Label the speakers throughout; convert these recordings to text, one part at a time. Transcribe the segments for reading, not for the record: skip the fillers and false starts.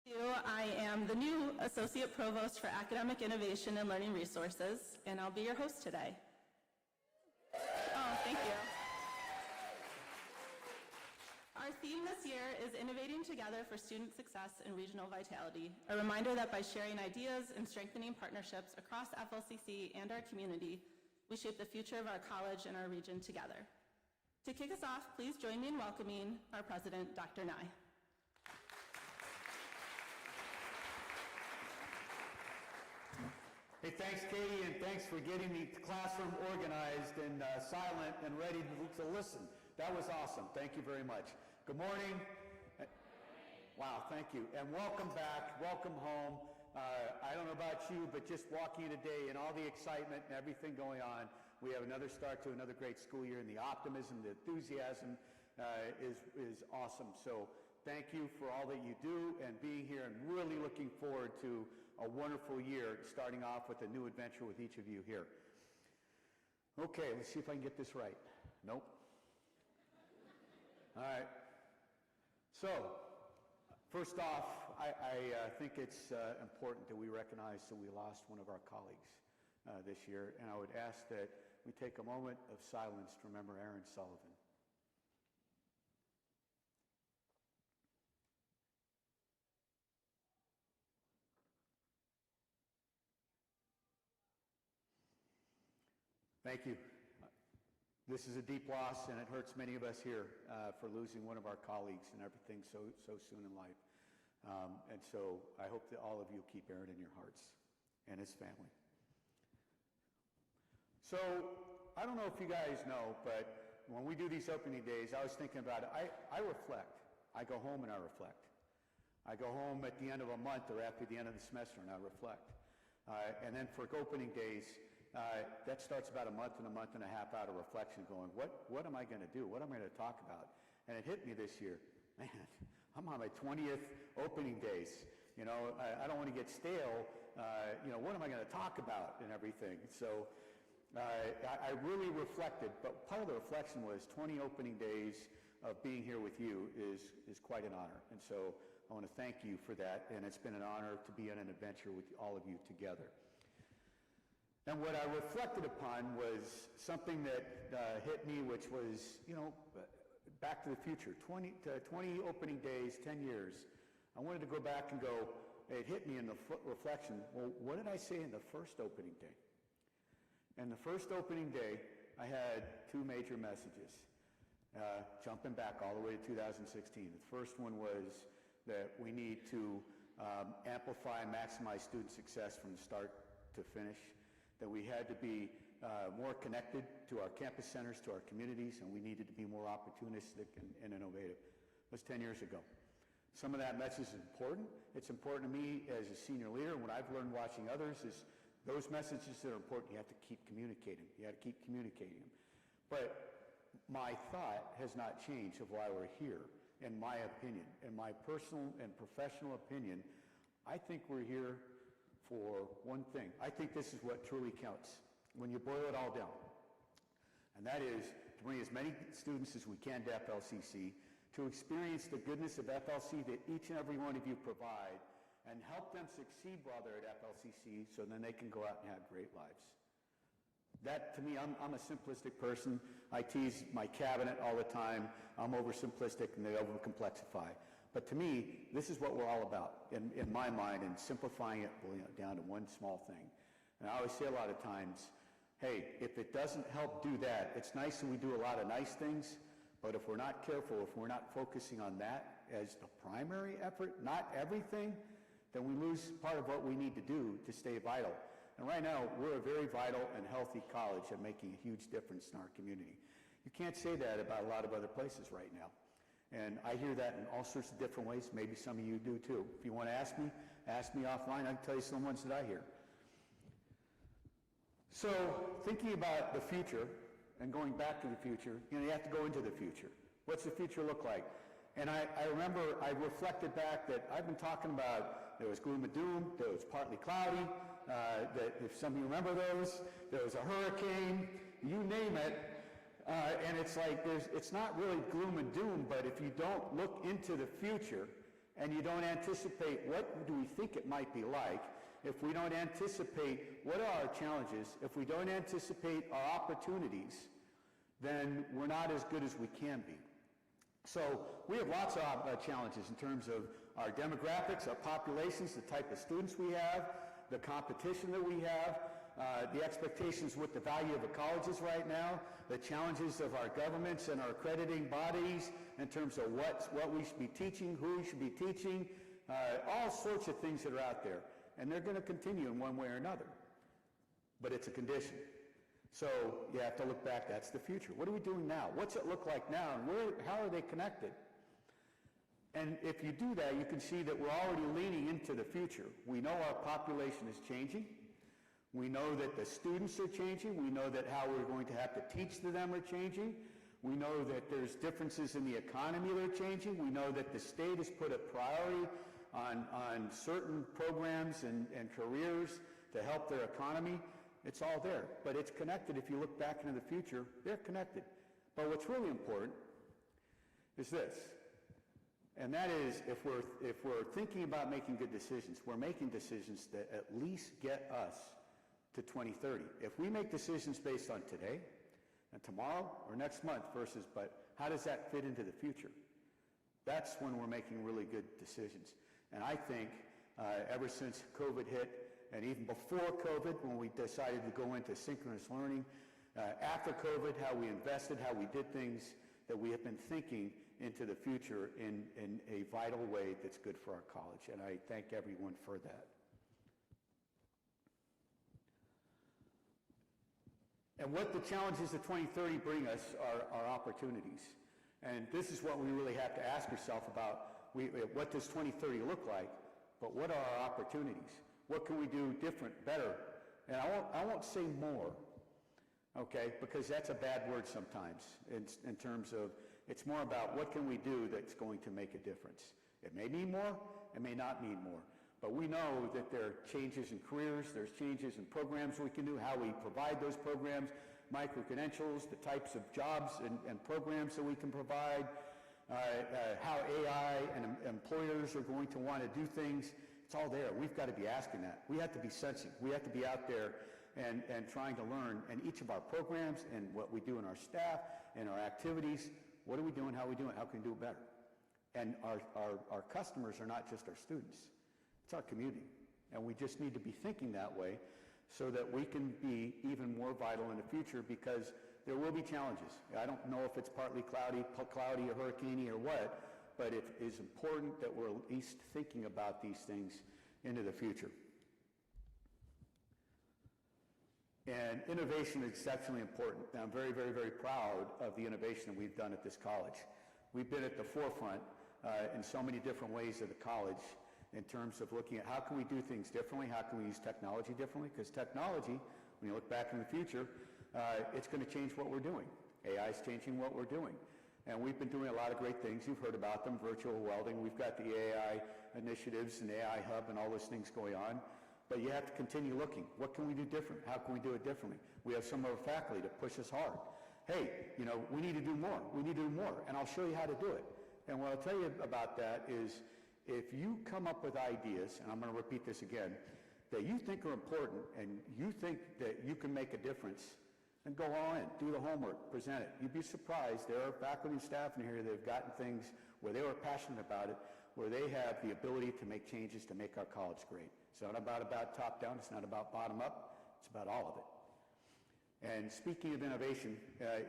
Speaker 1: I am the new Associate Provost for Academic Innovation and Learning Resources, and I'll be your host today. Oh, thank you. Our theme this year is Innovating Together for Student Success and Regional Vitality, a reminder that by sharing ideas and strengthening partnerships across FLCC and our community, we shape the future of our college and our region together. To kick us off, please join me in welcoming our President, Dr. Nye.
Speaker 2: Hey, thanks, Katie, and thanks for getting the classroom organized and silent and ready to listen. That was awesome. Thank you very much. Good morning. Wow, thank you. And welcome back. Welcome home. I don't know about you, but just walking today and all the excitement and everything going on, we have another start to another great school year, and the optimism, the enthusiasm is awesome. So thank you for all that you do and being here, and really looking forward to a wonderful year, starting off with a new adventure with each of you here. Okay, let's see if I can get this right. Nope. All right. So, first off, I think it's important that we recognize that we lost one of our colleagues this year, and I would ask that we take a moment of silence to remember Aaron Sullivan. Thank you. This is a deep loss, and it hurts many of us here for losing one of our colleagues and everything so soon in life. And so I hope that all of you keep Aaron in your hearts and his family. So I don't know if you guys know, but when we do these opening days, I was thinking about it. I reflect. I go home and I reflect. I go home at the end of a month or after the end of the semester and I reflect. And then for opening days, that starts about a month and a half out of reflection, going, what am I going to do? What am I going to talk about? And it hit me this year, man, I'm on my 20th opening days. You know, I don't want to get stale. You know, what am I going to talk about and everything? So I really reflected, but part of the reflection was 20 opening days of being here with you is quite an honor. And so I want to thank you for that, and it's been an honor to be on an adventure with all of you together. And what I reflected upon was something that hit me, which was, you know, back to the future, 20 opening days, 10 years. I wanted to go back and go, it hit me in the reflection, well, what did I say in the first opening day? And the first opening day, I had two major messages, jumping back all the way to 2016. The first one was that we need to amplify and maximize student success from start to finish, that we had to be more connected to our campus centers, to our communities, and we needed to be more opportunistic and innovative. It was 10 years ago. Some of that message is important. It's important to me as a senior leader, and what I've learned watching others is those messages that are important, you have to keep communicating. You have to keep communicating them. But my thought has not changed of why we're here, in my opinion. In my personal and professional opinion, I think we're here for one thing. I think this is what truly counts when you boil it all down. And that is to bring as many students as we can to FLCC, to experience the goodness of FLC that each and every one of you provide, and help them succeed while they're at FLCC so then they can go out and have great lives. That, to me, I'm a simplistic person. I tease my cabinet all the time. I'm oversimplistic and they overcomplexify. But to me, this is what we're all about, in my mind, and simplifying it down to one small thing. And I always say a lot of times, hey, if it doesn't help do that, it's nice and we do a lot of nice things, but if we're not careful, if we're not focusing on that as the primary effort, not everything, then we lose part of what we need to do to stay vital. And right now, we're a very vital and healthy college and making a huge difference in our community. You can't say that about a lot of other places right now. And I hear that in all sorts of different ways. Maybe some of you do too. If you want to ask me offline. I can tell you some ones that I hear. So thinking about the future and going back to the future, you know, you have to go into the future. What's the future look like? And I remember I reflected back that I've been talking about there was gloom and doom, there was partly cloudy, that if some of you remember those, there was a hurricane, you name it. And it's like it's not really gloom and doom, but if you don't look into the future, and you don't anticipate what do we think it might be like, if we don't anticipate what are our challenges, if we don't anticipate our opportunities, then we're not as good as we can be. So we have lots of challenges in terms of our demographics, our populations, the type of students we have, the competition that we have, the expectations with the value of the colleges right now, the challenges of our governments and our accrediting bodies in terms of what we should be teaching, who we should be teaching, all sorts of things that are out there. And they're going to continue in one way or another. But it's a condition. So you have to look back. That's the future. What are we doing now? What's it look like now? And how are they connected? And if you do that, you can see that we're already leaning into the future. We know our population is changing. We know that the students are changing. We know that how we're going to have to teach to them are changing. We know that there's differences in the economy that are changing. We know that the state has put a priority on certain programs and careers to help their economy. It's all there, but it's connected. If you look back into the future, they're connected. But what's really important is this, and that is if we're thinking about making good decisions, we're making decisions that at least get us to 2030. If we make decisions based on today and tomorrow or next month versus, but how does that fit into the future? That's when we're making really good decisions. And I think ever since COVID hit, and even before COVID, when we decided to go into synchronous learning, after COVID, how we invested, how we did things, that we have been thinking into the future in a vital way that's good for our college. And I thank everyone for that. And what the challenges of 2030 bring us are opportunities. And this is what we really have to ask ourselves about. What does 2030 look like? But what are our opportunities? What can we do different, better? And I won't say more, okay, because that's a bad word sometimes in terms of, it's more about what can we do that's going to make a difference. It may mean more, it may not mean more. But we know that there are changes in careers, there's changes in programs we can do, how we provide those programs, micro-credentials, the types of jobs and programs that we can provide, how AI and employers are going to want to do things. It's all there. We've got to be asking that. We have to be sensing. We have to be out there and trying to learn. And each of our programs and what we do in our staff and our activities, what are we doing, how are we doing, how can we do it better? And our customers are not just our students. It's our community. And we just need to be thinking that way so that we can be even more vital in the future, because there will be challenges. I don't know if it's partly cloudy or hurricaney or what, but it is important that we're at least thinking about these things into the future. And innovation is exceptionally important. And I'm very, very, very proud of the innovation that we've done at this college. We've been at the forefront in so many different ways at the college in terms of looking at how can we do things differently, how can we use technology differently, because technology, when you look back in the future, it's going to change what we're doing. AI is changing what we're doing. And we've been doing a lot of great things. You've heard about them, virtual welding. We've got the AI initiatives and AI Hub and all those things going on. But you have to continue looking. What can we do different? How can we do it differently? We have some of our faculty to push us hard. Hey, we need to do more. We need to do more. And I'll show you how to do it. And what I'll tell you about that is if you come up with ideas, and I'm going to repeat this again, that you think are important and you think that you can make a difference, then go all in, do the homework, present it. You'd be surprised. There are faculty and staff in here that have gotten things where they were passionate about it, where they have the ability to make changes to make our college great. It's not about top down, it's not about bottom up, it's about all of it. And speaking of innovation,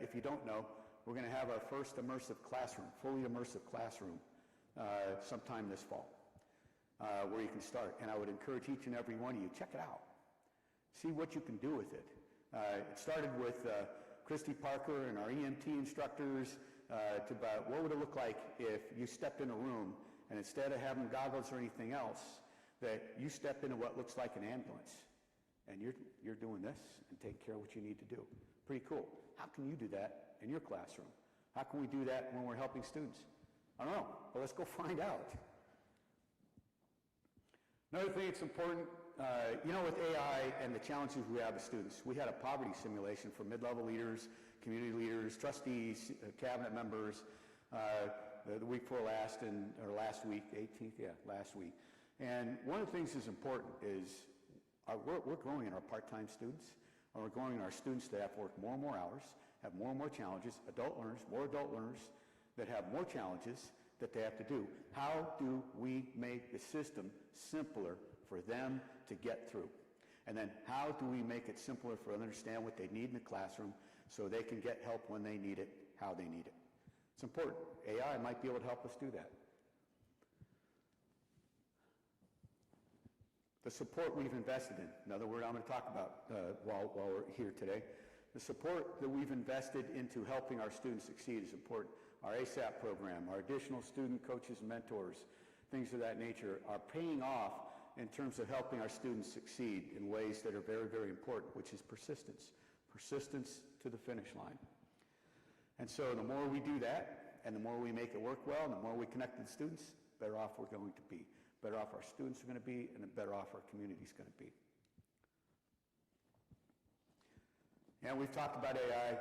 Speaker 2: if you don't know, we're going to have our first immersive classroom, fully immersive classroom, sometime this fall, where you can start. And I would encourage each and every one of you, check it out. See what you can do with it. It started with Christy Parker and our EMT instructors to about what would it look like if you stepped in a room and instead of having goggles or anything else, that you step into what looks like an ambulance and you're doing this and taking care of what you need to do. Pretty cool. How can you do that in your classroom? How can we do that when we're helping students? I don't know, but let's go find out. Another thing that's important, with AI and the challenges we have as students, we had a poverty simulation for mid-level leaders, community leaders, trustees, cabinet members, the week before last, or last week, 18th, yeah, last week. And one of the things that's important is we're growing in our part-time students, and we're growing in our student staff work more and more hours, have more and more challenges, more adult learners that have more challenges that they have to do. How do we make the system simpler for them to get through? And then how do we make it simpler for them to understand what they need in the classroom so they can get help when they need it, how they need it? It's important. AI might be able to help us do that. The support we've invested in, another word I'm going to talk about while we're here today. The support that we've invested into helping our students succeed is important. Our ASAP program, our additional student coaches and mentors, things of that nature are paying off in terms of helping our students succeed in ways that are very, very important, which is persistence. Persistence to the finish line. And so the more we do that, and the more we make it work well, and the more we connect with the students, better off we're going to be. Better off our students are going to be, and the better off our community is going to be. And we've talked about AI.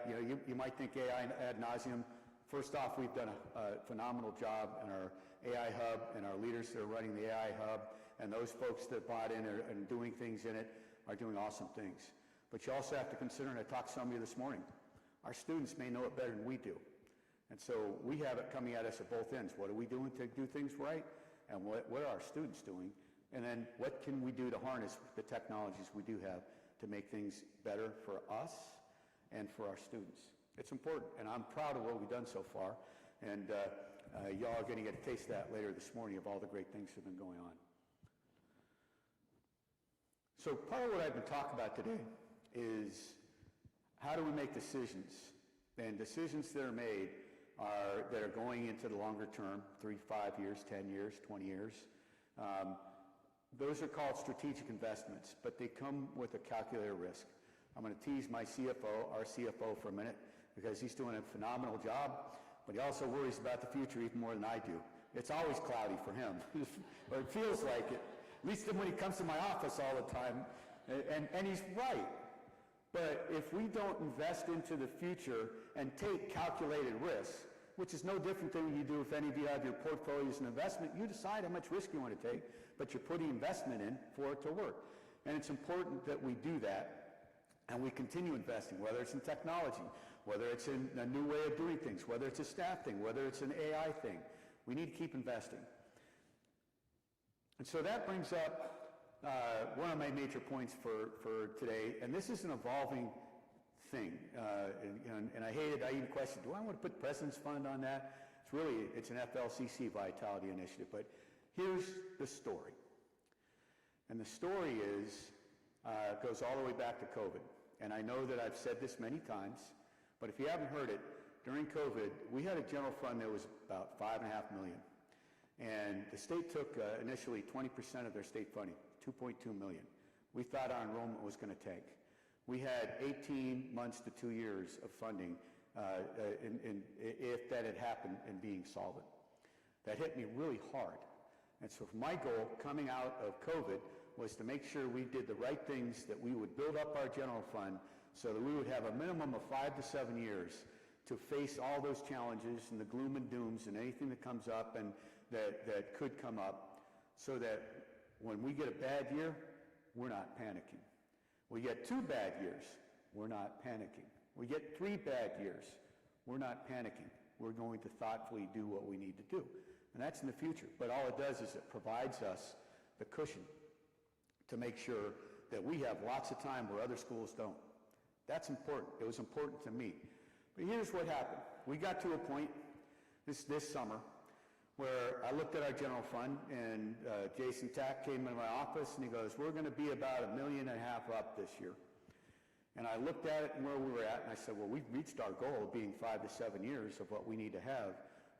Speaker 2: You might think AI ad nauseum. First off, we've done a phenomenal job in our AI hub and our leaders that are running the AI hub, and those folks that bought in and doing things in it are doing awesome things. But you also have to consider, and I talked to some of you this morning, our students may know it better than we do. And so we have it coming at us at both ends. What are we doing to do things right? And what are our students doing? And then what can we do to harness the technologies we do have to make things better for us and for our students? It's important, and I'm proud of what we've done so far. And y'all are going to get a taste of that later this morning of all the great things that have been going on. So part of what I've been talking about today is how do we make decisions? And decisions that are made that are going into the longer term, 3 to 5 years, 10 years, 20 years. Those are called strategic investments, but they come with a calculated risk. I'm going to tease my CFO, our CFO, for a minute, because he's doing a phenomenal job, but he also worries about the future even more than I do. It's always cloudy for him, or it feels like it, at least when he comes to my office all the time, and he's right. But if we don't invest into the future and take calculated risks, which is no different than you do if any of you have your portfolios and investment, you decide how much risk you want to take, but you're putting investment in for it to work. And it's important that we do that, and we continue investing, whether it's in technology, whether it's in a new way of doing things, whether it's a staff thing, whether it's an AI thing. We need to keep investing. And so that brings up one of my major points for today, and this is an evolving thing. And I even questioned, do I want to put President's Fund on that? It's an FLCC Vitality Initiative, but here's the story. And the story goes all the way back to COVID. And I know that I've said this many times, but if you haven't heard it, during COVID, we had a general fund that was about $5.5 million. And the state took initially 20% of their state funding, $2.2 million. We thought our enrollment was going to tank. We had 18 months to 2 years of funding if that had happened and being solvent. That hit me really hard. And so my goal coming out of COVID was to make sure we did the right things, that we would build up our general fund so that we would have a minimum of 5 to 7 years to face all those challenges and the gloom and dooms and anything that comes up and that could come up, so that when we get a bad year, we're not panicking. We get 2 bad years, we're not panicking. We get 3 bad years, we're not panicking. We're going to thoughtfully do what we need to do. And that's in the future. But all it does is it provides us the cushion to make sure that we have lots of time where other schools don't. That's important. It was important to me. But here's what happened. We got to a point this summer where I looked at our general fund, and Jason Tack came into my office, and he goes, we're going to be about $1.5 million up this year. And I looked at it and where we were at, and I said, well, we've reached our goal of being 5 to 7 years of what we need to have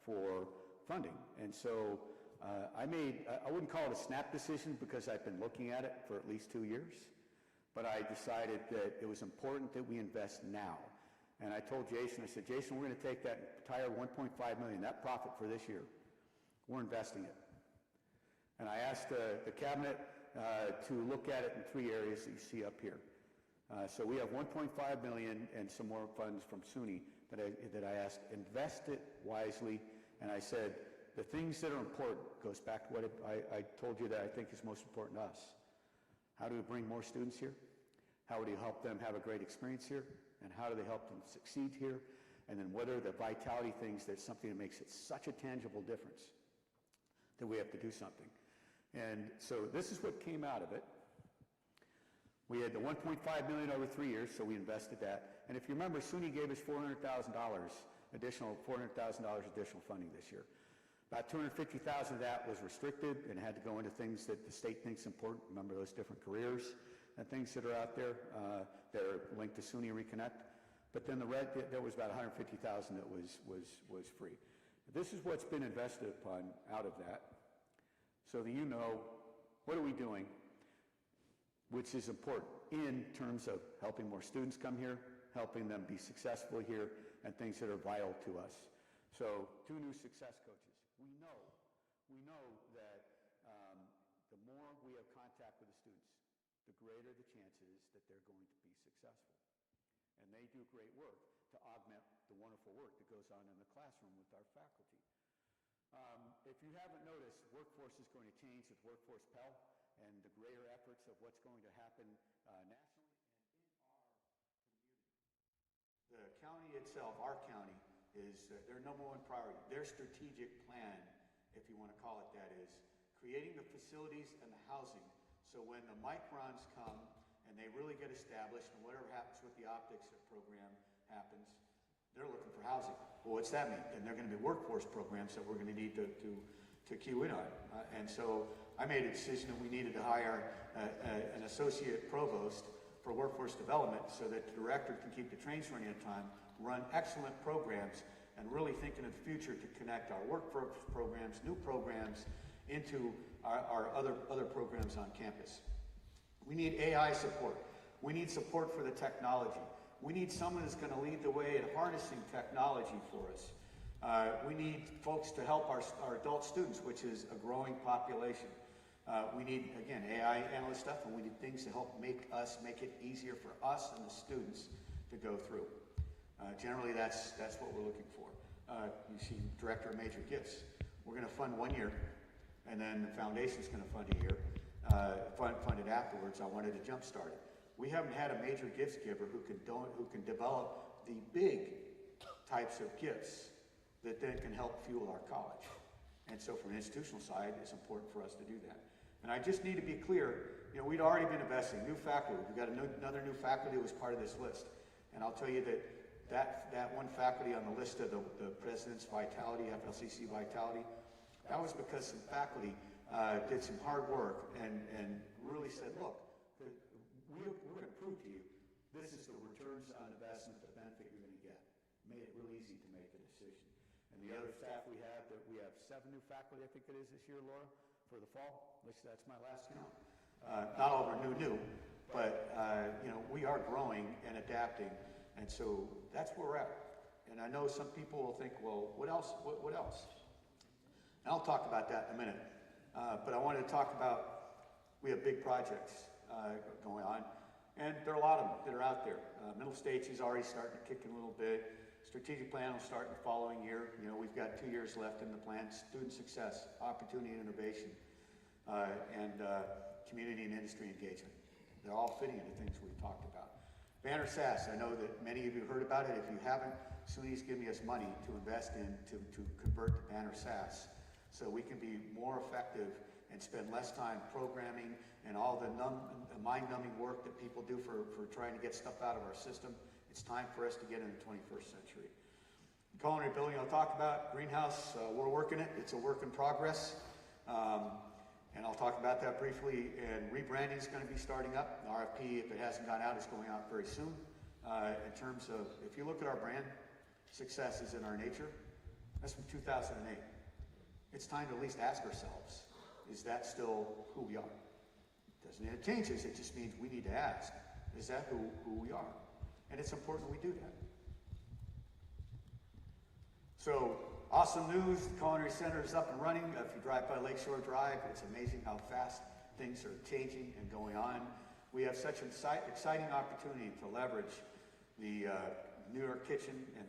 Speaker 2: for funding. And so I wouldn't call it a snap decision because I've been looking at it for at least 2 years, but I decided that it was important that we invest now. And I told Jason, I said, Jason, we're going to take that entire $1.5 million, that profit for this year, we're investing it. And I asked the cabinet to look at it in 3 areas that you see up here. So we have $1.5 million and some more funds from SUNY that I asked, invest it wisely and I said, the things that are important, goes back to what I told you that I think is most important to us. How do we bring more students here? How do you help them have a great experience here? And how do they help them succeed here? And then what are the vitality things that's something that makes it such a tangible difference that we have to do something? And so this is what came out of it. We had the $1.5 million over 3 years, so we invested that. And if you remember, SUNY gave us $400,000 additional funding this year. About $250,000 of that was restricted and had to go into things that the state thinks important. Remember those different careers and things that are out there that are linked to SUNY Reconnect. But then there was about $150,000 that was free. This is what's been invested upon out of that, so that you know what are we doing, which is important in terms of helping more students come here, helping them be successful here, and things that are vital to us. So 2 new success coaches. We know that the more we have contact with the students, the greater the chances that they're going to be successful. And they do great work to augment the wonderful work that goes on in the classroom with our faculty. If you haven't noticed, workforce is going to change with Workforce Pell and the greater efforts of what's going to happen nationally and in our community. The county itself, our county, is their number one priority. Their strategic plan, if you want to call it that, is creating the facilities and the housing so when the microns come and they really get established and whatever happens with the optics program happens, they're looking for housing. Well, what's that mean? And they're going to be workforce programs that we're going to need to cue in on. And so I made a decision that we needed to hire an associate provost for workforce development so that the director can keep the trains running on time, run excellent programs, and really think into the future to connect our workforce programs, new programs, into our other programs on campus. We need AI support. We need support for the technology. We need someone who's going to lead the way in harnessing technology for us. We need folks to help our adult students, which is a growing population. We need, again, AI analyst stuff, and we need things to help make it easier for us and the students to go through. Generally, that's what we're looking for. You see Director of Major Gifts. We're going to fund 1 year, and then the foundation's going to fund a year, fund it afterwards. I wanted to jumpstart it. We haven't had a major gifts giver who can develop the big types of gifts that then can help fuel our college. And so from an institutional side, it's important for us to do that. And I just need to be clear, we'd already been investing. New faculty, we've got another new faculty who was part of this list. And I'll tell you that one faculty on the list of the President's Vitality, FLCC Vitality, that was because some faculty did some hard work and really said, look, we're going to prove to you this is the returns on investment, the benefit you're going to get. Made it real easy to make the decision. And the other staff we have 7 new faculty, I think it is this year, Laura, for the fall. At least that's my last count. Not all of them are new, but we are growing and adapting, and so that's where we're at. And I know some people will think, well, what else? What else? And I'll talk about that in a minute. But I wanted to talk about, we have big projects going on, and there are a lot of them that are out there. Middle stage is already starting to kick in a little bit. Strategic plan will start in the following year. We've got 2 years left in the plan. Student success, opportunity and innovation, and community and industry engagement. They're all fitting into things we've talked about. Banner SAS, I know that many of you heard about it. If you haven't, SUNY's giving us money to invest in to convert to Banner SAS so we can be more effective and spend less time programming and all the mind-numbing work that people do for trying to get stuff out of our system. It's time for us to get in the 21st century. Culinary building I'll talk about. Greenhouse, we're working it. It's a work in progress. And I'll talk about that briefly. And rebranding is going to be starting up. The RFP, if it hasn't gone out, is going out very soon. In terms of, if you look at our brand, success is in our nature. That's from 2008. It's time to at least ask ourselves, is that still who we are? Doesn't mean it changes, it just means we need to ask, is that who we are? And it's important we do that. So, awesome news, the Culinary Center is up and running. If you drive by Lakeshore Drive, it's amazing how fast things are changing and going on. We have such an exciting opportunity to leverage the
Speaker 3: New York Kitchen and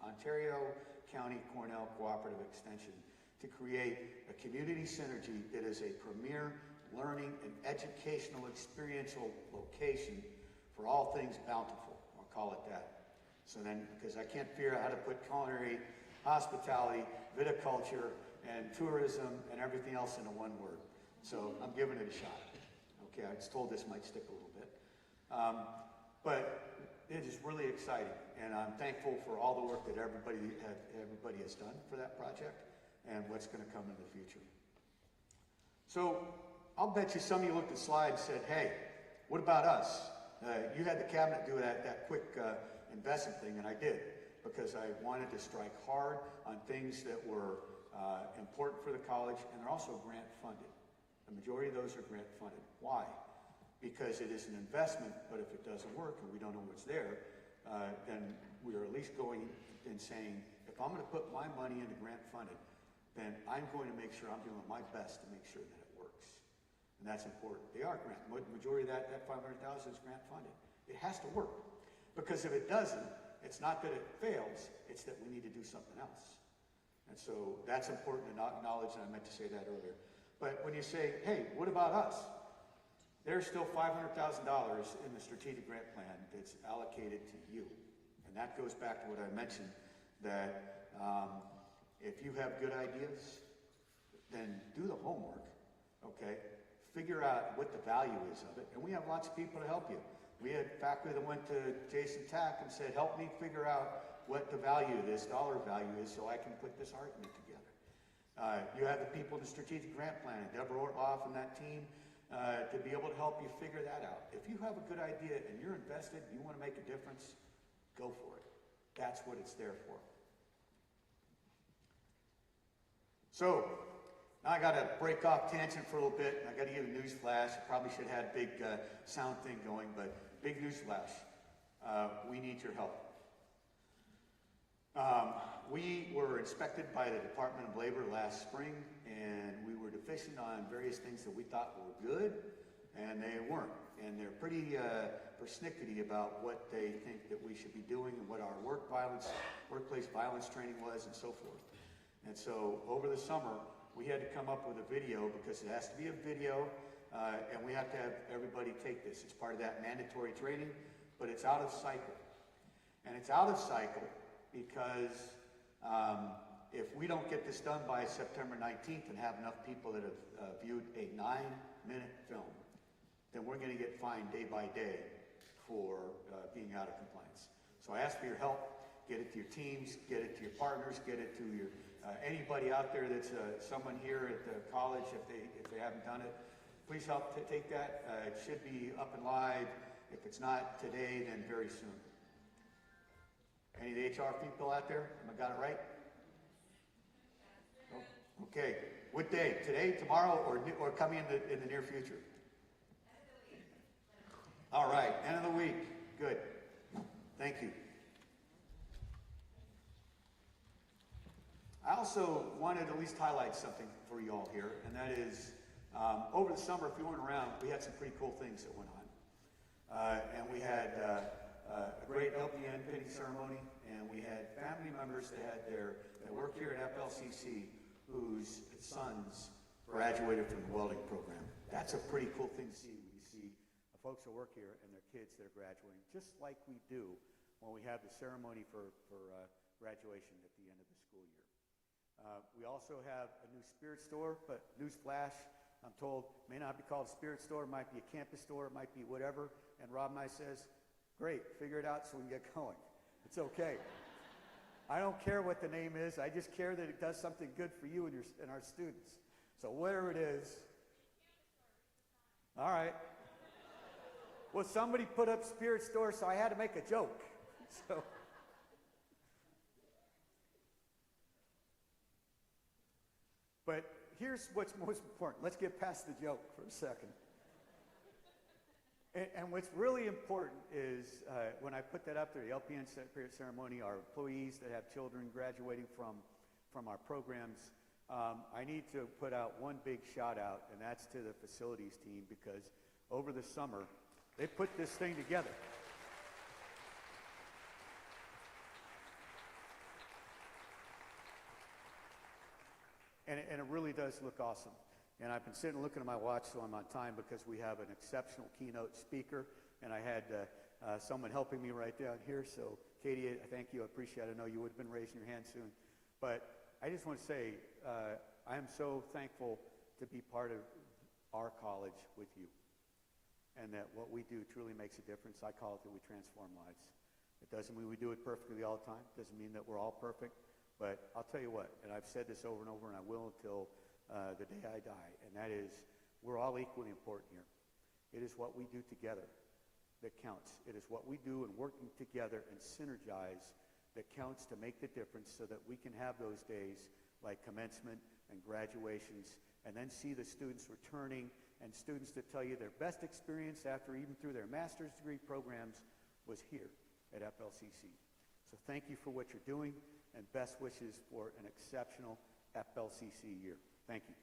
Speaker 3: Ontario County Cornell Cooperative Extension to create a community synergy that is a premier learning and educational experiential location for all things bountiful. I'll call it that. So then, because I can't figure out how to put culinary, hospitality, viticulture, and tourism and everything else into one word. So I'm giving it a shot. Okay, I was told this might stick a little bit. But it is really exciting, and I'm thankful for all the work that everybody has done for that project and what's going to come in the future. So I'll bet you some of you looked at the slide and said, hey, what about us? You had the cabinet do that quick investment thing, and I did, because I wanted to strike hard on things that were important for the college, and they're also grant funded. The majority of those are grant funded. Why? Because it is an investment, but if it doesn't work and we don't know what's there, then we are at least going and saying, if I'm going to put my money into grant funded, then I'm going to make sure I'm doing my best to make sure that it works. And that's important. They are grant. The majority of that $500,000 is grant funded. It has to work. Because if it doesn't, it's not that it fails, it's that we need to do something else. And so that's important to acknowledge, and I meant to say that earlier. But when you say, hey, what about us? There's still $500,000 in the strategic grant plan that's allocated to you. And that goes back to what I mentioned, that if you have good ideas, then do the homework, okay? Figure out what the value is of it. And we have lots of people to help you. We had faculty that went to Jason Tack and said, help me figure out what the value of this dollar value is so I can put this argument together. You have the people in the strategic grant plan, Deborah Ortloff and that team, to be able to help you figure that out. If you have a good idea and you're invested, you want to make a difference, go for it. That's what it's there for. So, now I got to break off tangent for a little bit. I got to give a news flash. I probably should have had a big sound thing going, but big news flash. We need your help. We were inspected by the Department of Labor last spring, and we were deficient on various things that we thought were good, and they weren't. And they're pretty persnickety about what they think that we should be doing and what our workplace violence training was and so forth. And so over the summer, we had to come up with a video, because it has to be a video, and we have to have everybody take this. It's part of that mandatory training, but it's out of cycle. And it's out of cycle because if we don't get this done by September 19th and have enough people that have viewed a 9-minute film, then we're going to get fined day by day for being out of compliance. So I ask for your help. Get it to your teams, get it to your partners, get it to your anybody out there that's someone here at the college, if they haven't done it. Please help take that. It should be up and live. If it's not today, then very soon. Any of the HR people out there? Have I got it right? Oh, okay. What day? Today, tomorrow, or coming in the near future? All right. End of the week. Good. Thank you. I also wanted to at least highlight something for you all here, and that is, over the summer, if you weren't around, we had some pretty cool things that went on. And we had a great LPN pinning ceremony, and we had family members that work here at FLCC whose sons graduated from the welding program. That's a pretty cool thing to see when you see the folks that work here and their kids that are graduating, just like we do when we have the ceremony for graduation at the end of the school year. We also have a new spirit store, but news flash, I'm told, may not be called a spirit store, it might be a campus store, it might be whatever. And Rob Nye says, great, figure it out so we can get going. It's okay. I don't care what the name is, I just care that it does something good for you and our students. So whatever it is, all right. Well, somebody put up spirit store, so I had to make a joke. So. But here's what's most important. Let's get past the joke for a second. And what's really important is when I put that up there, the LPN ceremony, our employees that have children graduating from our programs, I need to put out one big shout out, and that's to the facilities team, because over the summer, they put this thing together.
Speaker 2: and it really does look awesome. And I've been sitting looking at my watch, so I'm on time because we have an exceptional keynote speaker, and I had someone helping me right down here. So, Katie, I thank you. I appreciate it. I know you would have been raising your hand soon. But I just want to say I am so thankful to be part of our college with you, and that what we do truly makes a difference. I call it that we transform lives. It doesn't mean we do it perfectly all the time. It doesn't mean that we're all perfect. But I'll tell you what, and I've said this over and over, and I will until the day I die, and that is we're all equally important here. It is what we do together that counts. It is what we do and working together and synergize that counts to make the difference so that we can have those days like commencement and graduations, and then see the students returning, and students that tell you their best experience after even through their master's degree programs was here at FLCC. So thank you for what you're doing, and best wishes for an exceptional FLCC year. Thank you.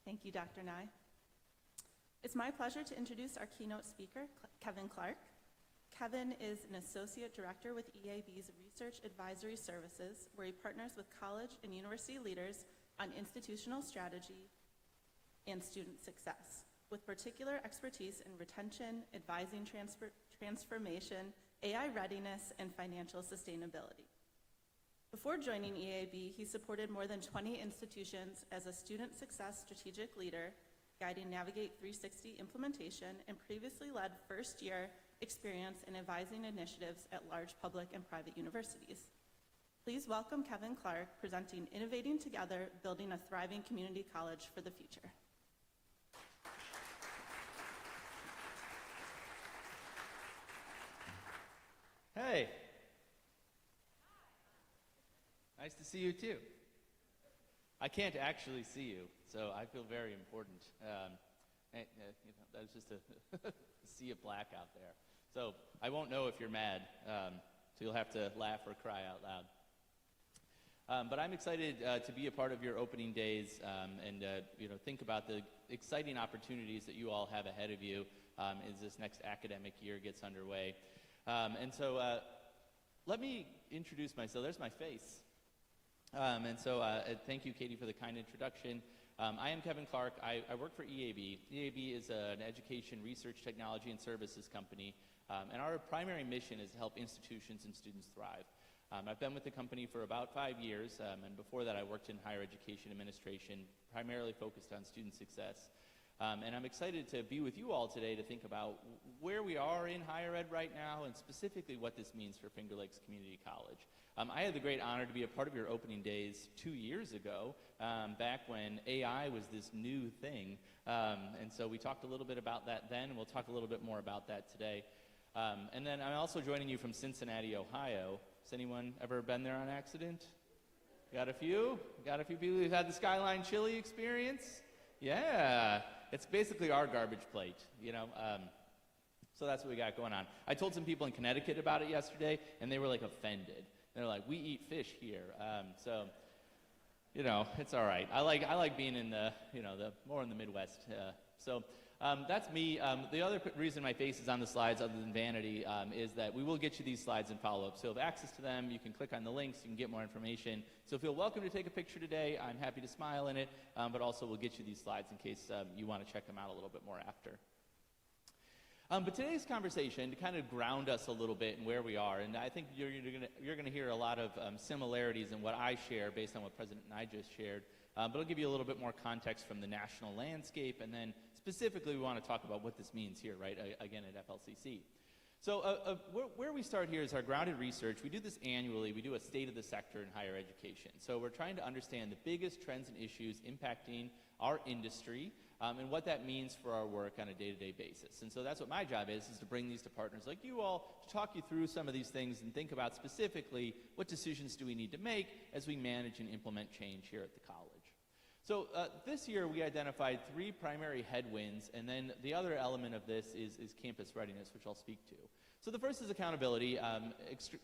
Speaker 1: Thank you, Dr. Nye. It's my pleasure to introduce our keynote speaker, Kevin Clark. Kevin is an associate director with EAB's Research Advisory Services, where he partners with college and university leaders on institutional strategy and student success, with particular expertise in retention, advising transformation, AI readiness, and financial sustainability. Before joining EAB, he supported more than 20 institutions as a student success strategic leader, guiding Navigate 360 implementation, and previously led first-year experience in advising initiatives at large public and private universities. Please welcome Kevin Clark, presenting Innovating Together, Building a Thriving Community College for the Future.
Speaker 4: Hey. Nice to see you too. I can't actually see you, so I feel very important. That was just a sea of black out there. So I won't know if you're mad, so you'll have to laugh or cry out loud. But I'm excited to be a part of your opening days and think about the exciting opportunities that you all have ahead of you as this next academic year gets underway. Let me introduce myself. There's my face. Thank you, Katie, for the kind introduction. I am Kevin Clark. I work for EAB. EAB is an education, research, technology, and services company, and our primary mission is to help institutions and students thrive. I've been with the company for about 5 years, and before that I worked in higher education administration, primarily focused on student success. And I'm excited to be with you all today to think about where we are in higher ed right now, and specifically what this means for Finger Lakes Community College. I had the great honor to be a part of your opening days 2 years ago, back when AI was this new thing. And so we talked a little bit about that then, and we'll talk a little bit more about that today. And then I'm also joining you from Cincinnati, Ohio. Has anyone ever been there on accident? Got a few? Got a few people who've had the Skyline Chili experience? Yeah, it's basically our garbage plate, So that's what we got going on. I told some people in Connecticut about it yesterday, and they were like offended. They're like, "We eat fish here," it's all right. I like being in the more in the Midwest. That's me. The other reason my face is on the slides, other than vanity, is that we will get you these slides in follow-up. So if access to them, you can click on the links, you can get more information. So feel welcome to take a picture today. I'm happy to smile in it, but also we'll get you these slides in case you want to check them out a little bit more after. But today's conversation, to kind of ground us a little bit in where we are, and I think you're going to hear a lot of similarities in what I share based on what President Nye just shared, but I'll give you a little bit more context from the national landscape, and then specifically we want to talk about what this means here, right, again at FLCC. So where we start here is our grounded research. We do this annually. We do a state of the sector in higher education. So we're trying to understand the biggest trends and issues impacting our industry and what that means for our work on a day-to-day basis. And so that's what my job is to bring these to partners like you all to talk you through some of these things and think about specifically what decisions do we need to make as we manage and implement change here at the college. So this year we identified 3 primary headwinds, and then the other element of this is campus readiness, which I'll speak to. So the first is accountability,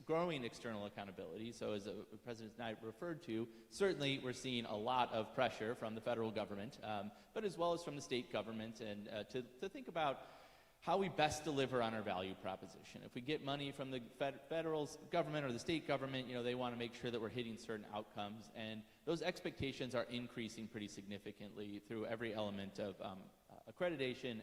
Speaker 4: growing external accountability. So as the President and I referred to, certainly we're seeing a lot of pressure from the federal government, but as well as from the state government, and to think about how we best deliver on our value proposition. If we get money from the federal government or the state government, they want to make sure that we're hitting certain outcomes, and those expectations are increasing pretty significantly through every element of accreditation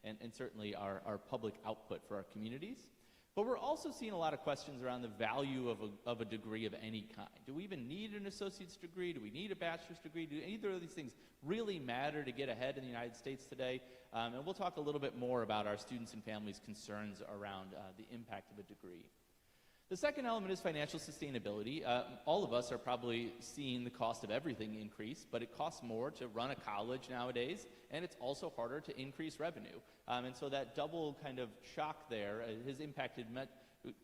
Speaker 4: and certainly our public output for our communities. But we're also seeing a lot of questions around the value of a degree of any kind. Do we even need an associate's degree? Do we need a bachelor's degree? Do either of these things really matter to get ahead in the United States today? And we'll talk a little bit more about our students and families' concerns around the impact of a degree. The second element is financial sustainability. All of us are probably seeing the cost of everything increase, but it costs more to run a college nowadays, and it's also harder to increase revenue. And so that double kind of shock there has impacted,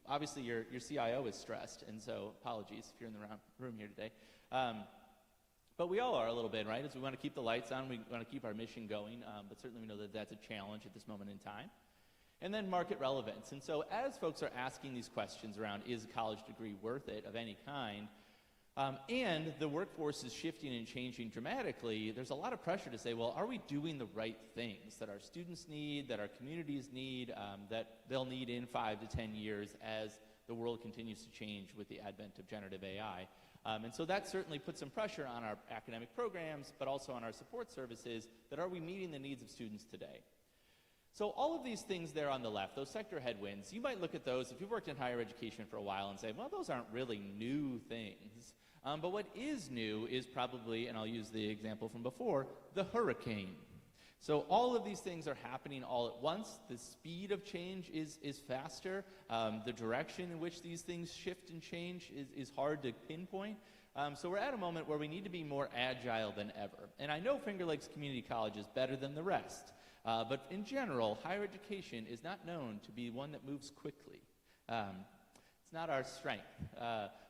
Speaker 4: obviously your CIO is stressed, and so apologies if you're in the room here today. But we all are a little bit, right? As we want to keep the lights on, we want to keep our mission going, but certainly we know that that's a challenge at this moment in time. And then market relevance. And so as folks are asking these questions around, is a college degree worth it of any kind, and the workforce is shifting and changing dramatically, there's a lot of pressure to say, well, are we doing the right things that our students need, that our communities need, that they'll need in 5 to 10 years as the world continues to change with the advent of generative AI. And so that certainly puts some pressure on our academic programs, but also on our support services, that are we meeting the needs of students today? So all of these things there on the left, those sector headwinds, you might look at those, if you've worked in higher education for a while, and say, well, those aren't really new things. But what is new is probably, and I'll use the example from before, the hurricane. So all of these things are happening all at once. The speed of change is faster. The direction in which these things shift and change is hard to pinpoint. So we're at a moment where we need to be more agile than ever. And I know Finger Lakes Community College is better than the rest. But in general, higher education is not known to be one that moves quickly. It's not our strength.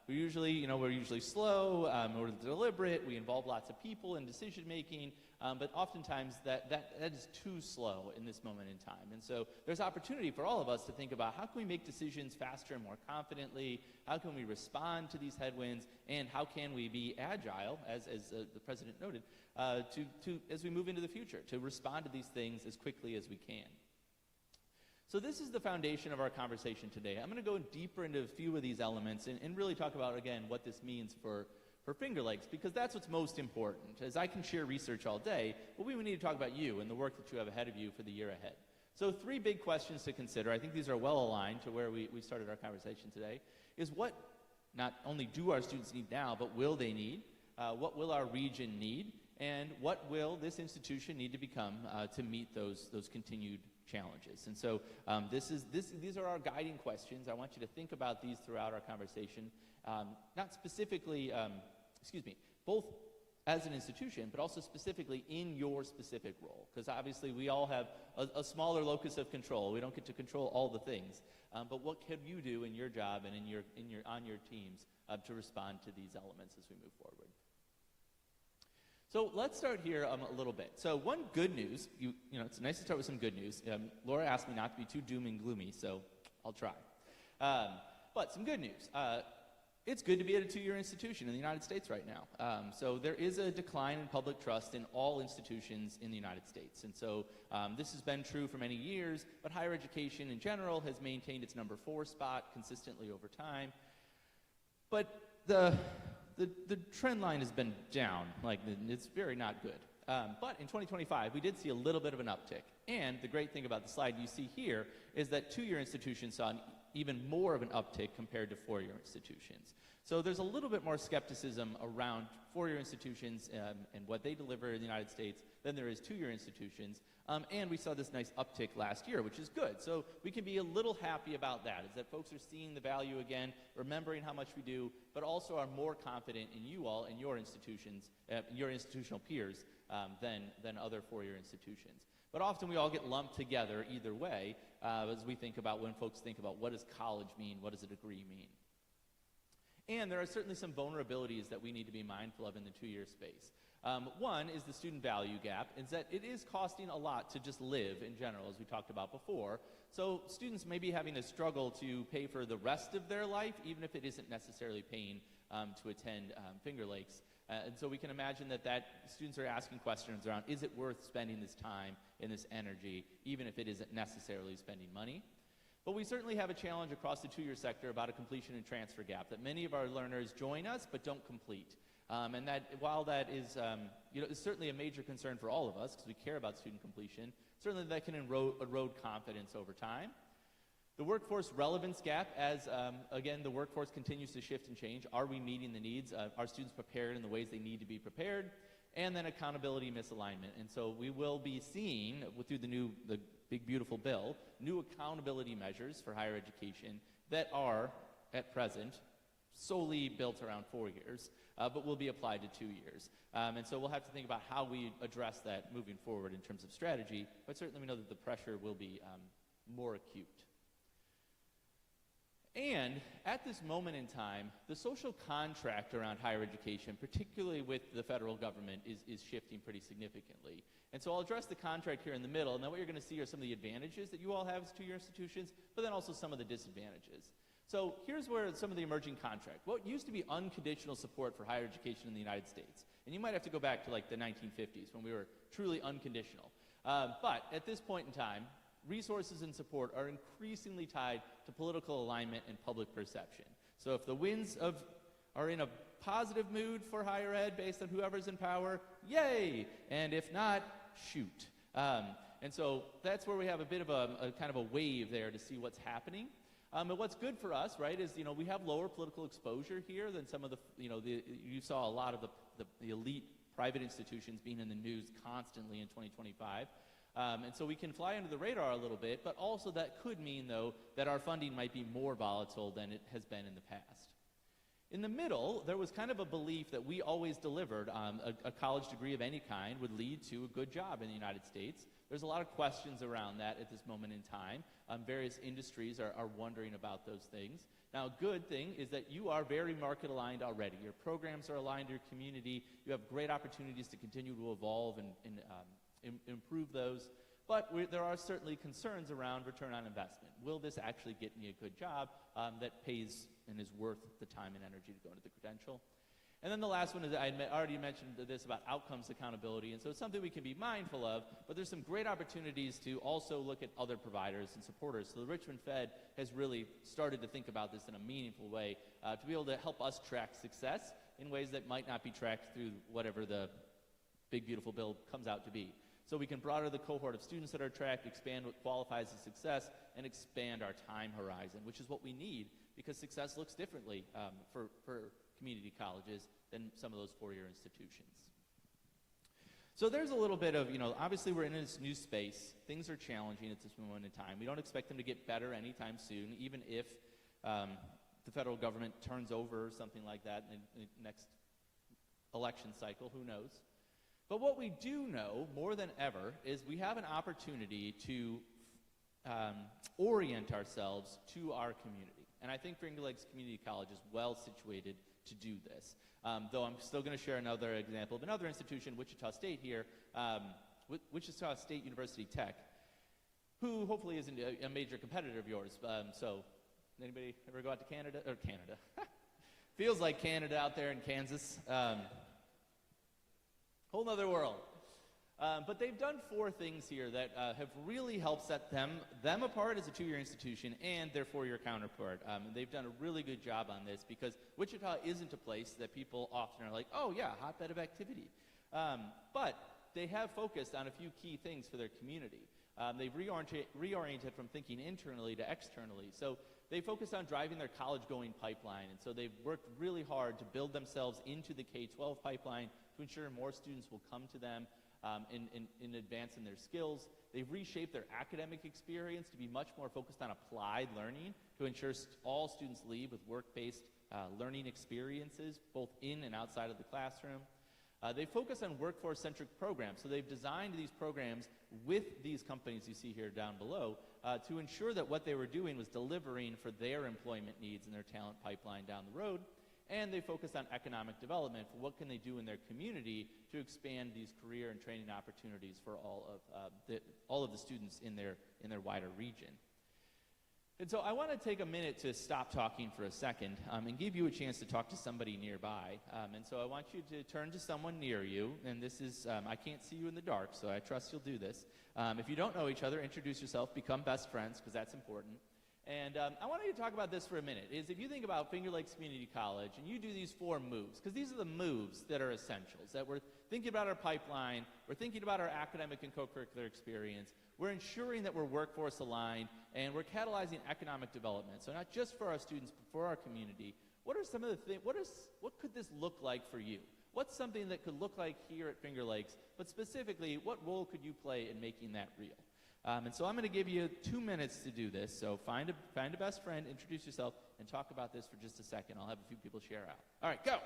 Speaker 4: We're usually slow, we're deliberate, we involve lots of people in decision making, but oftentimes that is too slow in this moment in time. And so there's opportunity for all of us to think about how can we make decisions faster and more confidently, how can we respond to these headwinds, and how can we be agile, as the President noted, as we move into the future, to respond to these things as quickly as we can. So this is the foundation of our conversation today. I'm going to go deeper into a few of these elements and really talk about, again, what this means for Finger Lakes, because that's what's most important. As I can share research all day, but we need to talk about you and the work that you have ahead of you for the year ahead. So 3 big questions to consider. I think these are well aligned to where we started our conversation today, is what not only do our students need now, but will they need? What will our region need? And what will this institution need to become to meet those continued challenges? And so these are our guiding questions. I want you to think about these throughout our conversation, not specifically, both as an institution, but also specifically in your specific role, because obviously we all have a smaller locus of control. We don't get to control all the things, but what can you do in your job and on your teams to respond to these elements as we move forward? So let's start here a little bit. So one good news, it's nice to start with some good news. Laura asked me not to be too doom and gloomy, so I'll try. But some good news. It's good to be at a 2-year institution in the United States right now. So there is a decline in public trust in all institutions in the United States. And so this has been true for many years, but higher education in general has maintained its number 4 spot consistently over time. But the trend line has been down, it's very not good. But in 2025, we did see a little bit of an uptick. And the great thing about the slide you see here is that 2-year institutions saw even more of an uptick compared to 4-year institutions. So there's a little bit more skepticism around four-year institutions and what they deliver in the United States than there is two-year institutions. And we saw this nice uptick last year, which is good. So we can be a little happy about that, is that folks are seeing the value again, remembering how much we do, but also are more confident in you all and your institutions, your institutional peers, than other four-year institutions. But often we all get lumped together either way as we think about when folks think about what does college mean, what does a degree mean. And there are certainly some vulnerabilities that we need to be mindful of in the two-year space. One is the student value gap, is that it is costing a lot to just live in general, as we talked about before. So students may be having to struggle to pay for the rest of their life, even if it isn't necessarily paying to attend Finger Lakes. And so we can imagine that students are asking questions around, is it worth spending this time and this energy, even if it isn't necessarily spending money? But we certainly have a challenge across the two-year sector about a completion and transfer gap, that many of our learners join us but don't complete. And that while that is, is certainly a major concern for all of us because we care about student completion, certainly that can erode confidence over time. The workforce relevance gap, as again the workforce continues to shift and change. Are we meeting the needs? Are students prepared in the ways they need to be prepared? And then accountability misalignment. And so we will be seeing through the big beautiful bill, new accountability measures for higher education that are at present solely built around 4 years, but will be applied to 2 years. And so we'll have to think about how we address that moving forward in terms of strategy, but certainly we know that the pressure will be more acute. And at this moment in time, the social contract around higher education, particularly with the federal government, is shifting pretty significantly. And so I'll address the contract here in the middle, and then what you're going to see are some of the advantages that you all have as two-year institutions, but then also some of the disadvantages. So here's where some of the emerging contract. What used to be unconditional support for higher education in the United States, and you might have to go back to like the 1950s when we were truly unconditional. But at this point in time, resources and support are increasingly tied to political alignment and public perception. So if the winds are in a positive mood for higher ed based on whoever's in power, yay! And if not, shoot. And so that's where we have a bit of a kind of a wave there to see what's happening. And what's good for us, right, is, we have lower political exposure here than some of you saw a lot of the elite private institutions being in the news constantly in 2025. And so we can fly under the radar a little bit, but also that could mean, though, that our funding might be more volatile than it has been in the past. In the middle, there was kind of a belief that we always delivered a college degree of any kind would lead to a good job in the United States. There's a lot of questions around that at this moment in time. Various industries are wondering about those things. Now, a good thing is that you are very market aligned already. Your programs are aligned to your community. You have great opportunities to continue to evolve and improve those. But there are certainly concerns around return on investment. Will this actually get me a good job that pays and is worth the time and energy to go into the credential? And then the last one is, I already mentioned this about outcomes accountability, and so it's something we can be mindful of, but there's some great opportunities to also look at other providers and supporters. So the Richmond Fed has really started to think about this in a meaningful way to be able to help us track success in ways that might not be tracked through whatever the big beautiful bill comes out to be. So we can broaden the cohort of students that are tracked, expand what qualifies as success, and expand our time horizon, which is what we need because success looks differently for community colleges than some of those four-year institutions. So there's a little bit of, obviously we're in this new space. Things are challenging at this moment in time. We don't expect them to get better anytime soon, even if the federal government turns over or something like that in the next election cycle, who knows. But what we do know more than ever is we have an opportunity to orient ourselves to our community. And I think Finger Lakes Community College is well situated to do this. Though I'm still going to share another example of another institution, Wichita State here, Wichita State University Tech, who hopefully isn't a major competitor of yours. So anybody ever go out to Canada? Or Canada. Feels like Canada out there in Kansas. Whole nother world. But they've done four things here that have really helped set them apart as a two-year institution and their four-year counterpart. And they've done a really good job on this because Wichita isn't a place that people often are like, oh yeah, hotbed of activity. But they have focused on a few key things for their community. They've reoriented from thinking internally to externally. So they focus on driving their college-going pipeline, and so they've worked really hard to build themselves into the K-12 pipeline to ensure more students will come to them in advancing their skills. They've reshaped their academic experience to be much more focused on applied learning to ensure all students leave with work-based learning experiences, both in and outside of the classroom. They focus on workforce-centric programs, so they've designed these programs with these companies you see here down below to ensure that what they were doing was delivering for their employment needs and their talent pipeline down the road. And they focus on economic development for what can they do in their community to expand these career and training opportunities for all of the students in their wider region. And so I want to take a minute to stop talking for a second and give you a chance to talk to somebody nearby. And so I want you to turn to someone near you. And this is, I can't see you in the dark, so I trust you'll do this. If you don't know each other, introduce yourself, become best friends, because that's important. And I want you to talk about this for a minute, is if you think about Finger Lakes Community College and you do these 4 moves, because these are the moves that are essentials, that we're thinking about our pipeline, we're thinking about our academic and co-curricular experience, we're ensuring that we're workforce aligned, and we're catalyzing economic development. So not just for our students, but for our community. What are some of the things, what could this look like for you? What's something that could look like here at Finger Lakes, but specifically, what role could you play in making that real? And so I'm going to give you 2 minutes to do this. So find a best friend, introduce yourself, and talk about this for just a second. I'll have a few people share out. All right, go.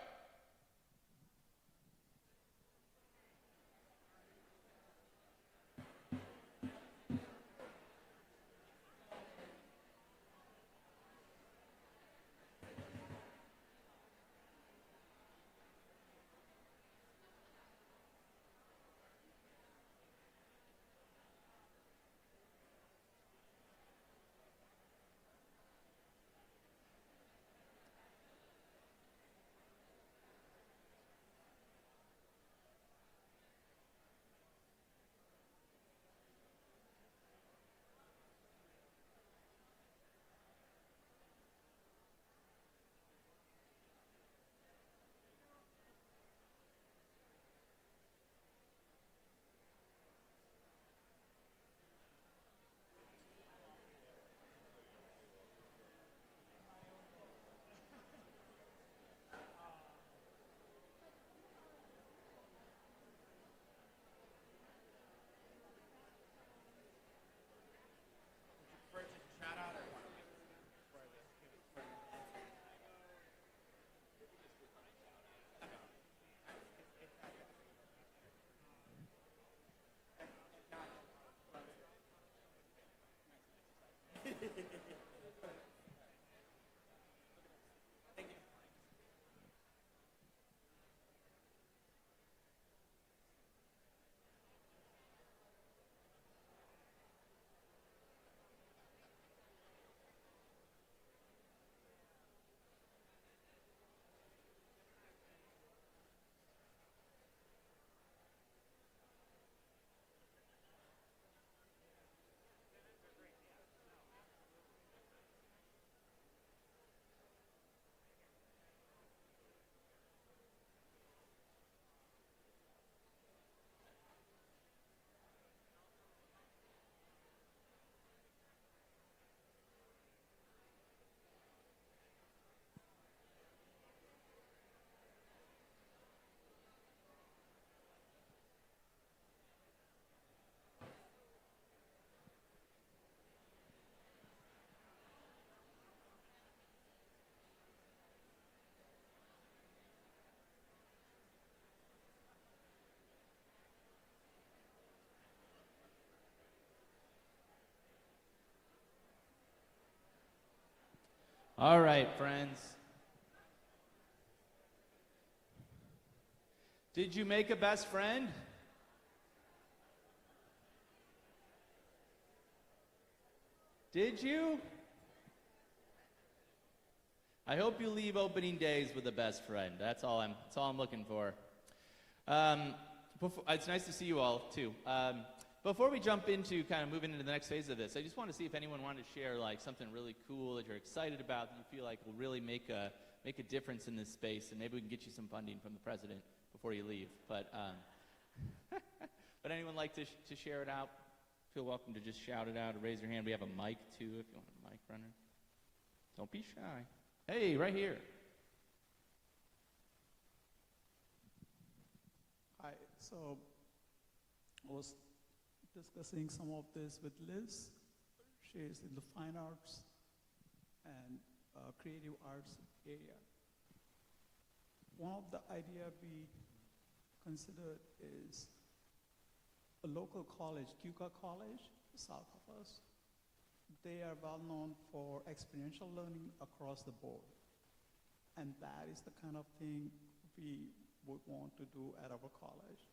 Speaker 4: All right, friends. Did you make a best friend? Did you? I hope you leave opening days with a best friend. That's all I'm looking for. It's nice to see you all too. Before we jump into kind of moving into the next phase of this, I just want to see if anyone wanted to share like something really cool that you're excited about that you feel like will really make a difference in this space, and maybe we can get you some funding from the president before you leave. But but anyone like to share it out? feel welcome to just shout it out or raise your hand. We have a mic, too, if you want a mic runner. Don't be shy. Hey, right here.
Speaker 5: Hi. So I was discussing some of this with Liz. She is in the fine arts and creative arts area. One of the idea we considered is a local college, Cuca College, south of us. They are well known for experiential learning across the board. And that is the kind of thing we would want to do at our college.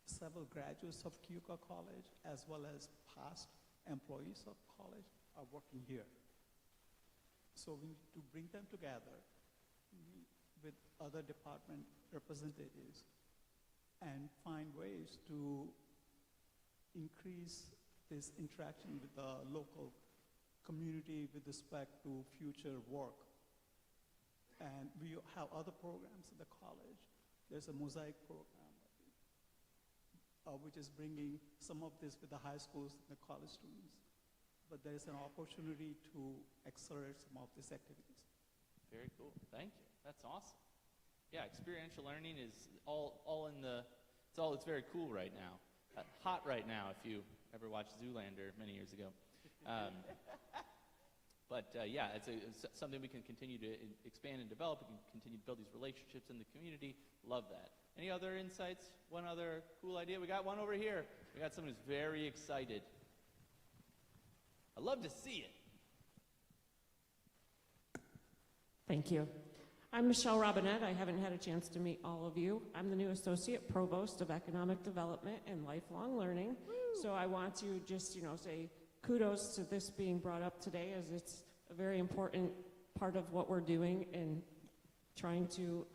Speaker 5: Several graduates of Cuca College, as well as past employees of college, are working here. So we need to bring them together, meet with other department representatives, and find ways to increase this interaction with the local community with respect to future work. And we have other programs in the college. There's a mosaic program, which is bringing some of this with the high schools and the college students. But there is an opportunity to accelerate some of these activities.
Speaker 4: Very cool. Thank you. That's awesome. Yeah, experiential learning is it's very cool right now. Hot right now, if you ever watched Zoolander many years ago. Yeah, it's something we can continue to expand and develop. We can continue to build these relationships in the community. Love that. Any other insights? One other cool idea? We got one over here. We got someone who's very excited. I love to see it.
Speaker 6: Thank you. I'm Michelle Robinette. I haven't had a chance to meet all of you. I'm the new Associate Provost of Economic Development and Lifelong Learning. Woo! So I want to just, say kudos to this being brought up today, as it's a very important part of what we're doing in trying to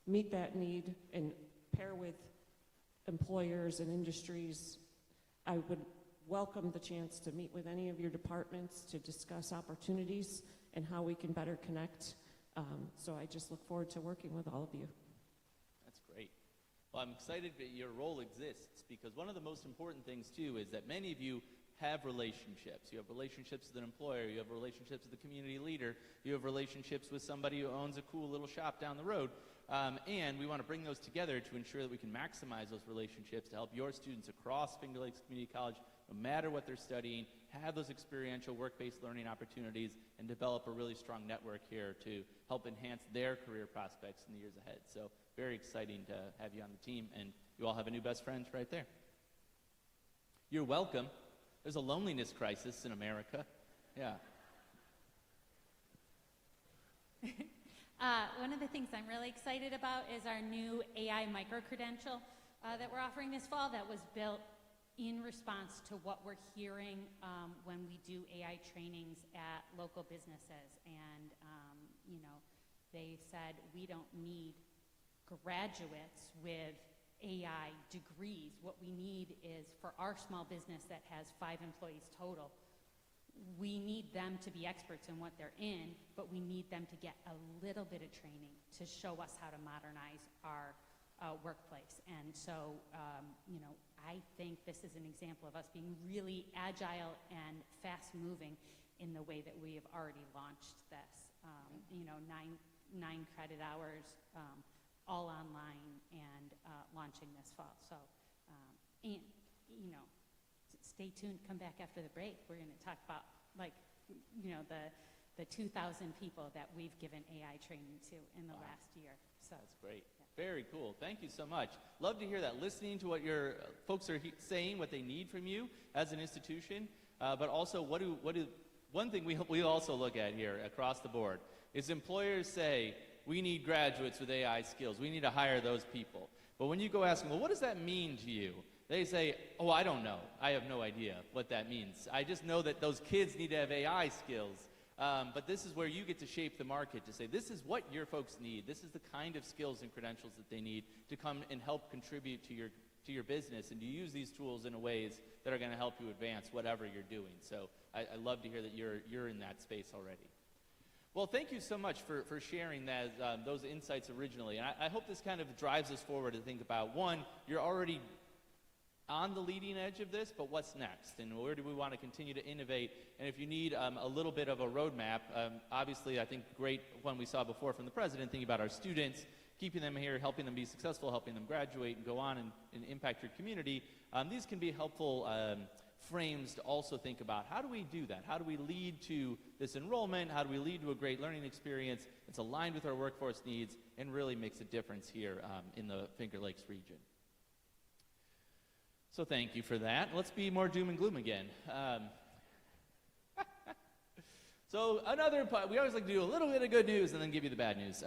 Speaker 6: meet that need and pair with employers and industries. I would welcome the chance to meet with any of your departments to discuss opportunities and how we can better connect. So I just look forward to working with all of you.
Speaker 4: That's great. Well, I'm excited that your role exists, because one of the most important things, too, is that many of you have relationships. You have relationships with an employer. You have relationships with a community leader. You have relationships with somebody who owns a cool little shop down the road. And we want to bring those together to ensure that we can maximize those relationships to help your students across Finger Lakes Community College, no matter what they're studying, have those experiential work-based learning opportunities, and develop a really strong network here to help enhance their career prospects in the years ahead. So very exciting to have you on the team, and you all have a new best friend right there. You're welcome. There's a loneliness crisis in America. Yeah.
Speaker 7: One of the things I'm really excited about is our new AI micro-credential that we're offering this fall, that was built in response to what we're hearing when we do AI trainings at local businesses. And, they said we don't need graduates with AI degrees. What we need is, for our small business that has 5 employees total, we need them to be experts in what they're in, but we need them to get a little bit of training to show us how to modernize our workplace. And so, I think this is an example of us being really agile and fast-moving in the way that we have already launched this. 9 credit hours, all online, and launching this fall. So, stay tuned, come back after the break. We're going to talk about, the 2,000 people that we've given AI training to in the last year. So
Speaker 4: That's great.
Speaker 7: Yeah.
Speaker 4: Very cool. Thank you so much. Love to hear that, listening to what your folks are saying, what they need from you as an institution, but also one thing we also look at here across the board is employers say, we need graduates with AI skills. We need to hire those people. But when you go ask them, well, what does that mean to you? They say, oh, I don't know. I have no idea what that means. I just know that those kids need to have AI skills. But this is where you get to shape the market to say, this is what your folks need. This is the kind of skills and credentials that they need to come and help contribute to your business, and to use these tools in ways that are going to help you advance whatever you're doing. So I love to hear that you're in that space already. Well, thank you so much for sharing those insights originally. And I hope this kind of drives us forward to think about, one, you're already on the leading edge of this, but what's next? And where do we want to continue to innovate? And if you need a little bit of a roadmap, obviously I think great one we saw before from the president, thinking about our students, keeping them here, helping them be successful, helping them graduate and go on and impact your community. These can be helpful frames to also think about, how do we do that? How do we lead to this enrollment? How do we lead to a great learning experience that's aligned with our workforce needs and really makes a difference here in the Finger Lakes region? So thank you for that. Let's be more doom and gloom again. So we always like to do a little bit of good news and then give you the bad news.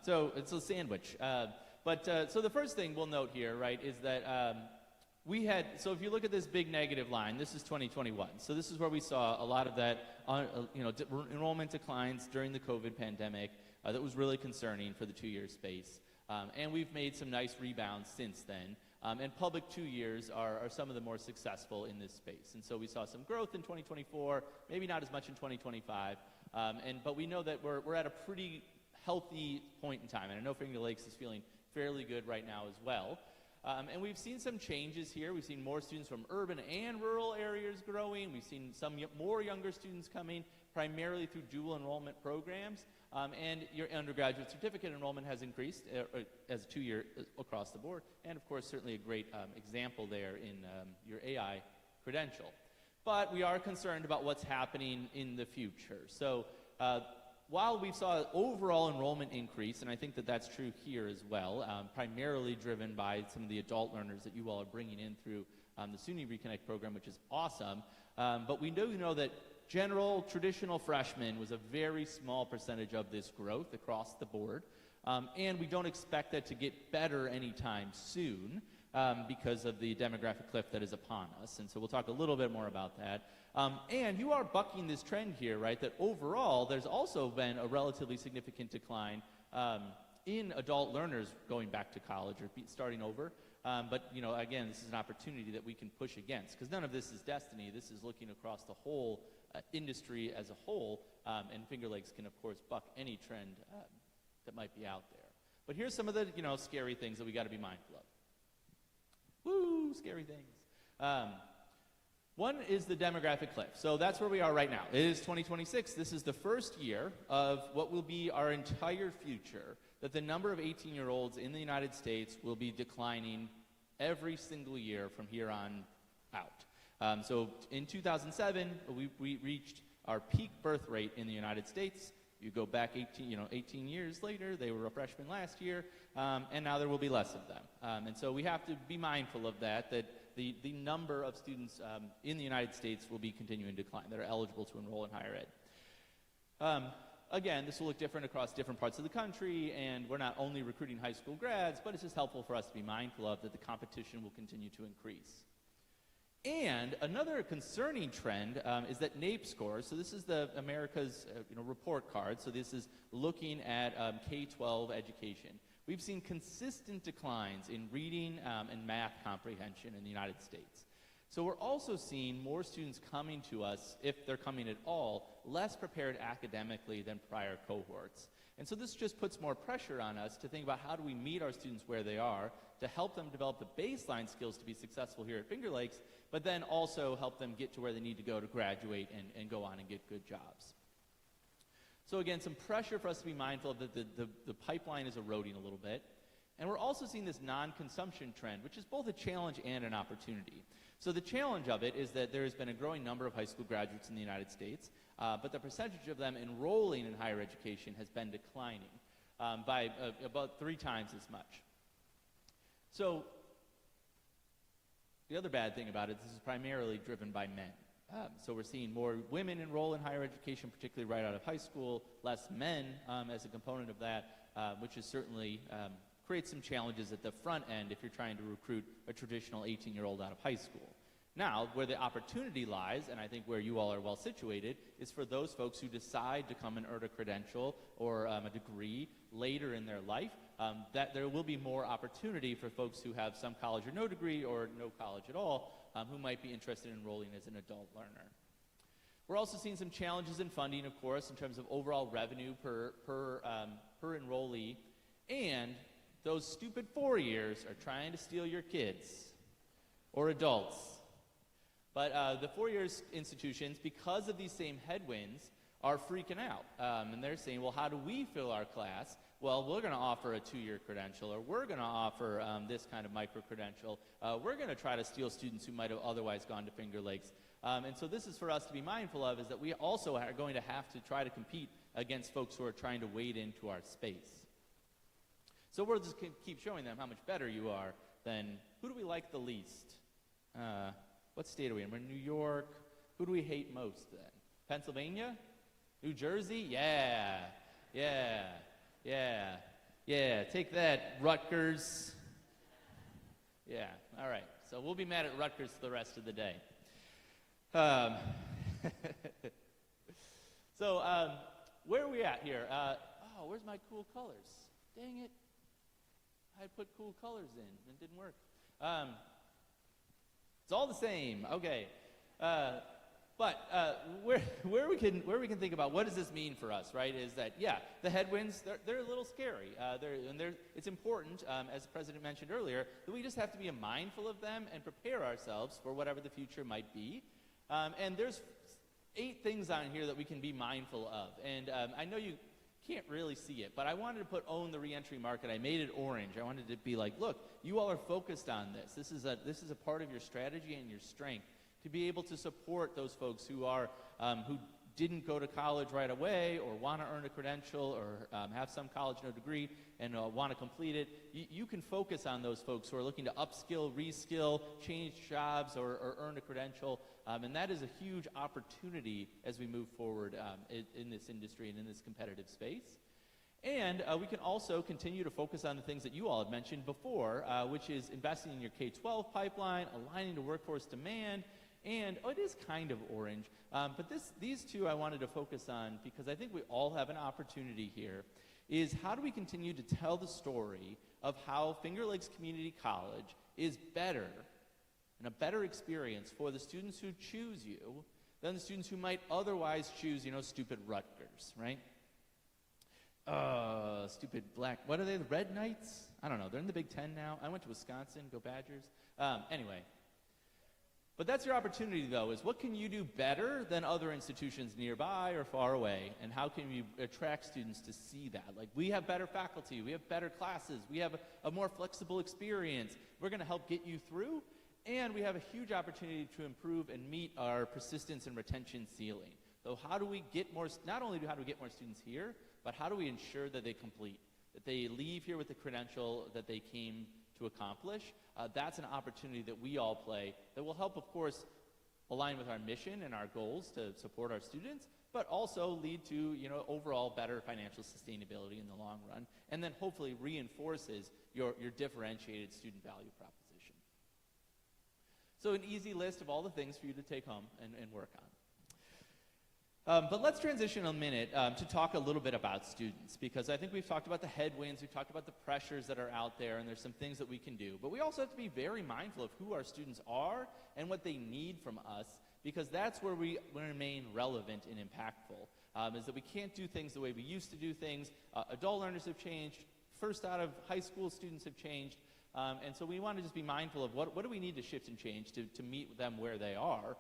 Speaker 4: So it's a sandwich. So the first thing we'll note here, right, is that so if you look at this big negative line, this is 2021. So this is where we saw a lot of that, enrollment declines during the COVID pandemic. That was really concerning for the 2-year space. And we've made some nice rebounds since then. And public 2 years are some of the more successful in this space. And so we saw some growth in 2024, maybe not as much in 2025. But we know that we're at a pretty healthy point in time. And I know Finger Lakes is feeling fairly good right now as well. And we've seen some changes here. We've seen more students from urban and rural areas growing. We've seen some more younger students coming, primarily through dual enrollment programs. And your undergraduate certificate enrollment has increased as a 2-year across the board. And of course, certainly a great example there in your AI credential. But we are concerned about what's happening in the future. So while we saw overall enrollment increase, and I think that that's true here as well, primarily driven by some of the adult learners that you all are bringing in through the SUNY Reconnect program, which is awesome. But we do know that general traditional freshmen was a very small percentage of this growth across the board. And we don't expect that to get better anytime soon because of the demographic cliff that is upon us. And so we'll talk a little bit more about that. And you are bucking this trend here, right, that overall there's also been a relatively significant decline in adult learners going back to college or starting over. But, again, this is an opportunity that we can push against, because none of this is destiny. This is looking across the whole industry as a whole, and Finger Lakes can, of course, buck any trend that might be out there. But here's some of the, scary things that we got to be mindful of. Woo, scary things. One is the demographic cliff. So that's where we are right now. It is 2026. This is the first year of what will be our entire future, that the number of 18-year-olds in the United States will be declining every single year from here on out. So in 2007, we reached our peak birth rate in the United States. You go back 18 years later, they were a freshman last year, and now there will be less of them. And so we have to be mindful of that the number of students in the United States will be continuing to decline that are eligible to enroll in higher ed. Again, this will look different across different parts of the country, and we're not only recruiting high school grads, but it's just helpful for us to be mindful of that the competition will continue to increase. And another concerning trend is that NAEP scores, so this is the America's report card, so this is looking at K-12 education. We've seen consistent declines in reading and math comprehension in the United States. So we're also seeing more students coming to us, if they're coming at all, less prepared academically than prior cohorts. And so this just puts more pressure on us to think about how do we meet our students where they are to help them develop the baseline skills to be successful here at Finger Lakes, but then also help them get to where they need to go to graduate and go on and get good jobs. So again, some pressure for us to be mindful of that the pipeline is eroding a little bit. And we're also seeing this non-consumption trend, which is both a challenge and an opportunity. So the challenge of it is that there has been a growing number of high school graduates in the United States, but the percentage of them enrolling in higher education has been declining by about 3 times as much. So the other bad thing about it, this is primarily driven by men. So we're seeing more women enroll in higher education, particularly right out of high school, less men as a component of that, which is certainly creates some challenges at the front end if you're trying to recruit a traditional 18-year-old out of high school. Now, where the opportunity lies, and I think where you all are well situated, is for those folks who decide to come and earn a credential or a degree later in their life, that there will be more opportunity for folks who have some college or no degree or no college at all, who might be interested in enrolling as an adult learner. We're also seeing some challenges in funding, of course, in terms of overall revenue per enrollee, and those stupid 4 years are trying to steal your kids. or adults. But the four-year institutions, because of these same headwinds, are freaking out. And they're saying, well, how do we fill our class? Well, we're going to offer a 2-year credential, or we're going to offer this kind of micro-credential. We're going to try to steal students who might have otherwise gone to Finger Lakes. And so this is for us to be mindful of, is that we also are going to have to try to compete against folks who are trying to wade into our space. So we'll just keep showing them how much better you are than, who do we like the least? What state are we in? We're in New York. Who do we hate most then? Pennsylvania? New Jersey? Yeah. Take that, Rutgers. Yeah, all right. So we'll be mad at Rutgers for the rest of the day. So where are we at here? Where's my cool colors? Dang it. I put cool colors in, and it didn't work. It's all the same. Okay. But where we can think about what does this mean for us, right? Is that, yeah, the headwinds, they're a little scary. It's important, as the president mentioned earlier, that we just have to be mindful of them and prepare ourselves for whatever the future might be. And there's 8 things on here that we can be mindful of. And I know you can't really see it, but I wanted to put Own the Reentry Market. I made it orange. I wanted to be like, look, you all are focused on this. This is a part of your strategy and your strength to be able to support those folks who are who didn't go to college right away, or want to earn a credential, or have some college no degree and want to complete it. You can focus on those folks who are looking to upskill, reskill, change jobs, or earn a credential. And that is a huge opportunity as we move forward in this industry and in this competitive space. And we can also continue to focus on the things that you all had mentioned before, which is investing in your K-12 pipeline, aligning to workforce demand, and it is kind of orange. But these two I wanted to focus on because I think we all have an opportunity here, is how do we continue to tell the story of how Finger Lakes Community College is better and a better experience for the students who choose you than the students who might otherwise choose, stupid Rutgers, right? Stupid black, what are they, the Red Knights? I don't know, they're in the Big Ten now. I went to Wisconsin, go Badgers. Anyway. But that's your opportunity, though, is what can you do better than other institutions nearby or far away, and how can we attract students to see that? Like, we have better faculty, we have better classes, we have a more flexible experience. We're going to help get you through, and we have a huge opportunity to improve and meet our persistence and retention ceiling. So how do we get more, not only how do we get more students here, but how do we ensure that they complete, that they leave here with the credential that they came to accomplish? That's an opportunity that we all play that will help, of course, align with our mission and our goals to support our students, but also lead to, overall better financial sustainability in the long run, and then hopefully reinforces your differentiated student value proposition. So an easy list of all the things for you to take home and work on. But let's transition a minute to talk a little bit about students, because I think we've talked about the headwinds, we've talked about the pressures that are out there, and there's some things that we can do. But we also have to be very mindful of who our students are and what they need from us, because that's where we remain relevant and impactful, is that we can't do things the way we used to do things. Adult learners have changed. First out of high school students have changed. And so we want to just be mindful of what do we need to shift and change to meet them where they are.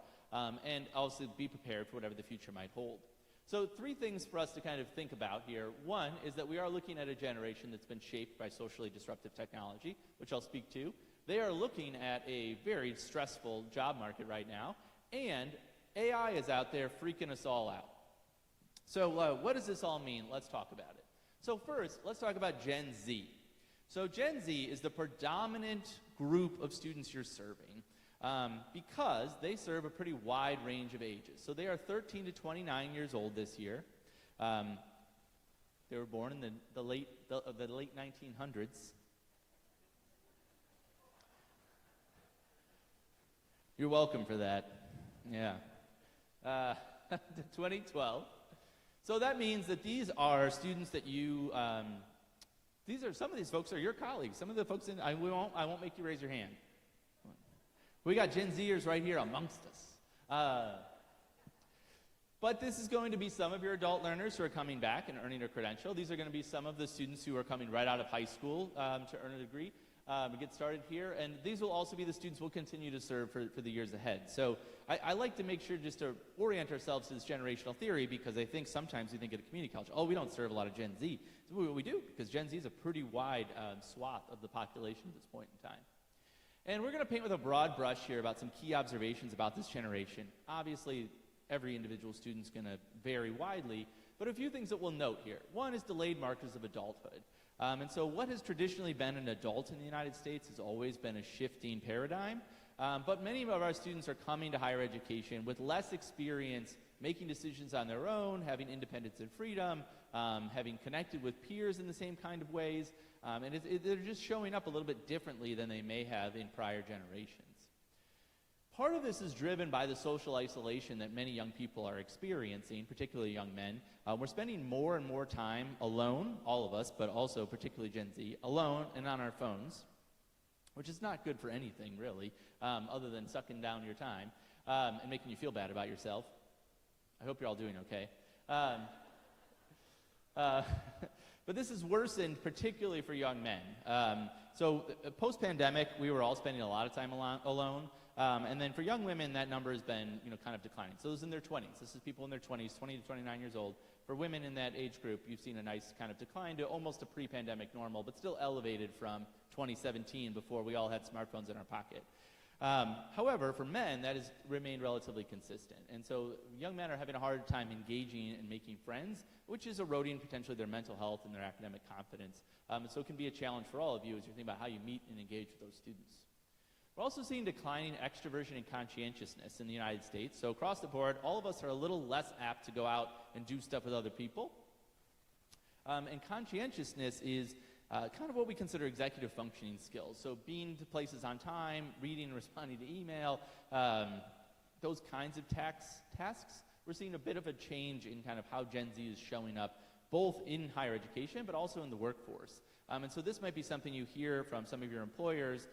Speaker 4: And also be prepared for whatever the future might hold. So 3 things for us to kind of think about here. One is that we are looking at a generation that's been shaped by socially disruptive technology, which I'll speak to. They are looking at a very stressful job market right now, and AI is out there freaking us all out. So what does this all mean? Let's talk about it. So first, let's talk about Gen Z. So Gen Z is the predominant group of students you're serving. Because they serve a pretty wide range of ages. So they are 13 to 29 years old this year. They were born in the late 1900s. You're welcome for that. Yeah. 2012. So that means that these are students that you, some of these folks are your colleagues. Some of the folks I won't make you raise your hand. We got Gen Zers right here amongst us. But this is going to be some of your adult learners who are coming back and earning a credential. These are going to be some of the students who are coming right out of high school to earn a degree. and get started here. And these will also be the students we'll continue to serve for the years ahead. So I like to make sure just to orient ourselves to this generational theory, because I think sometimes we think at a community college, oh, we don't serve a lot of Gen Z. So we do, because Gen Z is a pretty wide swath of the population at this point in time. And we're going to paint with a broad brush here about some key observations about this generation. Obviously, every individual student's going to vary widely, but a few things that we'll note here. One is delayed markers of adulthood. And so what has traditionally been an adult in the United States has always been a shifting paradigm. But many of our students are coming to higher education with less experience making decisions on their own, having independence and freedom, having connected with peers in the same kind of ways. And they're just showing up a little bit differently than they may have in prior generations. Part of this is driven by the social isolation that many young people are experiencing, particularly young men. We're spending more and more time alone, all of us, but also particularly Gen Z, alone and on our phones, which is not good for anything, really, other than sucking down your time and making you feel bad about yourself. I hope you're all doing okay. But this is worsened particularly for young men. So post-pandemic, we were all spending a lot of time alone. And then for young women, that number has been, kind of declining. So those in their 20s. This is people in their 20s, 20 to 29 years old. For women in that age group, you've seen a nice kind of decline to almost a pre-pandemic normal, but still elevated from 2017 before we all had smartphones in our pocket. However, for men, that has remained relatively consistent. And so young men are having a harder time engaging and making friends, which is eroding potentially their mental health and their academic confidence. And so it can be a challenge for all of you as you're thinking about how you meet and engage with those students. We're also seeing declining extroversion and conscientiousness in the United States. So across the board, all of us are a little less apt to go out and do stuff with other people. And conscientiousness is kind of what we consider executive functioning skills. So being to places on time, reading and responding to email, those kinds of tasks. We're seeing a bit of a change in kind of how Gen Z is showing up, both in higher education, but also in the workforce. And so this might be something you hear from some of your employers,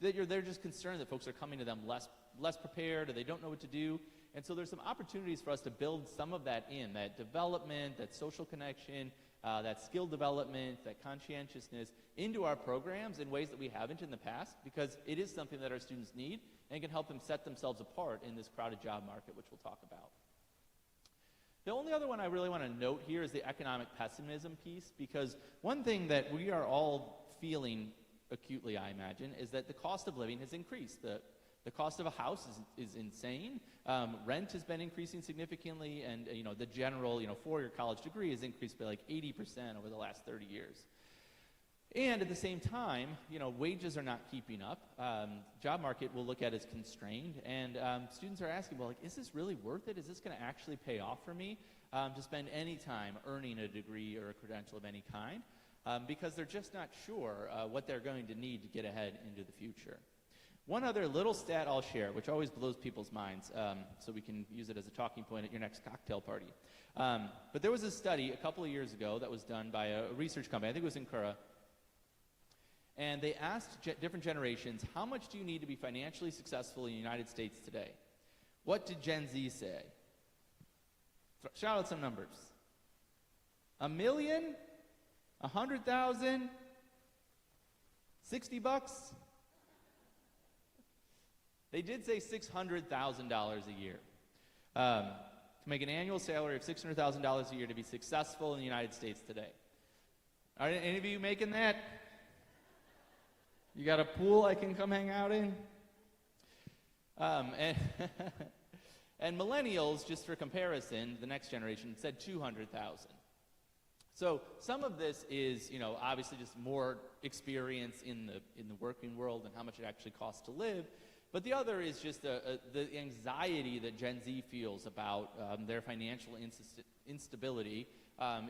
Speaker 4: that they're just concerned that folks are coming to them less prepared, or they don't know what to do. And so there's some opportunities for us to build some of that in, that development, that social connection, that skill development, that conscientiousness into our programs in ways that we haven't in the past, because it is something that our students need and can help them set themselves apart in this crowded job market, which we'll talk about. The only other one I really want to note here is the economic pessimism piece, because one thing that we are all feeling acutely, I imagine, is that the cost of living has increased. The cost of a house is insane. Rent has been increasing significantly, and the general four-year college degree has increased by like 80% over the last 30 years. And at the same time, wages are not keeping up. Job market we'll look at as constrained, and students are asking, well, is this really worth it? Is this going to actually pay off for me to spend any time earning a degree or a credential of any kind? Because they're just not sure what they're going to need to get ahead into the future. One other little stat I'll share, which always blows people's minds, so we can use it as a talking point at your next cocktail party. But there was a study a couple of years ago that was done by a research company, I think it was in Cura, and they asked different generations, how much do you need to be financially successful in the United States today? What did Gen Z say? Shout out some numbers. 1 million? 100,000? $60? They did say $600,000 a year. To make an annual salary of $600,000 a year to be successful in the United States today. Are any of you making that? You got a pool I can come hang out in? And millennials, just for comparison, the next generation, said 200,000. So some of this is, obviously just more experience in the working world and how much it actually costs to live. But the other is just the anxiety that Gen Z feels about their financial instability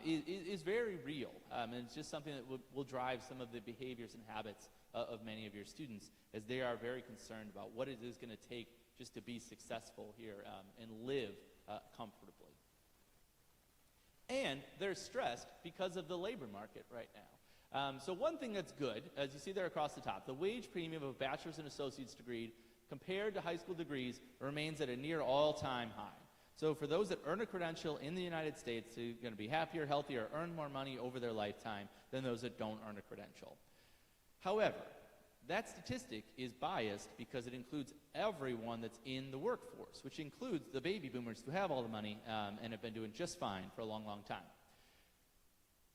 Speaker 4: is very real. And it's just something that will drive some of the behaviors and habits of many of your students, as they are very concerned about what it is going to take just to be successful here and live comfortably. And they're stressed because of the labor market right now. So one thing that's good, as you see there across the top, the wage premium of a bachelor's and associate's degree compared to high school degrees remains at a near all-time high. So for those that earn a credential in the United States, they're going to be happier, healthier, earn more money over their lifetime than those that don't earn a credential. However, that statistic is biased because it includes everyone that's in the workforce, which includes the baby boomers who have all the money and have been doing just fine for a long, long time.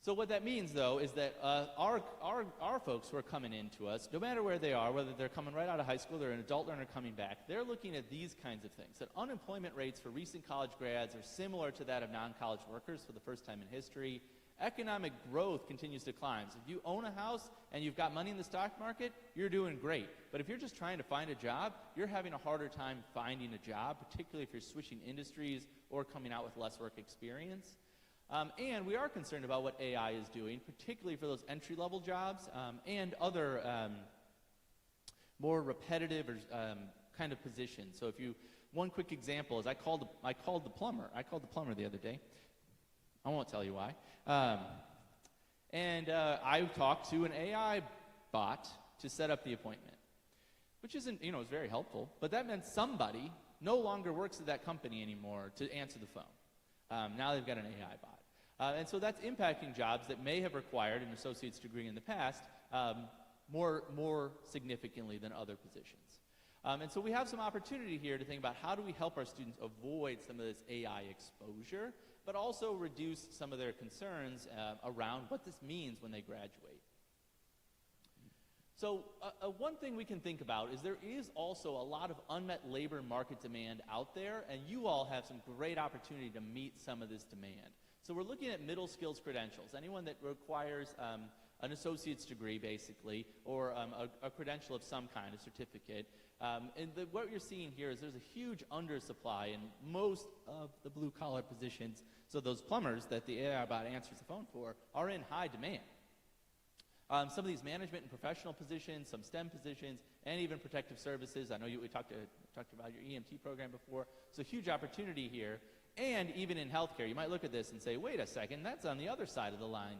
Speaker 4: So what that means, though, is that our folks who are coming into us, no matter where they are, whether they're coming right out of high school or an adult learner coming back, they're looking at these kinds of things. That unemployment rates for recent college grads are similar to that of non-college workers for the first time in history. Economic growth continues to climb. So if you own a house and you've got money in the stock market, you're doing great. But if you're just trying to find a job, you're having a harder time finding a job, particularly if you're switching industries or coming out with less work experience. And we are concerned about what AI is doing, particularly for those entry-level jobs and other more repetitive or kind of positions. So one quick example is I called the plumber. I called the plumber the other day. I won't tell you why. I talked to an AI bot to set up the appointment, which isn't, is very helpful. But that meant somebody no longer works at that company anymore to answer the phone. Now they've got an AI bot. And so that's impacting jobs that may have required an associate's degree in the past more significantly than other positions. And so we have some opportunity here to think about how do we help our students avoid some of this AI exposure, but also reduce some of their concerns around what this means when they graduate. So one thing we can think about is there is also a lot of unmet labor market demand out there, and you all have some great opportunity to meet some of this demand. So we're looking at middle skills credentials. Anyone that requires an associate's degree, basically, or a credential of some kind, a certificate. What you're seeing here is there's a huge undersupply in most of the blue-collar positions. So those plumbers that the AI bot answers the phone for are in high demand. Some of these management and professional positions, some STEM positions, and even protective services. I know we talked about your EMT program before. So huge opportunity here. And even in healthcare, you might look at this and say, wait a second, that's on the other side of the line.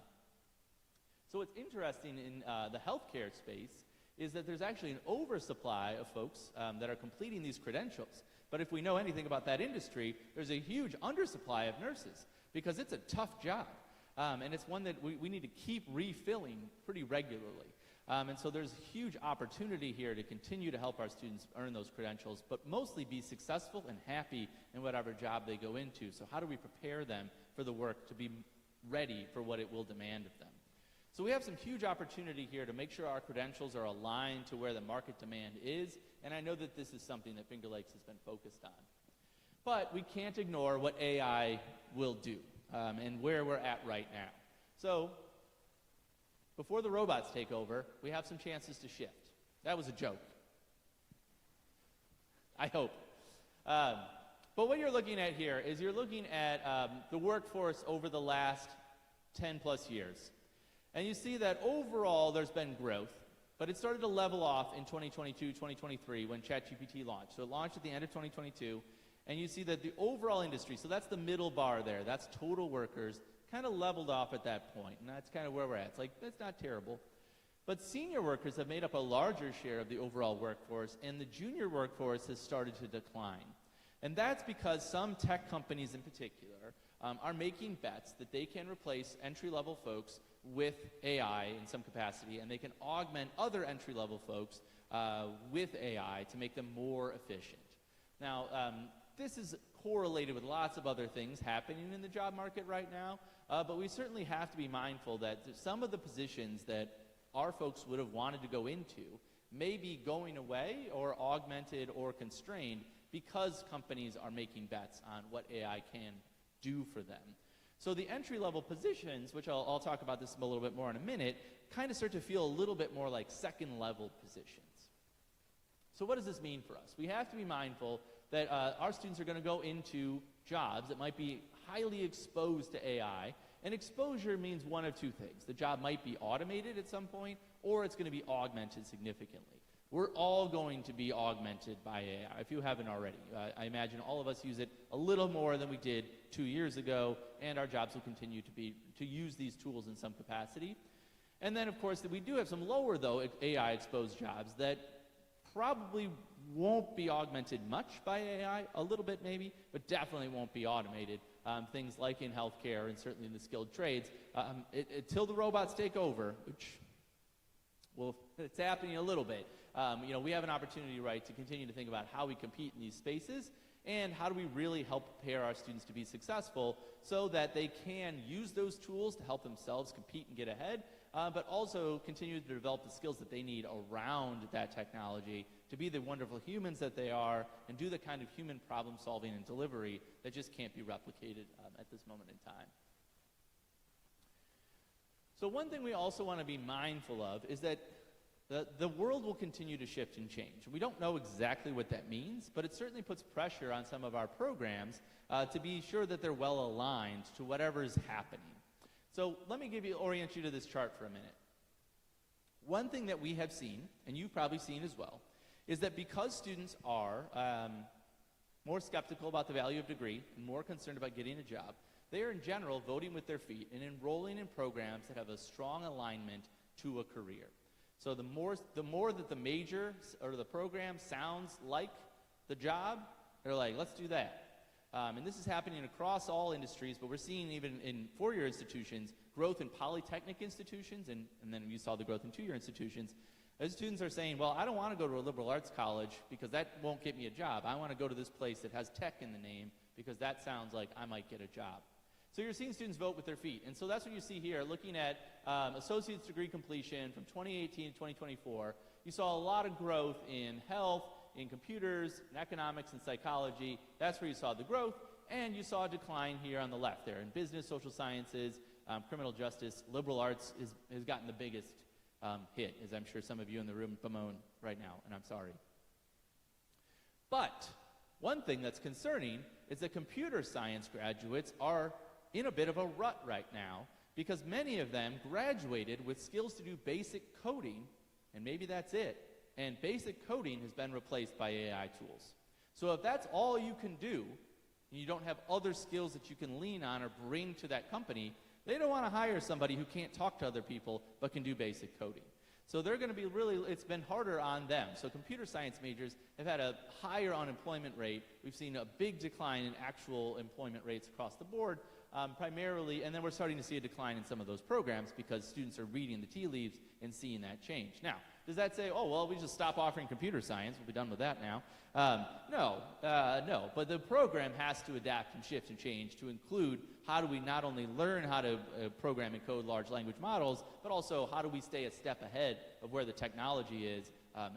Speaker 4: So what's interesting in the healthcare space is that there's actually an oversupply of folks that are completing these credentials. But if we know anything about that industry, there's a huge undersupply of nurses because it's a tough job. And it's one that we need to keep refilling pretty regularly. And so there's a huge opportunity here to continue to help our students earn those credentials, but mostly be successful and happy in whatever job they go into. So how do we prepare them for the work to be ready for what it will demand of them? So we have some huge opportunity here to make sure our credentials are aligned to where the market demand is, and I know that this is something that Finger Lakes has been focused on. But we can't ignore what AI will do and where we're at right now. So before the robots take over, we have some chances to shift. That was a joke. I hope. But what you're looking at here is you're looking at the workforce over the last 10 plus years. And you see that overall there's been growth, but it started to level off in 2022, 2023 when ChatGPT launched. So it launched at the end of 2022, and you see that the overall industry, so that's the middle bar there, that's total workers, kind of leveled off at that point, and that's kind of where we're at. It's like, that's not terrible. But senior workers have made up a larger share of the overall workforce, and the junior workforce has started to decline. And that's because some tech companies in particular are making bets that they can replace entry-level folks with AI in some capacity, and they can augment other entry-level folks with AI to make them more efficient. Now, this is correlated with lots of other things happening in the job market right now, but we certainly have to be mindful that some of the positions that our folks would have wanted to go into may be going away or augmented or constrained because companies are making bets on what AI can do for them. So the entry-level positions, which I'll talk about this a little bit more in a minute, kind of start to feel a little bit more like second-level positions. So what does this mean for us? We have to be mindful that our students are going to go into jobs that might be highly exposed to AI, and exposure means one of two things. The job might be automated at some point, or it's going to be augmented significantly. We're all going to be augmented by AI, if you haven't already. I imagine all of us use it a little more than we did 2 years ago, and our jobs will continue to use these tools in some capacity. And then, of course, we do have some lower, though, AI-exposed jobs that probably won't be augmented much by AI, a little bit maybe, but definitely won't be automated. Things like in healthcare and certainly in the skilled trades, until the robots take over, which well, it's happening a little bit. We have an opportunity, right, to continue to think about how we compete in these spaces and how do we really help prepare our students to be successful so that they can use those tools to help themselves compete and get ahead, but also continue to develop the skills that they need around that technology to be the wonderful humans that they are and do the kind of human problem solving and delivery that just can't be replicated at this moment in time. So one thing we also want to be mindful of is that the world will continue to shift and change. We don't know exactly what that means, but it certainly puts pressure on some of our programs to be sure that they're well aligned to whatever is happening. So let me orient you to this chart for a minute. One thing that we have seen, and you've probably seen as well, is that because students are more skeptical about the value of degree and more concerned about getting a job, they are in general voting with their feet and enrolling in programs that have a strong alignment to a career. So the more that the major or the program sounds like the job, they're like, let's do that. And this is happening across all industries, but we're seeing even in four-year institutions, growth in polytechnic institutions, and then you saw the growth in two-year institutions. As students are saying, well, I don't want to go to a liberal arts college because that won't get me a job. I want to go to this place that has tech in the name because that sounds like I might get a job. So you're seeing students vote with their feet. And so that's what you see here. Looking at associate's degree completion from 2018 to 2024, you saw a lot of growth in health, in computers, in economics, and psychology. That's where you saw the growth. And you saw a decline here on the left there in business, social sciences, criminal justice. Liberal arts has gotten the biggest hit, as I'm sure some of you in the room bemoan right now, and I'm sorry. But one thing that's concerning is that computer science graduates are in a bit of a rut right now because many of them graduated with skills to do basic coding, and maybe that's it. And basic coding has been replaced by AI tools. So if that's all you can do, and you don't have other skills that you can lean on or bring to that company, they don't want to hire somebody who can't talk to other people but can do basic coding. So they're going to be it's been harder on them. So computer science majors have had a higher unemployment rate. We've seen a big decline in actual employment rates across the board, primarily, and then we're starting to see a decline in some of those programs because students are reading the tea leaves and seeing that change. Now, does that say, oh, well, we just stop offering computer science, we'll be done with that now? No, but the program has to adapt and shift and change to include how do we not only learn how to program and code large language models, but also how do we stay a step ahead of where the technology is,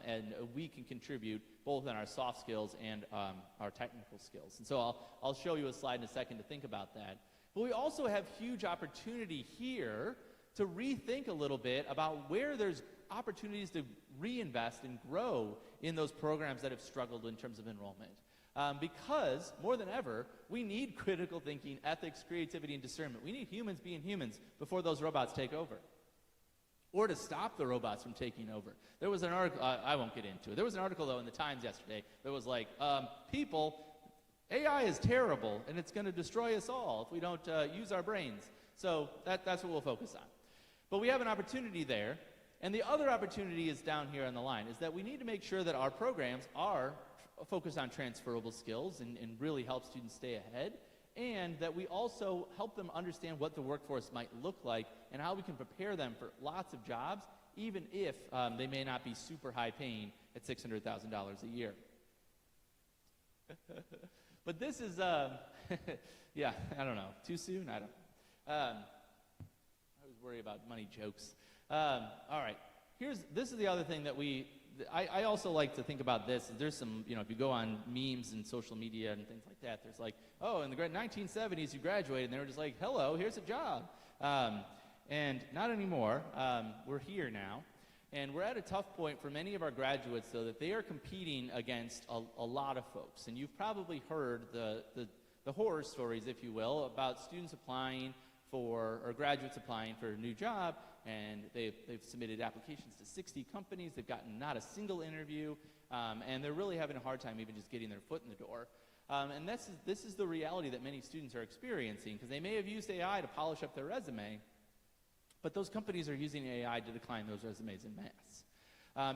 Speaker 4: and we can contribute both in our soft skills and our technical skills. And so I'll show you a slide in a second to think about that. But we also have huge opportunity here to rethink a little bit about where there's opportunities to reinvest and grow in those programs that have struggled in terms of enrollment. Because, more than ever, we need critical thinking, ethics, creativity, and discernment. We need humans being humans before those robots take over. Or to stop the robots from taking over. There was an article, I won't get into it. There was an article, though, in the Times yesterday that was like, AI is terrible, and it's going to destroy us all if we don't use our brains. So that's what we'll focus on. But we have an opportunity there. And the other opportunity is down here on the line, is that we need to make sure that our programs are focused on transferable skills and really help students stay ahead, and that we also help them understand what the workforce might look like and how we can prepare them for lots of jobs, even if they may not be super high paying at $600,000 a year. But this is, yeah, I don't know. Too soon? I don't know. I always worry about money jokes. All right. This is the other thing that I also like to think about this. There's some, if you go on memes and social media and things like that, there's like, oh, in the 1970s you graduated, and they were just like, hello, here's a job. And not anymore. We're here now. And we're at a tough point for many of our graduates, though, that they are competing against a lot of folks. And you've probably heard the horror stories, if you will, about students applying or graduates applying for a new job, and they've submitted applications to 60 companies. They've gotten not a single interview, and they're really having a hard time even just getting their foot in the door. And this is the reality that many students are experiencing, because they may have used AI to polish up their resume, but those companies are using AI to decline those resumes en masse.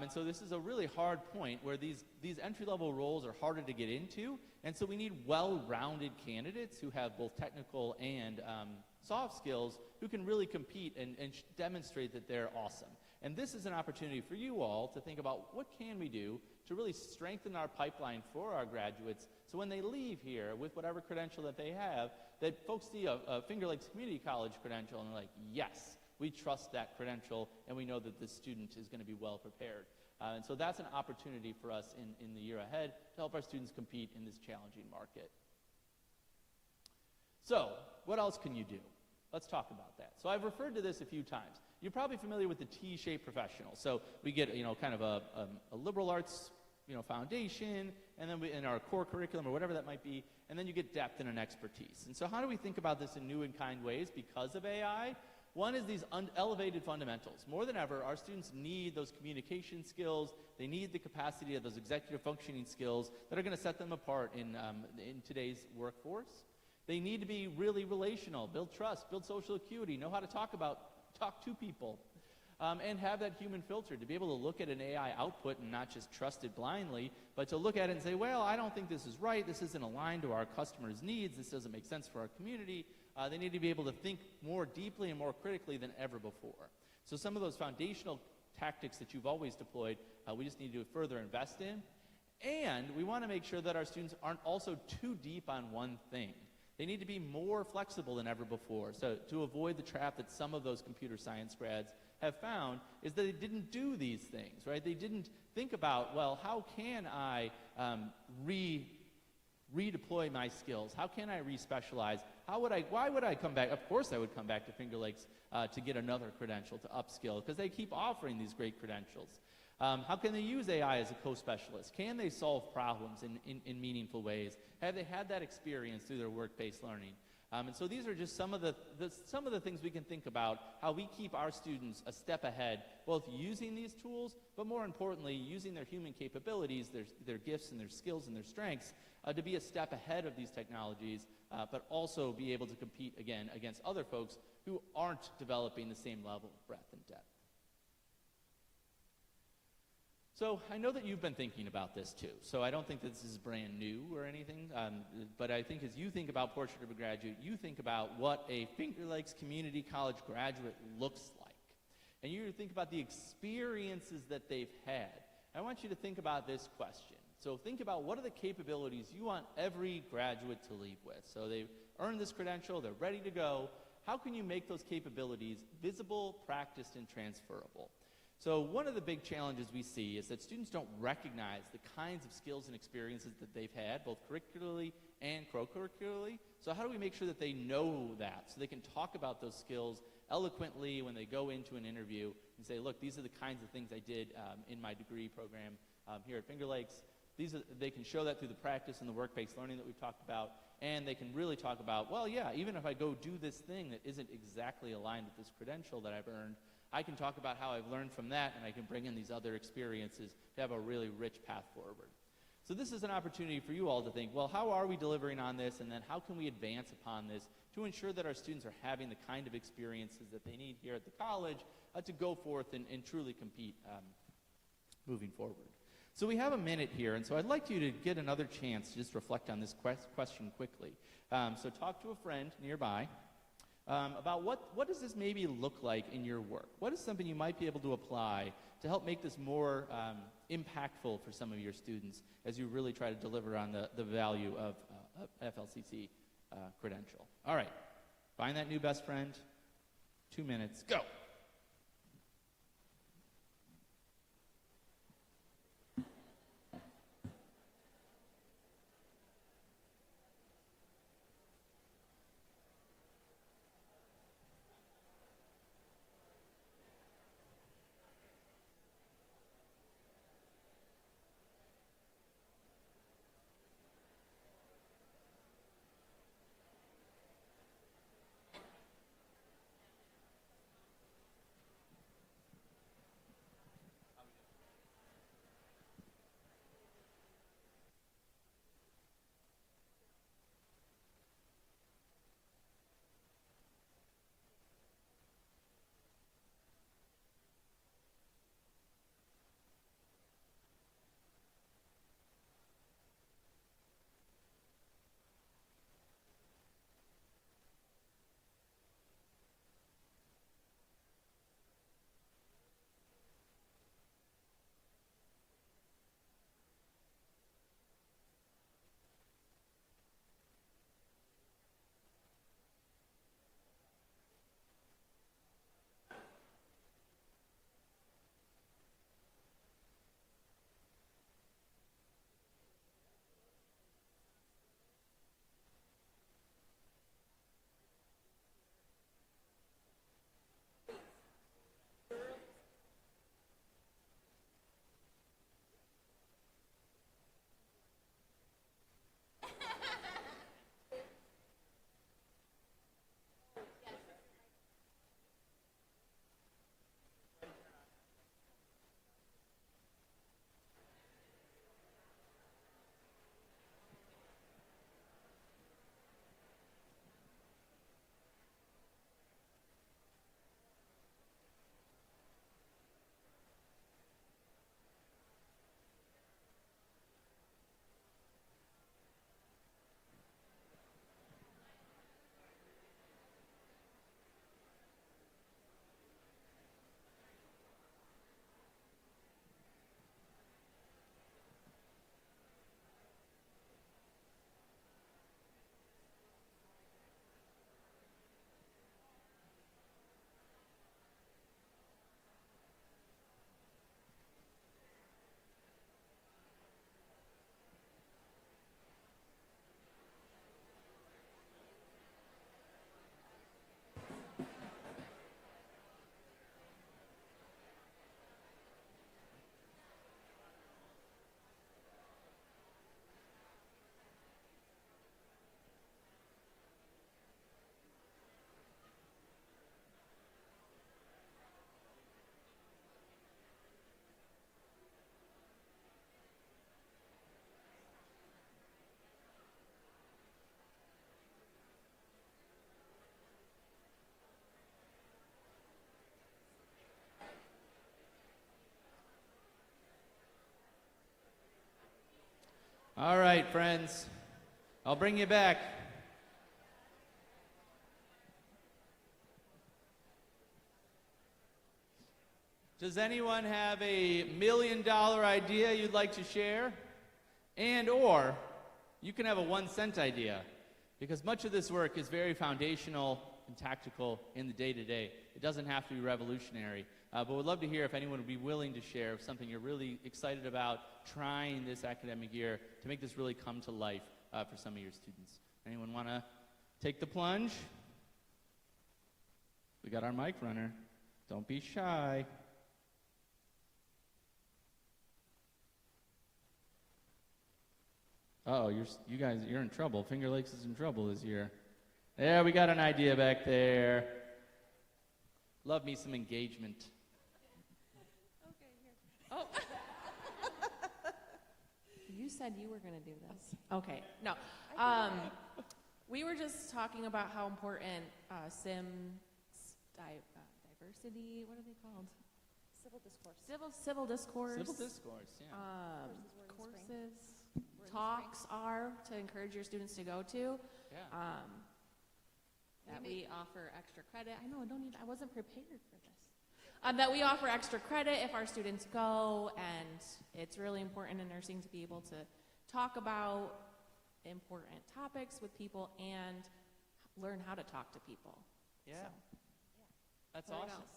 Speaker 4: And so this is a really hard point where these entry-level roles are harder to get into, and so we need well-rounded candidates who have both technical and soft skills who can really compete and demonstrate that they're awesome. And this is an opportunity for you all to think about what can we do to really strengthen our pipeline for our graduates, so when they leave here with whatever credential that they have, that folks see a Finger Lakes Community College credential and they're like, yes, we trust that credential and we know that this student is going to be well prepared. And so that's an opportunity for us in the year ahead to help our students compete in this challenging market. So, what else can you do? Let's talk about that. So I've referred to this a few times. You're probably familiar with the T-shaped professional. So we get, kind of a liberal arts, foundation, and then in our core curriculum or whatever that might be, and then you get depth and an expertise. And so how do we think about this in new and kind ways because of AI? One is these elevated fundamentals. More than ever, our students need those communication skills. They need the capacity of those executive functioning skills that are going to set them apart in today's workforce. They need to be really relational, build trust, build social acuity, know how to talk to people, and have that human filter to be able to look at an AI output and not just trust it blindly, but to look at it and say, well, I don't think this is right. This isn't aligned to our customers' needs. This doesn't make sense for our community. They need to be able to think more deeply and more critically than ever before. So some of those foundational tactics that you've always deployed, we just need to further invest in. And we want to make sure that our students aren't also too deep on one thing. They need to be more flexible than ever before. So to avoid the trap that some of those computer science grads have found is that they didn't do these things, right? They didn't think about, well, how can I redeploy my skills? How can I re-specialize? Why would I come back? Of course I would come back to Finger Lakes to get another credential, to upskill, because they keep offering these great credentials. How can they use AI as a co-specialist? Can they solve problems in meaningful ways? Have they had that experience through their work-based learning? And so these are just some of the things we can think about, how we keep our students a step ahead, both using these tools, but more importantly, using their human capabilities, their gifts and their skills and their strengths, to be a step ahead of these technologies, but also be able to compete, again, against other folks who aren't developing the same level of breadth and depth. So I know that you've been thinking about this too. So I don't think that this is brand new or anything, but I think as you think about Portrait of a Graduate, you think about what a Finger Lakes Community College graduate looks like. And you think about the experiences that they've had. I want you to think about this question. So think about what are the capabilities you want every graduate to leave with. So they've earned this credential, they're ready to go. How can you make those capabilities visible, practiced, and transferable? So one of the big challenges we see is that students don't recognize the kinds of skills and experiences that they've had, both curricularly and co-curricularly. So how do we make sure that they know that, so they can talk about those skills eloquently when they go into an interview and say, look, these are the kinds of things I did in my degree program here at Finger Lakes. They can show that through the practice and the work-based learning that we've talked about, and they can really talk about, well, yeah, even if I go do this thing that isn't exactly aligned with this credential that I've earned, I can talk about how I've learned from that, and I can bring in these other experiences to have a really rich path forward. So this is an opportunity for you all to think, well, how are we delivering on this, and then how can we advance upon this to ensure that our students are having the kind of experiences that they need here at the college to go forth and truly compete moving forward. So we have a minute here, and so I'd like you to get another chance to just reflect on this question quickly. So talk to a friend nearby about what does this maybe look like in your work? What is something you might be able to apply to help make this more impactful for some of your students as you really try to deliver on the value of FLCC credential? All right, find that new best friend. 2 minutes, go. All right, friends. I'll bring you back. Does anyone have a $1 million idea you'd like to share? And or you can have a 1-cent idea, because much of this work is very foundational and tactical in the day-to-day. It doesn't have to be revolutionary, but we'd love to hear if anyone would be willing to share something you're really excited about trying this academic year to make this really come to life for some of your students. Anyone want to take the plunge? We got our mic runner. Don't be shy. Uh-oh, you guys, you're in trouble. Finger Lakes is in trouble this year. Yeah, we got an idea back there. Love me some engagement.
Speaker 8: Okay, here. Oh. You said you were going to do this. Okay, no. We were just talking about how important diversity, what are they called?
Speaker 9: Civil discourse.
Speaker 8: Civil discourse.
Speaker 4: Civil discourse, yeah.
Speaker 8: Courses, talks are to encourage your students to go to.
Speaker 4: Yeah.
Speaker 8: That we offer extra credit. I know, I wasn't prepared for this. That we offer extra credit if our students go, and it's really important in nursing to be able to talk about important topics with people and learn how to talk to people.
Speaker 4: Yeah.
Speaker 8: So,
Speaker 4: That's
Speaker 8: what
Speaker 4: awesome.
Speaker 8: else?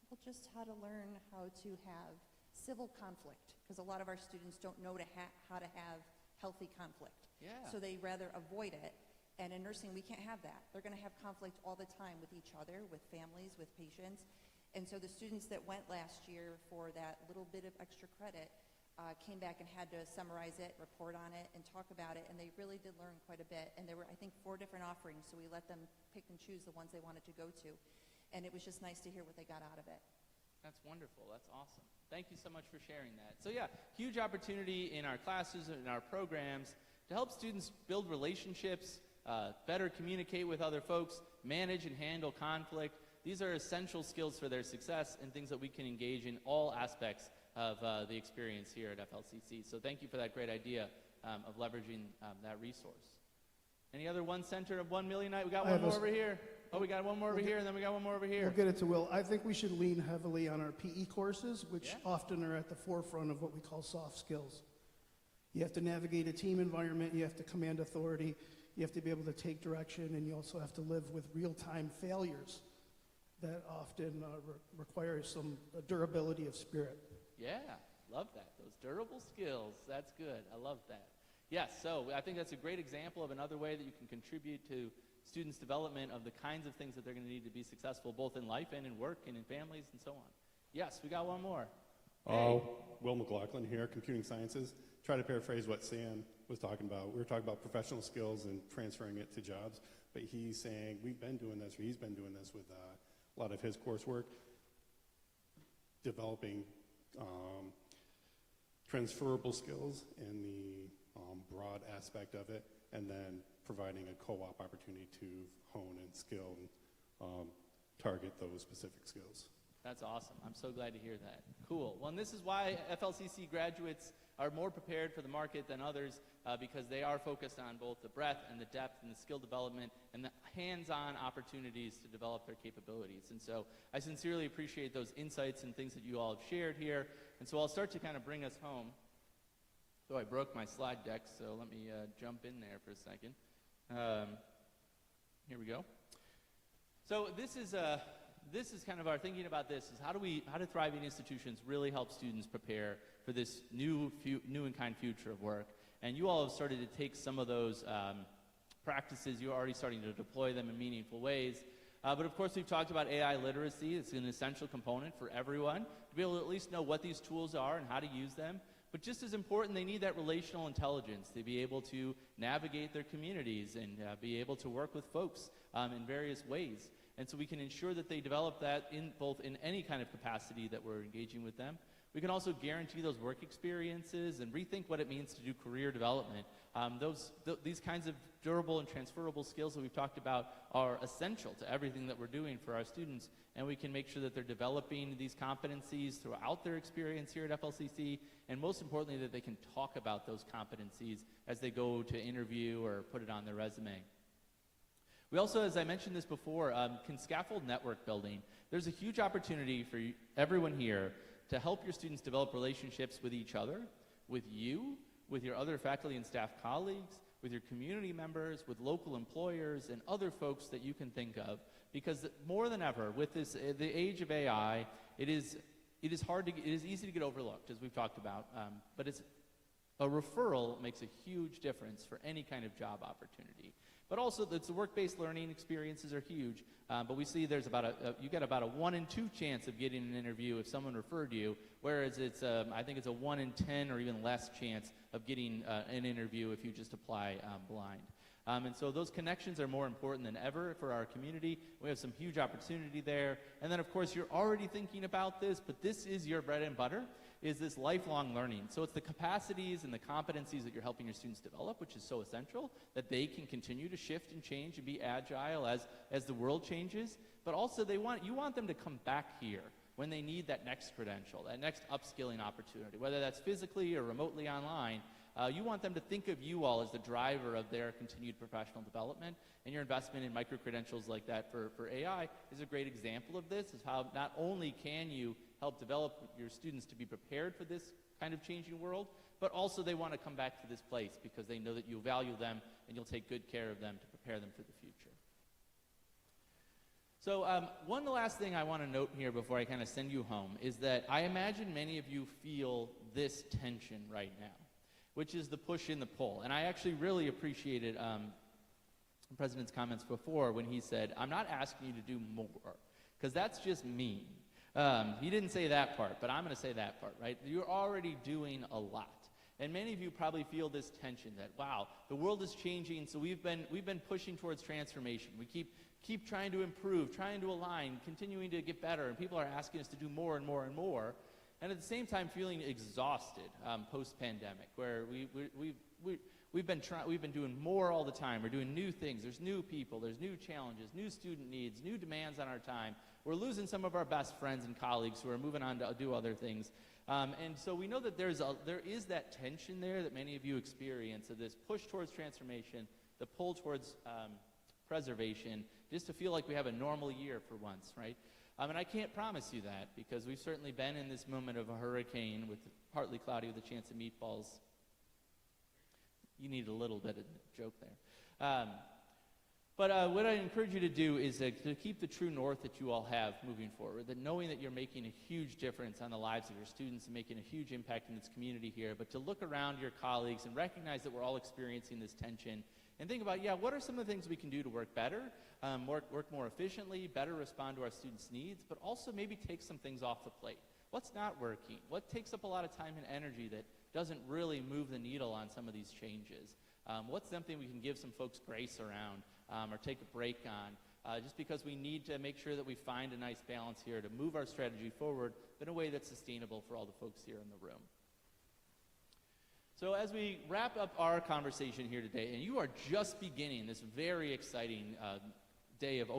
Speaker 9: Well, just how to learn how to have civil conflict, because a lot of our students don't know how to have healthy conflict.
Speaker 4: Yeah.
Speaker 9: So they rather avoid it. And in nursing, we can't have that. They're going to have conflict all the time with each other, with families, with patients. And so the students that went last year for that little bit of extra credit came back and had to summarize it, report on it, and talk about it. And they really did learn quite a bit. And there were, I think, 4 different offerings. So we let them pick and choose the ones they wanted to go to. And it was just nice to hear what they got out of it.
Speaker 4: That's wonderful. That's awesome. Thank you so much for sharing that. So yeah, huge opportunity in our classes and in our programs to help students build relationships, better communicate with other folks, manage and handle conflict. These are essential skills for their success and things that we can engage in all aspects of the experience here at FLCC. So thank you for that great idea of leveraging that resource. Any other 1-center of 1 million? We got one more over here. Oh, we got one more over here, and then we got one more over here.
Speaker 10: We'll get it to Will. I think we should lean heavily on our PE courses, which often are at the forefront of what we call soft skills. You have to navigate a team environment, you have to command authority, you have to be able to take direction, and you also have to live with real-time failures that often require some durability of spirit.
Speaker 4: Yeah, love that. Those durable skills. That's good. I love that. Yes, so I think that's a great example of another way that you can contribute to students' development of the kinds of things that they're going to need to be successful both in life and in work and in families and so on. Yes, we got one more. Hey.
Speaker 11: Will McLaughlin here, Computing Sciences. Try to paraphrase what Sam was talking about. We were talking about professional skills and transferring it to jobs, but he's saying we've been doing this, or he's been doing this with a lot of his coursework, developing transferable skills in the broad aspect of it, and then providing a co-op opportunity to hone and skill and target those specific skills.
Speaker 4: That's awesome. I'm so glad to hear that. Cool. Well, and this is why FLCC graduates are more prepared for the market than others because they are focused on both the breadth and the depth and the skill development and the hands-on opportunities to develop their capabilities. And so I sincerely appreciate those insights and things that you all have shared here. And so I'll start to kind of bring us home. So I broke my slide deck, so let me jump in there for a second. Here we go. So this is kind of our thinking about this is how do thriving institutions really help students prepare for this new and kind future of work. And you all have started to take some of those practices. You're already starting to deploy them in meaningful ways. But of course, we've talked about AI literacy. It's an essential component for everyone to be able to at least know what these tools are and how to use them. But just as important, they need that relational intelligence to be able to navigate their communities and be able to work with folks in various ways. And so we can ensure that they develop that in any kind of capacity that we're engaging with them. We can also guarantee those work experiences and rethink what it means to do career development. These kinds of durable and transferable skills that we've talked about are essential to everything that we're doing for our students, and we can make sure that they're developing these competencies throughout their experience here at FLCC and most importantly, that they can talk about those competencies as they go to interview or put it on their resume. We also, as I mentioned this before, can scaffold network building. There's a huge opportunity for everyone here to help your students develop relationships with each other, with you, with your other faculty and staff colleagues, with your community members, with local employers, and other folks that you can think of. Because more than ever, with this, the age of AI, it is easy to get overlooked, as we've talked about, but a referral makes a huge difference for any kind of job opportunity. But also, the work-based learning experiences are huge. But we see there's you get about a 1 in 2 chance of getting an interview if someone referred you, whereas I think it's a 1 in 10 or even less chance of getting an interview if you just apply blind. And so those connections are more important than ever for our community. We have some huge opportunity there. And then, of course, you're already thinking about this, but this is your bread and butter, is this lifelong learning. So it's the capacities and the competencies that you're helping your students develop, which is so essential, that they can continue to shift and change and be agile as the world changes. But also, you want them to come back here when they need that next credential, that next upskilling opportunity, whether that's physically or remotely online. You want them to think of you all as the driver of their continued professional development, and your investment in micro-credentials like that for AI is a great example of this, is how not only can you help develop your students to be prepared for this kind of changing world, but also they want to come back to this place because they know that you value them and you'll take good care of them to prepare them for the future. So one last thing I want to note here before I kind of send you home is that I imagine many of you feel this tension right now, which is the push and the pull. And I actually really appreciated the President's comments before when he said, I'm not asking you to do more, because that's just mean. He didn't say that part, but I'm going to say that part, right? You're already doing a lot. And many of you probably feel this tension that, wow, the world is changing, so we've been pushing towards transformation. We keep trying to improve, trying to align, continuing to get better, and people are asking us to do more and more and more. And at the same time feeling exhausted post-pandemic, where we've been doing more all the time. We're doing new things. There's new people. There's new challenges, new student needs, new demands on our time. We're losing some of our best friends and colleagues who are moving on to do other things. And so we know that there is that tension there that many of you experience, of this push towards transformation, the pull towards preservation, just to feel like we have a normal year for once, right? And I can't promise you that, because we've certainly been in this moment of a hurricane with partly cloudy with a chance of meatballs. You need a little bit of joke there. But what I encourage you to do is to keep the true north that you all have moving forward, that knowing that you're making a huge difference on the lives of your students and making a huge impact in this community here, but to look around your colleagues and recognize that we're all experiencing this tension and think about, what are some of the things we can do to work better, work more efficiently, better respond to our students' needs, but also maybe take some things off the plate. What's not working? What takes up a lot of time and energy that doesn't really move the needle on some of these changes? What's something we can give some folks grace around or take a break on, just because we need to make sure that we find a nice balance here to move our strategy forward in a way that's sustainable for all the folks here in the room. So as we wrap up our conversation here today, and you are just beginning this very exciting days of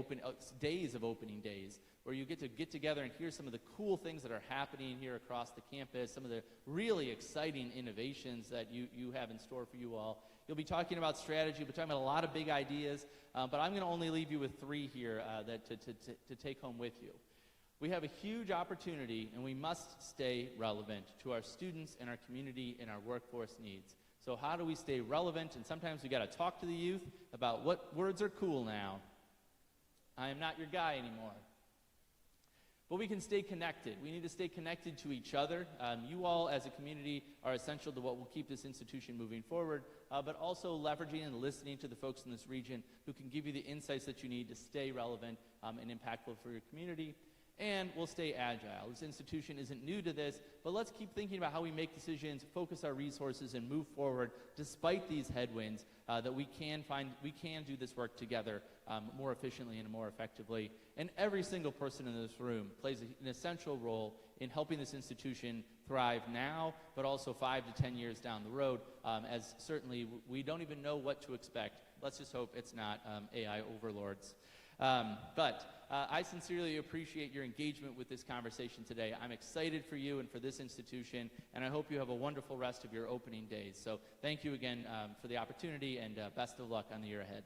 Speaker 4: opening days, where you get together and hear some of the cool things that are happening here across the campus, some of the really exciting innovations that you have in store for you all. You'll be talking about strategy, we'll be talking about a lot of big ideas, but I'm going to only leave you with 3 here to take home with you. We have a huge opportunity, and we must stay relevant to our students and our community and our workforce needs. So how do we stay relevant? And sometimes we got to talk to the youth about what words are cool now. I am not your guy anymore. But we can stay connected. We need to stay connected to each other. You all as a community are essential to what will keep this institution moving forward, but also leveraging and listening to the folks in this region who can give you the insights that you need to stay relevant and impactful for your community. And we'll stay agile. This institution isn't new to this, but let's keep thinking about how we make decisions, focus our resources, and move forward despite these headwinds, that we can do this work together more efficiently and more effectively. And every single person in this room plays an essential role in helping this institution thrive now, but also 5 to 10 years down the road, as certainly we don't even know what to expect. Let's just hope it's not AI overlords. I sincerely appreciate your engagement with this conversation today. I'm excited for you and for this institution, and I hope you have a wonderful rest of your opening days. So thank you again for the opportunity, and best of luck on the year ahead.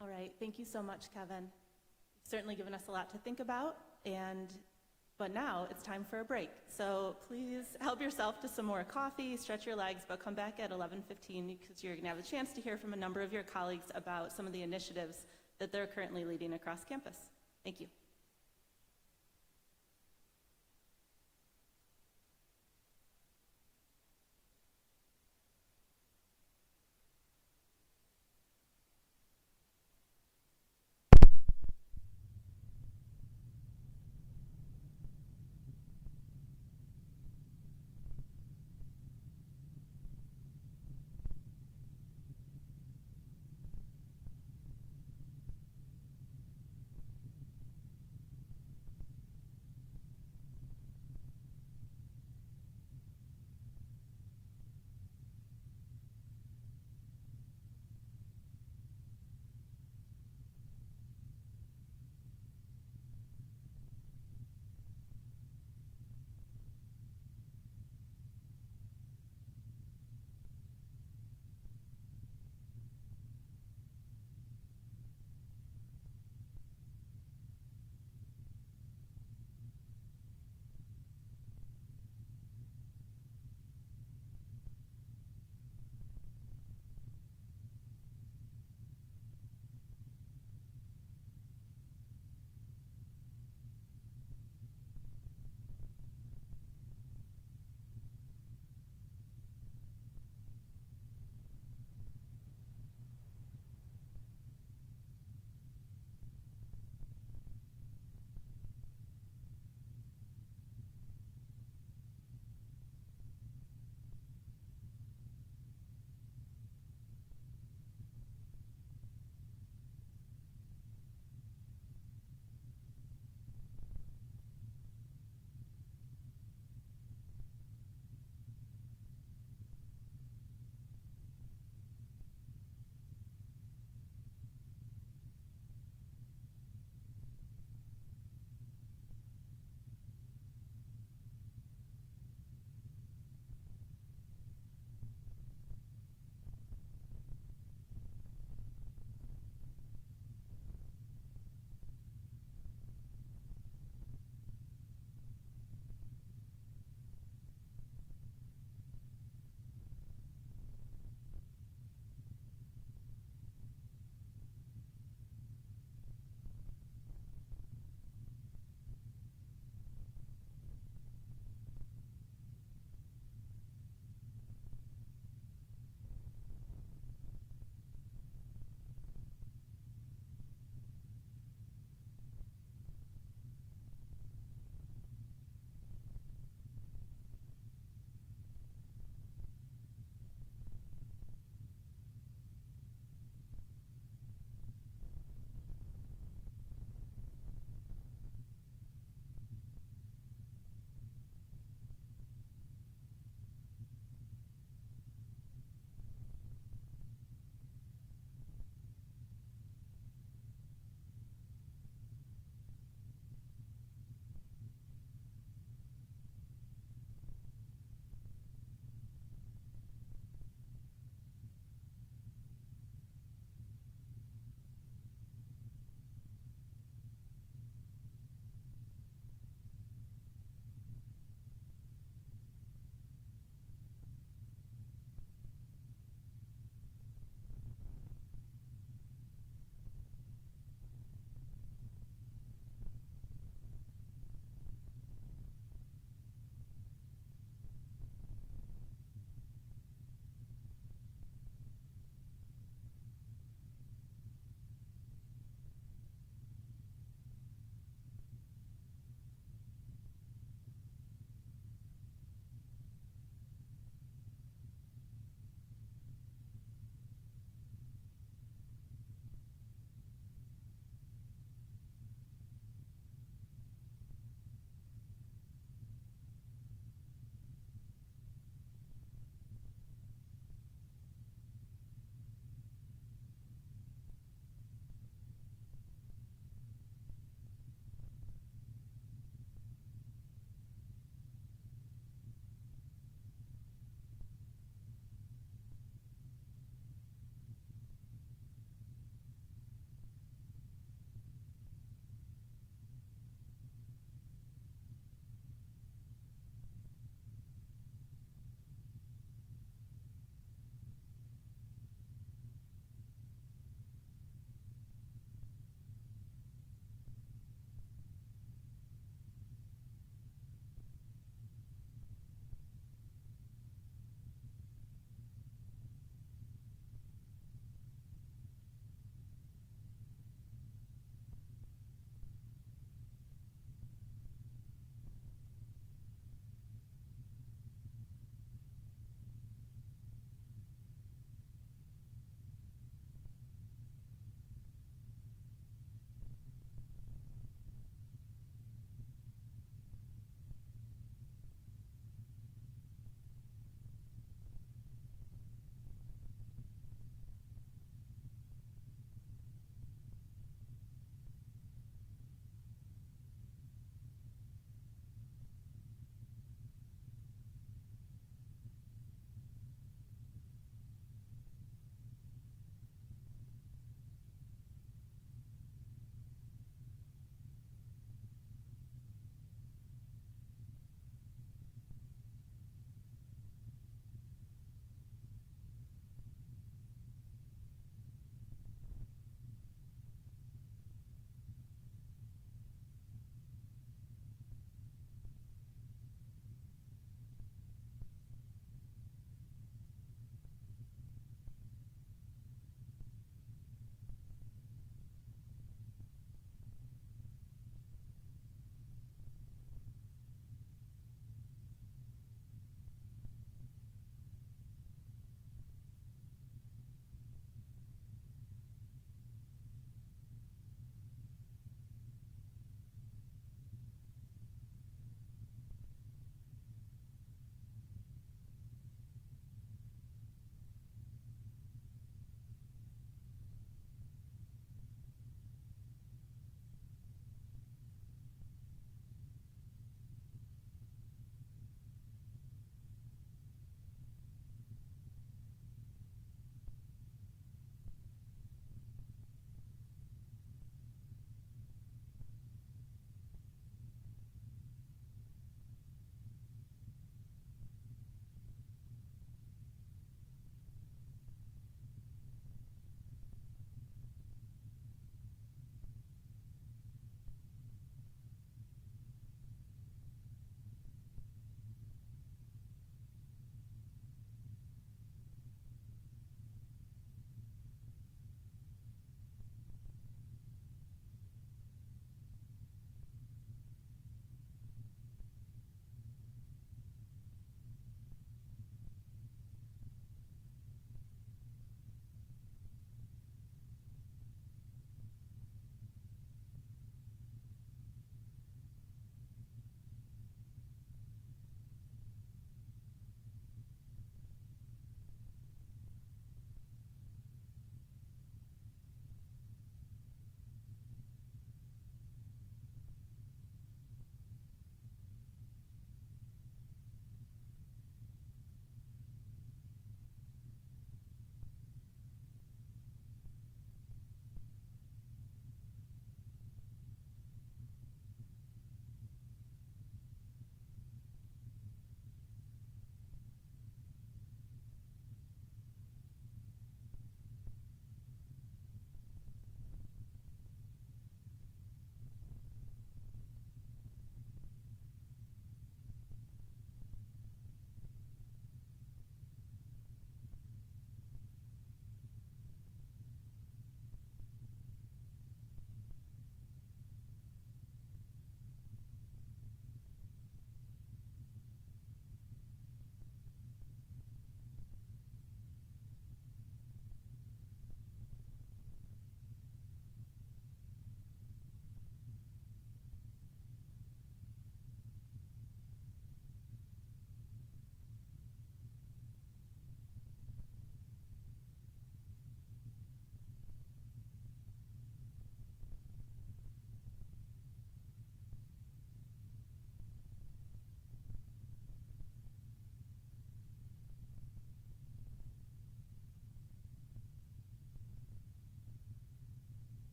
Speaker 1: All right, thank you so much, Kevin. You've certainly given us a lot to think about, but now it's time for a break. So please help yourself to some more coffee, stretch your legs, but come back at 11:15 because you're gonna have a chance to hear from a number of your colleagues about some of the initiatives that they're currently leading across campus. Thank you.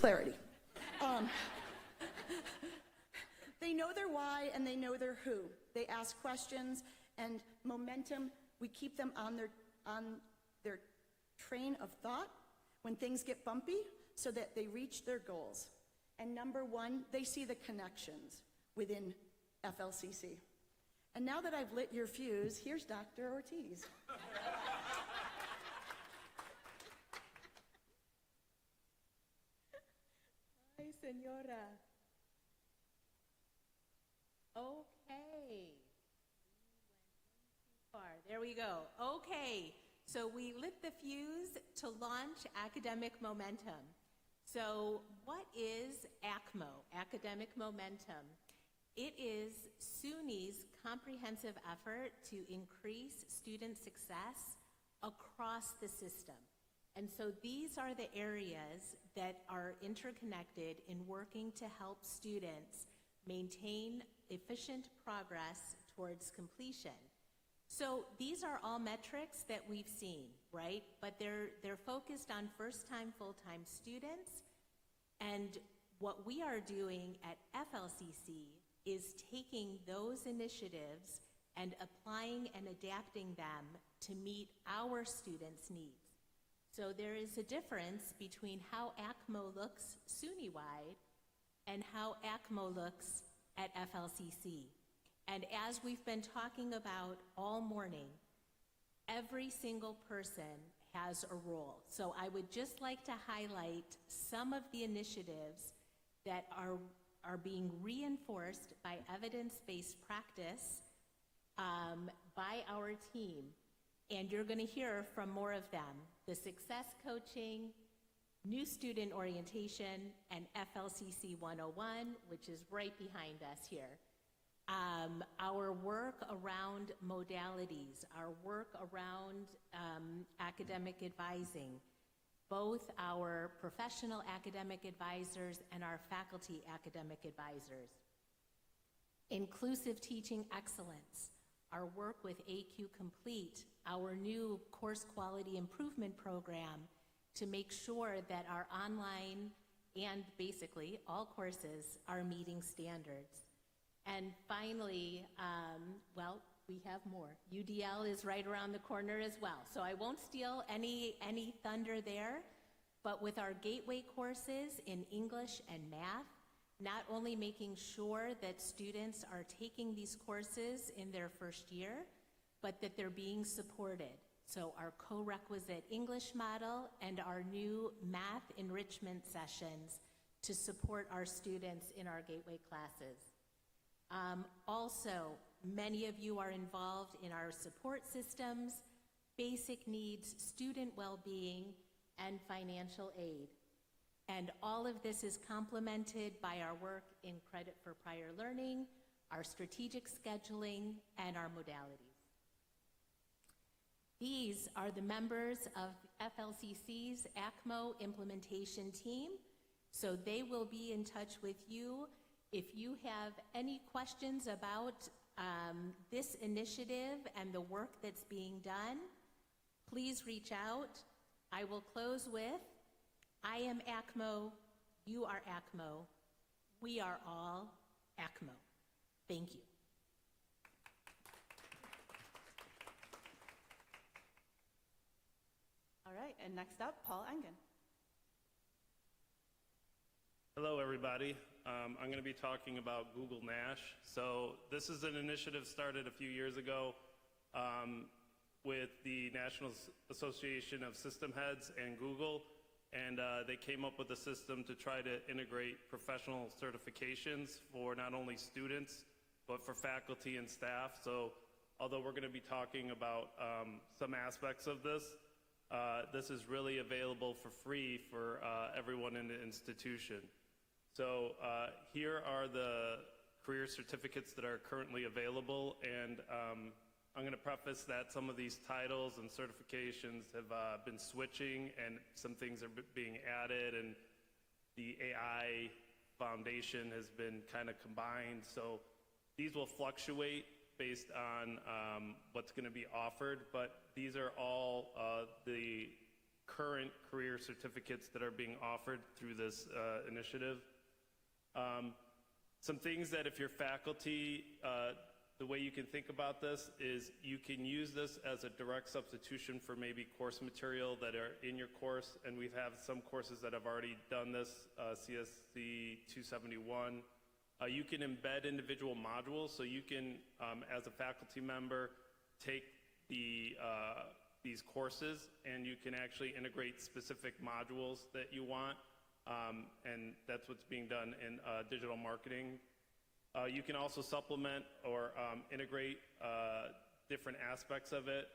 Speaker 12: clarity. They know their why and they know their who. They ask questions, and momentum, we keep them on their train of thought when things get bumpy so that they reach their goals. And number one, they see the connections within FLCC. And now that I've lit your fuse, here's Dr. Ortiz.
Speaker 13: Hi, senora. Okay. There we go. Okay, so we lit the fuse to launch academic momentum. So what is ACMO, Academic Momentum? It is SUNY's comprehensive effort to increase student success across the system. And so these are the areas that are interconnected in working to help students maintain efficient progress towards completion. So these are all metrics that we've seen, right? But they're focused on first-time, full-time students. And what we are doing at FLCC is taking those initiatives and applying and adapting them to meet our students' needs. So there is a difference between how ACMO looks SUNY-wide and how ACMO looks at FLCC. And as we've been talking about all morning, every single person has a role. So I would just like to highlight some of the initiatives that are being reinforced by evidence-based practice by our team. And you're going to hear from more of them: the success coaching, new student orientation, and FLCC 101, which is right behind us here. Our work around modalities, our work around academic advising, both our professional academic advisors and our faculty academic advisors. Inclusive teaching excellence, our work with AQ Complete, our new course quality improvement program to make sure that our online and basically all courses are meeting standards. And finally, well, we have more. UDL is right around the corner as well. So I won't steal any thunder there, but with our gateway courses in English and math, not only making sure that students are taking these courses in their first year, but that they're being supported. So our co-requisite English model and our new math enrichment sessions to support our students in our gateway classes. Also, many of you are involved in our support systems, basic needs, student well-being, and financial aid. And all of this is complemented by our work in credit for prior learning, our strategic scheduling, and our modalities. These are the members of FLCC's ACMO implementation team, so they will be in touch with you. If you have any questions about this initiative and the work that's being done, please reach out. I will close with, I am ACMO, you are ACMO, we are all ACMO. Thank you.
Speaker 1: All right, and next up, Paul Engen.
Speaker 14: Hello, everybody. I'm going to be talking about Google Nash. So this is an initiative started a few years ago with the National Association of System Heads and Google, and they came up with a system to try to integrate professional certifications for not only students, but for faculty and staff. So although we're going to be talking about some aspects of this, this is really available for free for everyone in the institution. So here are the career certificates that are currently available, and I'm going to preface that some of these titles and certifications have been switching, and some things are being added, and the AI foundation has been kind of combined. So these will fluctuate based on what's going to be offered, but these are all the current career certificates that are being offered through this initiative. Some things that if you're faculty, the way you can think about this is you can use this as a direct substitution for maybe course material that are in your course, and we have some courses that have already done this, CSC 271. You can embed individual modules, so you can, as a faculty member, take these courses and you can actually integrate specific modules that you want, and that's what's being done in digital marketing. You can also supplement or integrate different aspects of it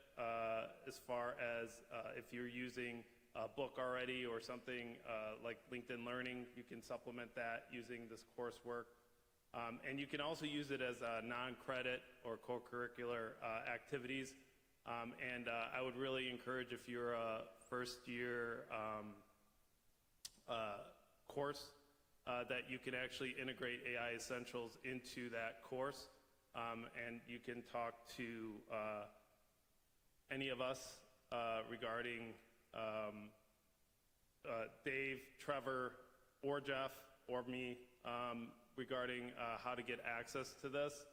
Speaker 14: as far as if you're using a book already or something like LinkedIn Learning, you can supplement that using this coursework. And you can also use it as non-credit or co-curricular activities. And I would really encourage, if you're a first-year course, that you can actually integrate AI Essentials into that course, and you can talk to any of us regarding Dave, Trevor, or Jeff, or me, regarding how to get access to this,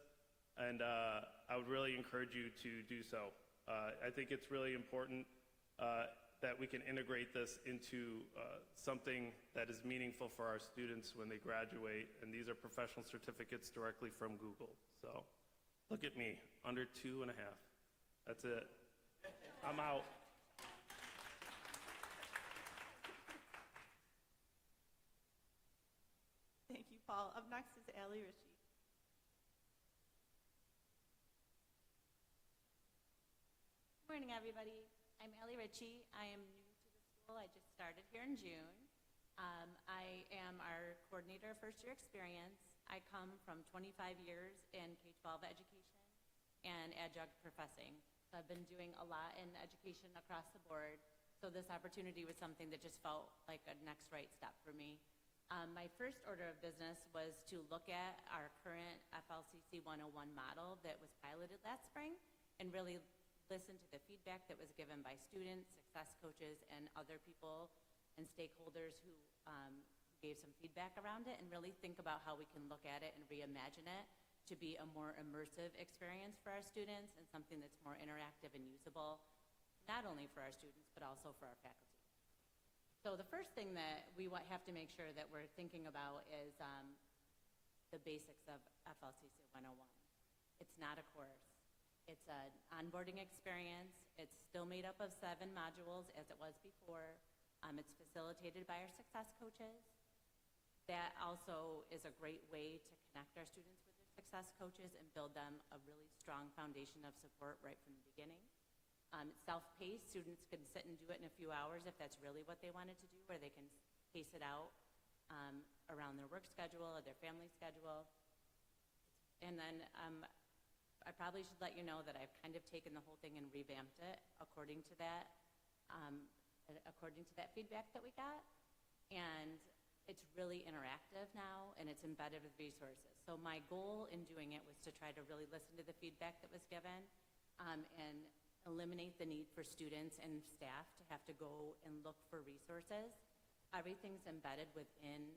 Speaker 14: and I would really encourage you to do so. I think it's really important that we can integrate this into something that is meaningful for our students when they graduate, and these are professional certificates directly from Google. So look at me, under 2.5. That's it. I'm out.
Speaker 1: Thank you, Paul. Up next is Allie Ritchie.
Speaker 15: Good morning, everybody. I'm Allie Ritchie. I am new to the school. I just started here in June. I am our coordinator of first-year experience. I come from 25 years in K-12 education and adjunct professing. So I've been doing a lot in education across the board. So this opportunity was something that just felt like a next right step for me. My first order of business was to look at our current FLCC 101 model that was piloted last spring and really listen to the feedback that was given by students, success coaches, and other people and stakeholders who gave some feedback around it, and really think about how we can look at it and reimagine it to be a more immersive experience for our students and something that's more interactive and usable, not only for our students, but also for our faculty. So the first thing that we have to make sure that we're thinking about is the basics of FLCC 101. It's not a course. It's an onboarding experience. It's still made up of 7 modules as it was before. It's facilitated by our success coaches. That also is a great way to connect our students with their success coaches and build them a really strong foundation of support right from the beginning. It's self-paced. Students can sit and do it in a few hours if that's really what they wanted to do, or they can pace it out around their work schedule or their family schedule. And then I probably should let you know that I've kind of taken the whole thing and revamped it according to that feedback that we got. And it's really interactive now, and it's embedded with resources. So my goal in doing it was to try to really listen to the feedback that was given and eliminate the need for students and staff to have to go and look for resources. Everything's embedded within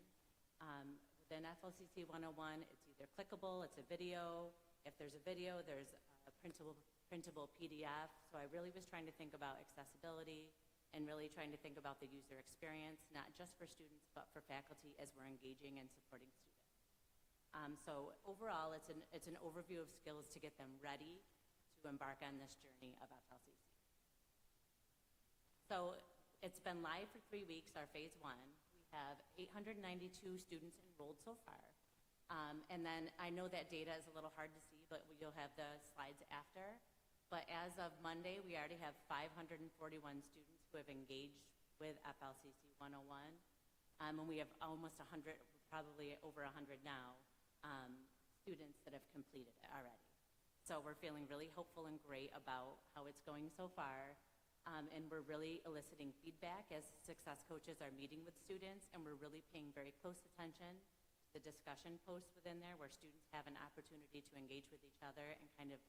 Speaker 15: FLCC 101. It's either clickable, it's a video. If there's a video, there's a printable PDF. So I really was trying to think about accessibility and really trying to think about the user experience, not just for students, but for faculty as we're engaging and supporting students. So overall, it's an overview of skills to get them ready to embark on this journey of FLCC. So it's been live for 3 weeks, our phase 1. We have 892 students enrolled so far. And then I know that data is a little hard to see, but you'll have the slides after. But as of Monday, we already have 541 students who have engaged with FLCC 101. And we have almost 100, probably over 100 now, students that have completed it already. So we're feeling really hopeful and great about how it's going so far. And we're really eliciting feedback as success coaches are meeting with students, and we're really paying very close attention to the discussion posts within there where students have an opportunity to engage with each other and kind of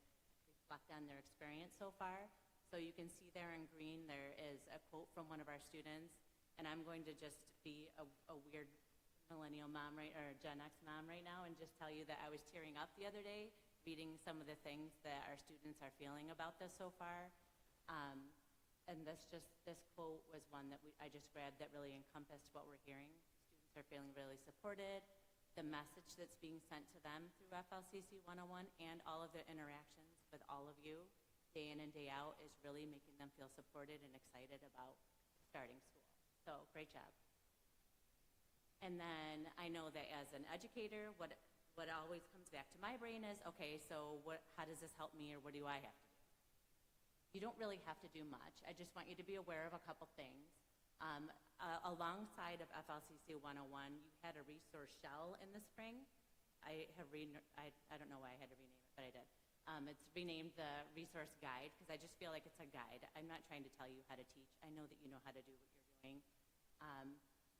Speaker 15: reflect on their experience so far. So you can see there in green, there is a quote from one of our students, and I'm going to just be a weird millennial mom, right, or Gen X mom right now, and just tell you that I was tearing up the other day reading some of the things that our students are feeling about this so far. And this quote was one that I just grabbed that really encompassed what we're hearing. Students are feeling really supported. The message that's being sent to them through FLCC 101 and all of their interactions with all of you day in and day out is really making them feel supported and excited about starting school. So great job. And then I know that as an educator, what always comes back to my brain is, okay, so how does this help me, or what do I have to do? You don't really have to do much. I just want you to be aware of a couple things. Alongside of FLCC 101, you had a resource shell in the spring. I don't know why I had to rename it, but I did. It's renamed the resource guide because I just feel like it's a guide. I'm not trying to tell you how to teach. I know that you know how to do what you're doing.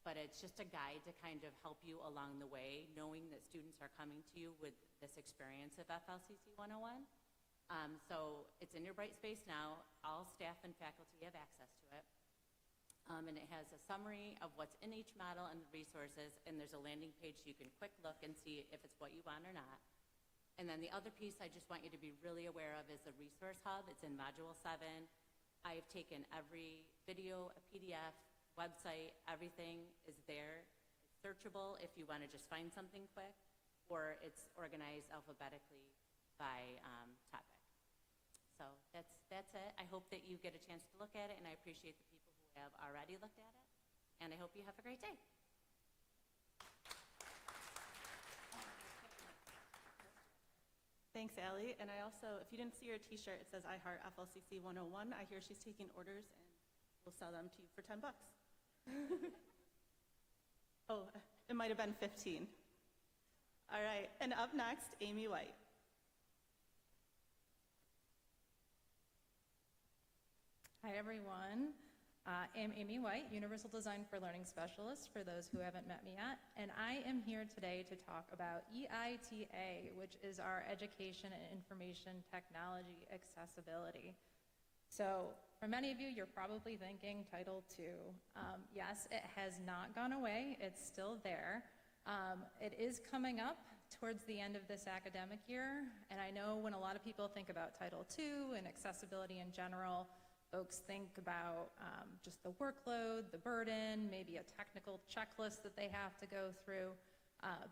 Speaker 15: But it's just a guide to kind of help you along the way, knowing that students are coming to you with this experience of FLCC 101. So it's in your Brightspace now. All staff and faculty have access to it. And it has a summary of what's in each model and the resources, and there's a landing page so you can quick look and see if it's what you want or not. And then the other piece I just want you to be really aware of is the Resource Hub. It's in Module 7. I've taken every video, a PDF, website, everything is there. It's searchable if you want to just find something quick, or it's organized alphabetically by topic. So that's it. I hope that you get a chance to look at it, and I appreciate the people who have already looked at it, and I hope you have a great day.
Speaker 1: Thanks, Allie. And I also, if you didn't see her t-shirt, it says I Heart FLCC 101. I hear she's taking orders, and we'll sell them to you for $10. Oh, it might have been 15. All right, and up next, Amy White.
Speaker 16: Hi, everyone. I'm Amy White, Universal Design for Learning Specialist, for those who haven't met me yet. And I am here today to talk about EITA, which is our Education and Information Technology Accessibility. So for many of you, you're probably thinking Title II. Yes, it has not gone away. It's still there. It is coming up towards the end of this academic year. And I know when a lot of people think about Title II and accessibility in general, folks think about just the workload, the burden, maybe a technical checklist that they have to go through.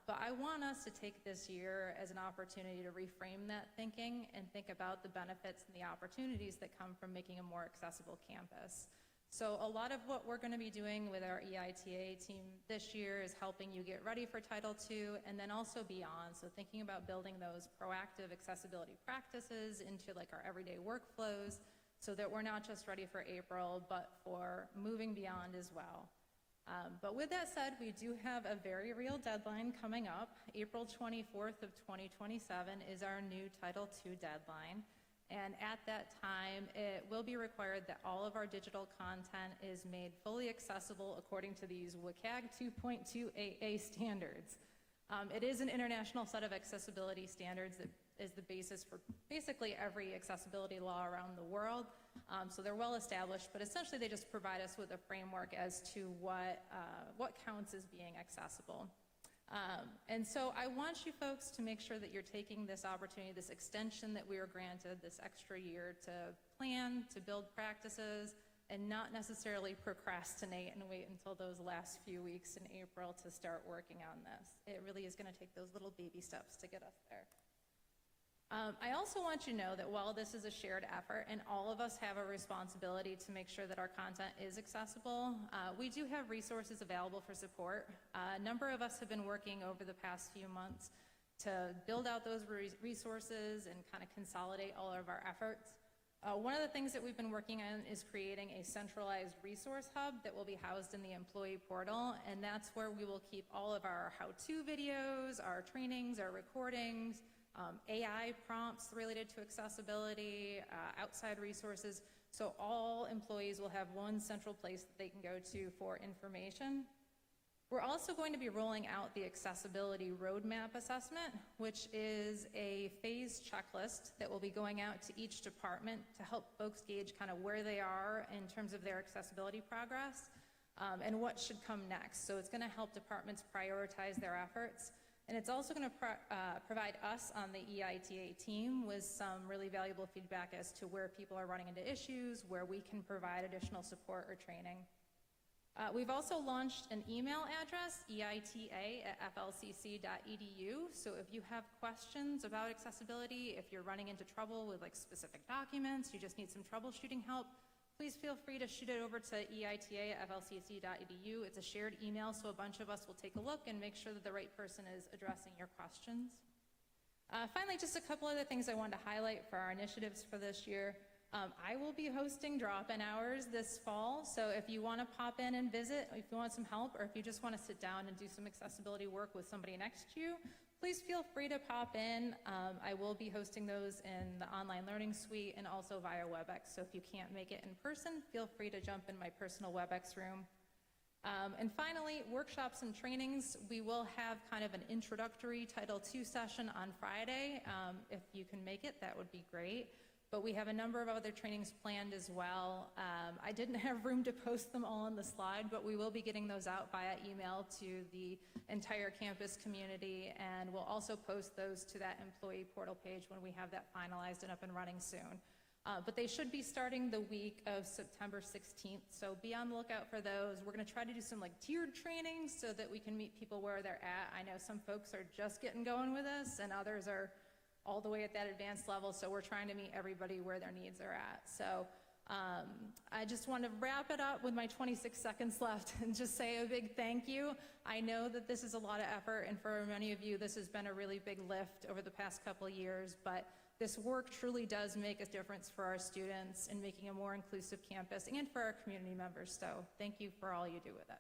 Speaker 16: But I want us to take this year as an opportunity to reframe that thinking and think about the benefits and the opportunities that come from making a more accessible campus. So a lot of what we're going to be doing with our EITA team this year is helping you get ready for Title II and then also beyond. So thinking about building those proactive accessibility practices into like our everyday workflows, so that we're not just ready for April, but for moving beyond as well. But with that said, we do have a very real deadline coming up. April 24th of 2027 is our new Title II deadline. And at that time, it will be required that all of our digital content is made fully accessible according to these WCAG 2.2AA standards. It is an international set of accessibility standards that is the basis for basically every accessibility law around the world. So they're well established, but essentially they just provide us with a framework as to what counts as being accessible. And so I want you folks to make sure that you're taking this opportunity, this extension that we are granted, this extra year to plan, to build practices, and not necessarily procrastinate and wait until those last few weeks in April to start working on this. It really is going to take those little baby steps to get us there. I also want you to know that while this is a shared effort and all of us have a responsibility to make sure that our content is accessible, we do have resources available for support. A number of us have been working over the past few months to build out those resources and kind of consolidate all of our efforts. One of the things that we've been working on is creating a centralized resource hub that will be housed in the employee portal, and that's where we will keep all of our how-to videos, our trainings, our recordings, AI prompts related to accessibility, outside resources, so all employees will have one central place that they can go to for information. We're also going to be rolling out the accessibility roadmap assessment, which is a phased checklist that will be going out to each department to help folks gauge kind of where they are in terms of their accessibility progress and what should come next. So it's going to help departments prioritize their efforts. And it's also going to provide us on the EITA team with some really valuable feedback as to where people are running into issues, where we can provide additional support or training. We've also launched an email address, eita@flcc.edu. So if you have questions about accessibility, if you're running into trouble with like specific documents, you just need some troubleshooting help, please feel free to shoot it over to eita@flcc.edu. It's a shared email, so a bunch of us will take a look and make sure that the right person is addressing your questions. Finally, just a couple other things I wanted to highlight for our initiatives for this year. I will be hosting drop-in hours this fall, so if you want to pop in and visit, if you want some help, or if you just want to sit down and do some accessibility work with somebody next to you, please feel free to pop in. I will be hosting those in the online learning suite and also via WebEx, so if you can't make it in person, feel free to jump in my personal WebEx room. And finally, workshops and trainings. We will have kind of an introductory Title II session on Friday. If you can make it, that would be great. But we have a number of other trainings planned as well. I didn't have room to post them all on the slide, but we will be getting those out via email to the entire campus community, and we'll also post those to that employee portal page when we have that finalized and up and running soon. But they should be starting the week of September 16th, so be on the lookout for those. We're gonna try to do some like tiered trainings so that we can meet people where they're at. I know some folks are just getting going with us, and others are all the way at that advanced level, so we're trying to meet everybody where their needs are at. So I just want to wrap it up with my 26 seconds left and just say a big thank you. I know that this is a lot of effort, and for many of you, this has been a really big lift over the past couple of years, but this work truly does make a difference for our students in making a more inclusive campus and for our community members. So thank you for all you do with it.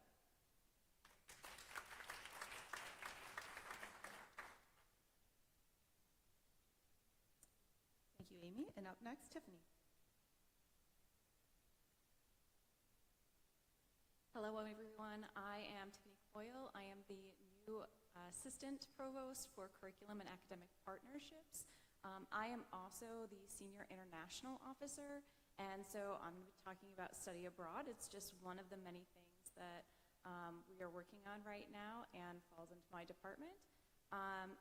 Speaker 1: Thank you, Amy. And up next, Tiffany.
Speaker 15: Hello, everyone. I am Tiffany Coyle. I am the new Assistant Provost for Curriculum and Academic Partnerships. I am also the Senior International Officer, and so I'm going to be talking about study abroad. It's just one of the many things that we are working on right now and falls into my department.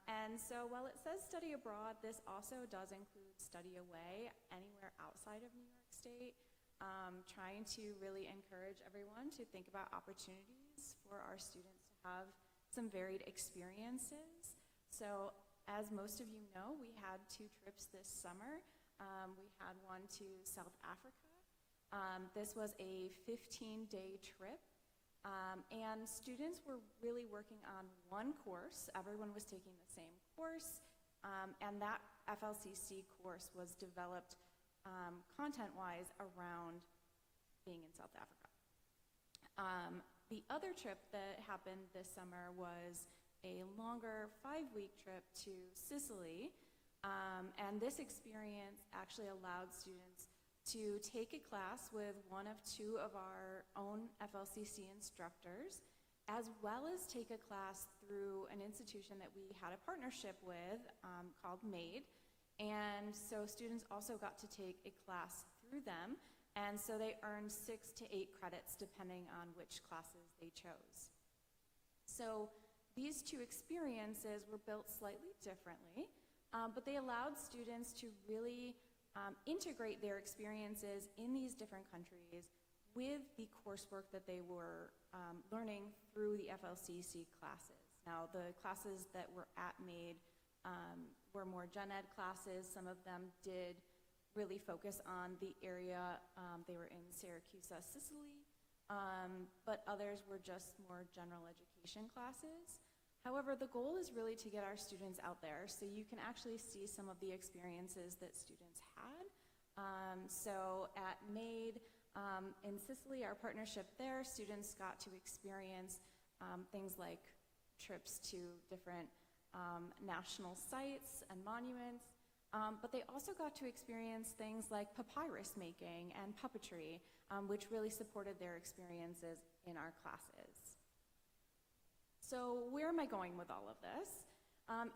Speaker 15: And so while it says study abroad, this also does include study away anywhere outside of New York State, trying to really encourage everyone to think about opportunities for our students to have some varied experiences. So as most of you know, we had 2 trips this summer. We had one to South Africa. This was a 15-day trip. And students were really working on one course. Everyone was taking the same course, and that FLCC course was developed content-wise around being in South Africa. The other trip that happened this summer was a longer 5-week trip to Sicily, and this experience actually allowed students to take a class with one of 2 of our own FLCC instructors, as well as take a class through an institution that we had a partnership with called MAID. And so students also got to take a class through them, and so they earned 6 to 8 credits depending on which classes they chose. So these 2 experiences were built slightly differently, but they allowed students to really integrate their experiences in these different countries with the coursework that they were learning through the FLCC classes. Now, the classes that were at MAID were more gen ed classes. Some of them did really focus on the area. They were in Syracuse, Sicily, but others were just more general education classes. However, the goal is really to get our students out there so you can actually see some of the experiences that students had. So at MAID in Sicily, our partnership there, students got to experience things like trips to different national sites and monuments, but they also got to experience things like papyrus making and puppetry, which really supported their experiences in our classes.
Speaker 17: So where am I going with all of this?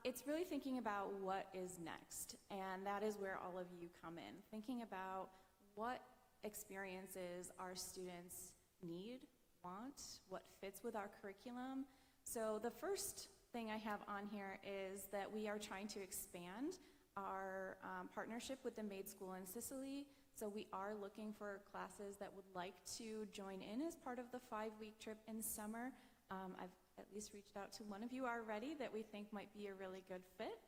Speaker 17: It's really thinking about what is next, and that is where all of you come in. Thinking about what experiences our students need, want, what fits with our curriculum. So the first thing I have on here is that we are trying to expand our partnership with the Maid School in Sicily. So we are looking for classes that would like to join in as part of the 5-week trip in summer. I've at least reached out to one of you already that we think might be a really good fit.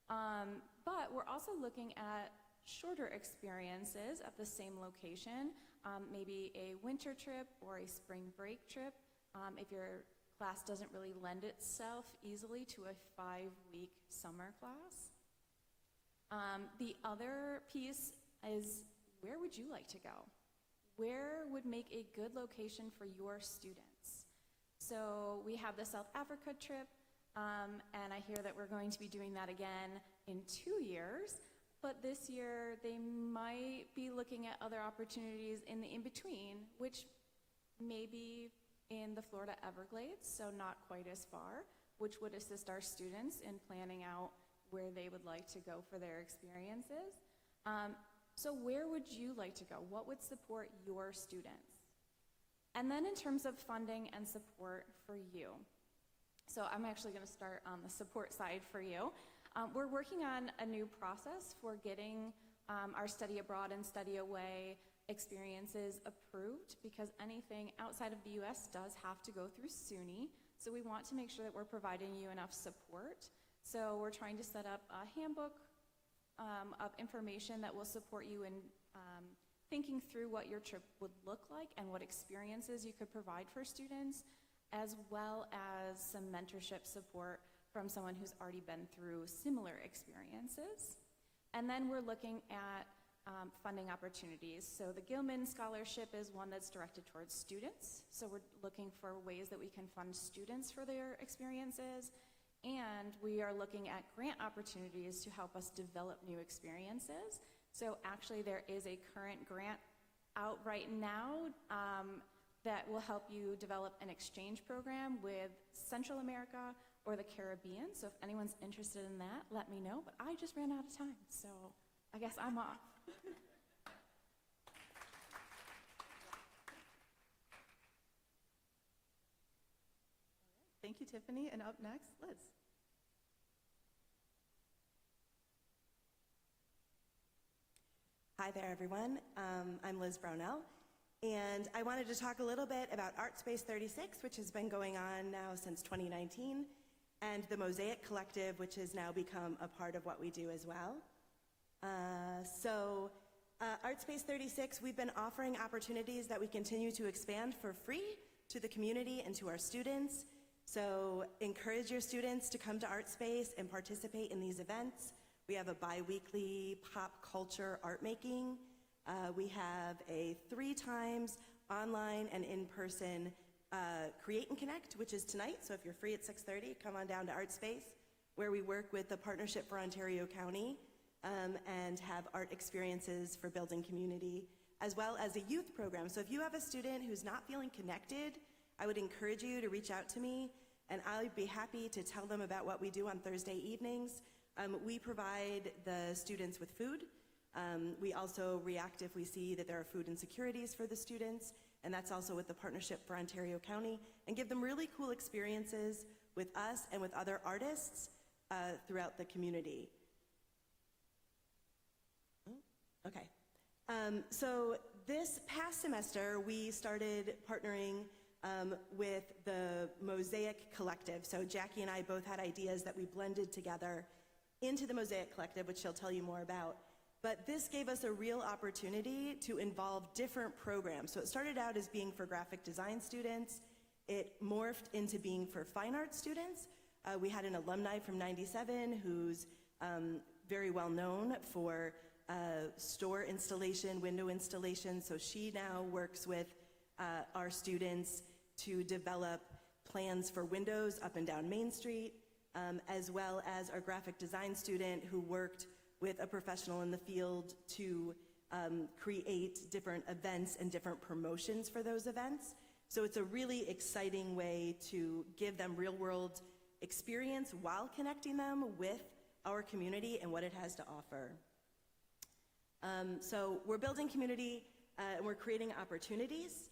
Speaker 17: But we're also looking at shorter experiences at the same location, maybe a winter trip or a spring break trip, if your class doesn't really lend itself easily to a 5-week summer class. The other piece is, where would you like to go? Where would make a good location for your students? So we have the South Africa trip, and I hear that we're going to be doing that again in 2 years, but this year they might be looking at other opportunities in the in-between, which may be in the Florida Everglades, so not quite as far, which would assist our students in planning out where they would like to go for their experiences. So where would you like to go? What would support your students? And then in terms of funding and support for you. So I'm actually going to start on the support side for you. We're working on a new process for getting our study abroad and study away experiences approved, because anything outside of the US does have to go through SUNY. So we want to make sure that we're providing you enough support. So we're trying to set up a handbook of information that will support you in thinking through what your trip would look like and what experiences you could provide for students, as well as some mentorship support from someone who's already been through similar experiences. And then we're looking at funding opportunities. So the Gilman Scholarship is one that's directed towards students. So we're looking for ways that we can fund students for their experiences. And we are looking at grant opportunities to help us develop new experiences. So actually there is a current grant out right now that will help you develop an exchange program with Central America or the Caribbean. So if anyone's interested in that, let me know. But I just ran out of time, so I guess I'm off.
Speaker 1: Thank you, Tiffany. And up next, Liz.
Speaker 18: Hi there, everyone. I'm Liz Brownell, and I wanted to talk a little bit about Art Space 36, which has been going on now since 2019, and the Mosaic Collective, which has now become a part of what we do as well. Art Space 36, we've been offering opportunities that we continue to expand for free to the community and to our students. So encourage your students to come to Art Space and participate in these events. We have a bi-weekly pop culture art making. We have a 3 times online and in-person Create and Connect, which is tonight. So if you're free at 6:30, come on down to Art Space, where we work with the Partnership for Ontario County and have art experiences for building community, as well as a youth program. So if you have a student who's not feeling connected, I would encourage you to reach out to me, and I'll be happy to tell them about what we do on Thursday evenings. We provide the students with food. We also react if we see that there are food insecurities for the students, and that's also with the Partnership for Ontario County, and give them really cool experiences with us and with other artists throughout the community. Okay. So this past semester, we started partnering with the Mosaic Collective. So Jackie and I both had ideas that we blended together into the Mosaic Collective, which she'll tell you more about. But this gave us a real opportunity to involve different programs. So it started out as being for graphic design students. It morphed into being for fine art students. We had an alumni from '97 who's very well known for store installation, window installation. So she now works with our students to develop plans for windows up and down Main Street, as well as our graphic design student who worked with a professional in the field to create different events and different promotions for those events. So it's a really exciting way to give them real-world experience while connecting them with our community and what it has to offer. So we're building community, and we're creating opportunities,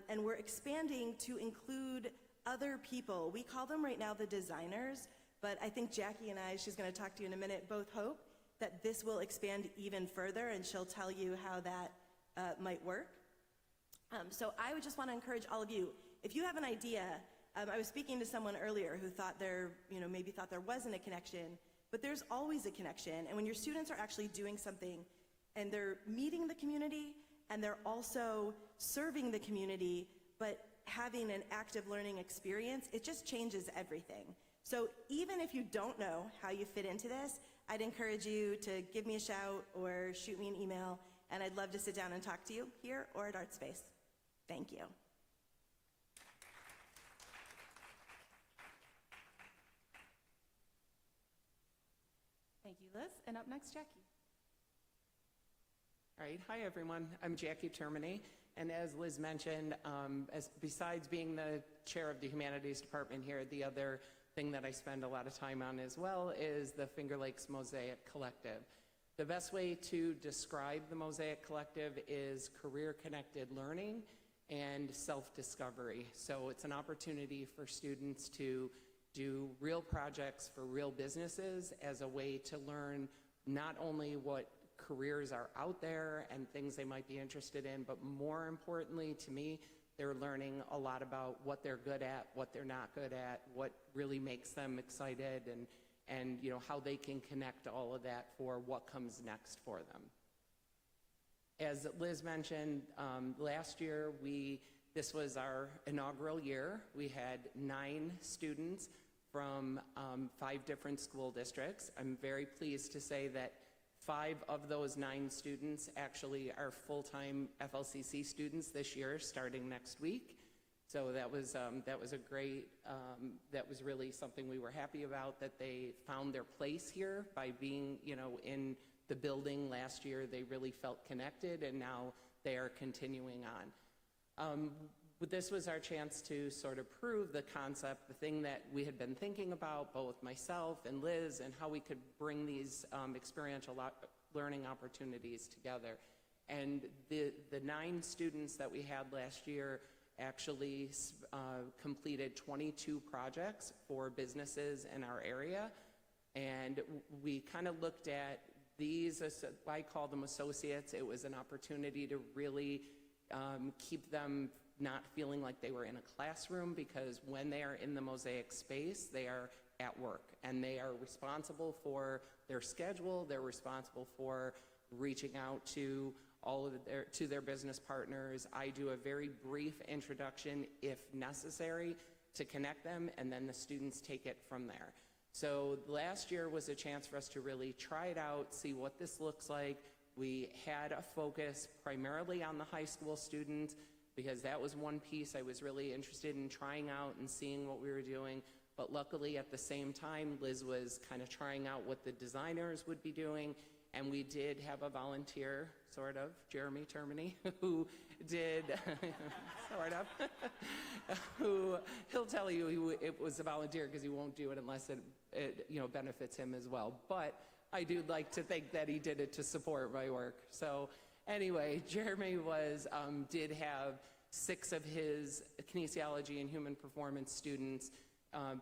Speaker 18: and we're expanding to include other people. We call them right now the designers, but I think Jackie and I, she's going to talk to you in a minute, both hope that this will expand even further, and she'll tell you how that might work. So I would just want to encourage all of you, if you have an idea, I was speaking to someone earlier who thought maybe thought there wasn't a connection, but there's always a connection. And when your students are actually doing something and they're meeting the community and they're also serving the community, but having an active learning experience, it just changes everything. So even if you don't know how you fit into this, I'd encourage you to give me a shout or shoot me an email, and I'd love to sit down and talk to you here or at ArtSpace. Thank you.
Speaker 1: Thank you, Liz. And up next, Jackie.
Speaker 19: All right, hi everyone. I'm Jackie Termini, and as Liz mentioned, besides being the chair of the Humanities Department here, the other thing that I spend a lot of time on as well is the Finger Lakes Mosaic Collective. The best way to describe the Mosaic Collective is career-connected learning and self-discovery. So it's an opportunity for students to do real projects for real businesses as a way to learn not only what careers are out there and things they might be interested in, but more importantly to me, they're learning a lot about what they're good at, what they're not good at, what really makes them excited, and you know, how they can connect all of that for what comes next for them. As Liz mentioned, last year this was our inaugural year. We had 9 students from 5 different school districts. I'm very pleased to say that 5 of those 9 students actually are full-time FLCC students this year, starting next week. So that was a great, that was really something we were happy about, that they found their place here by being, you know, in the building last year. They really felt connected, and now they are continuing on. But this was our chance to sort of prove the concept, the thing that we had been thinking about, both myself and Liz, and how we could bring these experiential learning opportunities together. And the 9 students that we had last year actually completed 22 projects for businesses in our area. And we kind of looked at these, I call them associates. It was an opportunity to really keep them not feeling like they were in a classroom, because when they are in the Mosaic space, they are at work, and they are responsible for their schedule. They're responsible for reaching out to all of their business partners. I do a very brief introduction if necessary to connect them, and then the students take it from there. So last year was a chance for us to really try it out, see what this looks like. We had a focus primarily on the high school students, because that was one piece I was really interested in trying out and seeing what we were doing. But luckily, at the same time, Liz was kind of trying out what the designers would be doing, and we did have a volunteer, sort of, Jeremy Termini, who did, sort of, who he'll tell you it was a volunteer because he won't do it unless it you know, benefits him as well. But I do like to think that he did it to support my work. So anyway, Jeremy did have 6 of his kinesiology and human performance students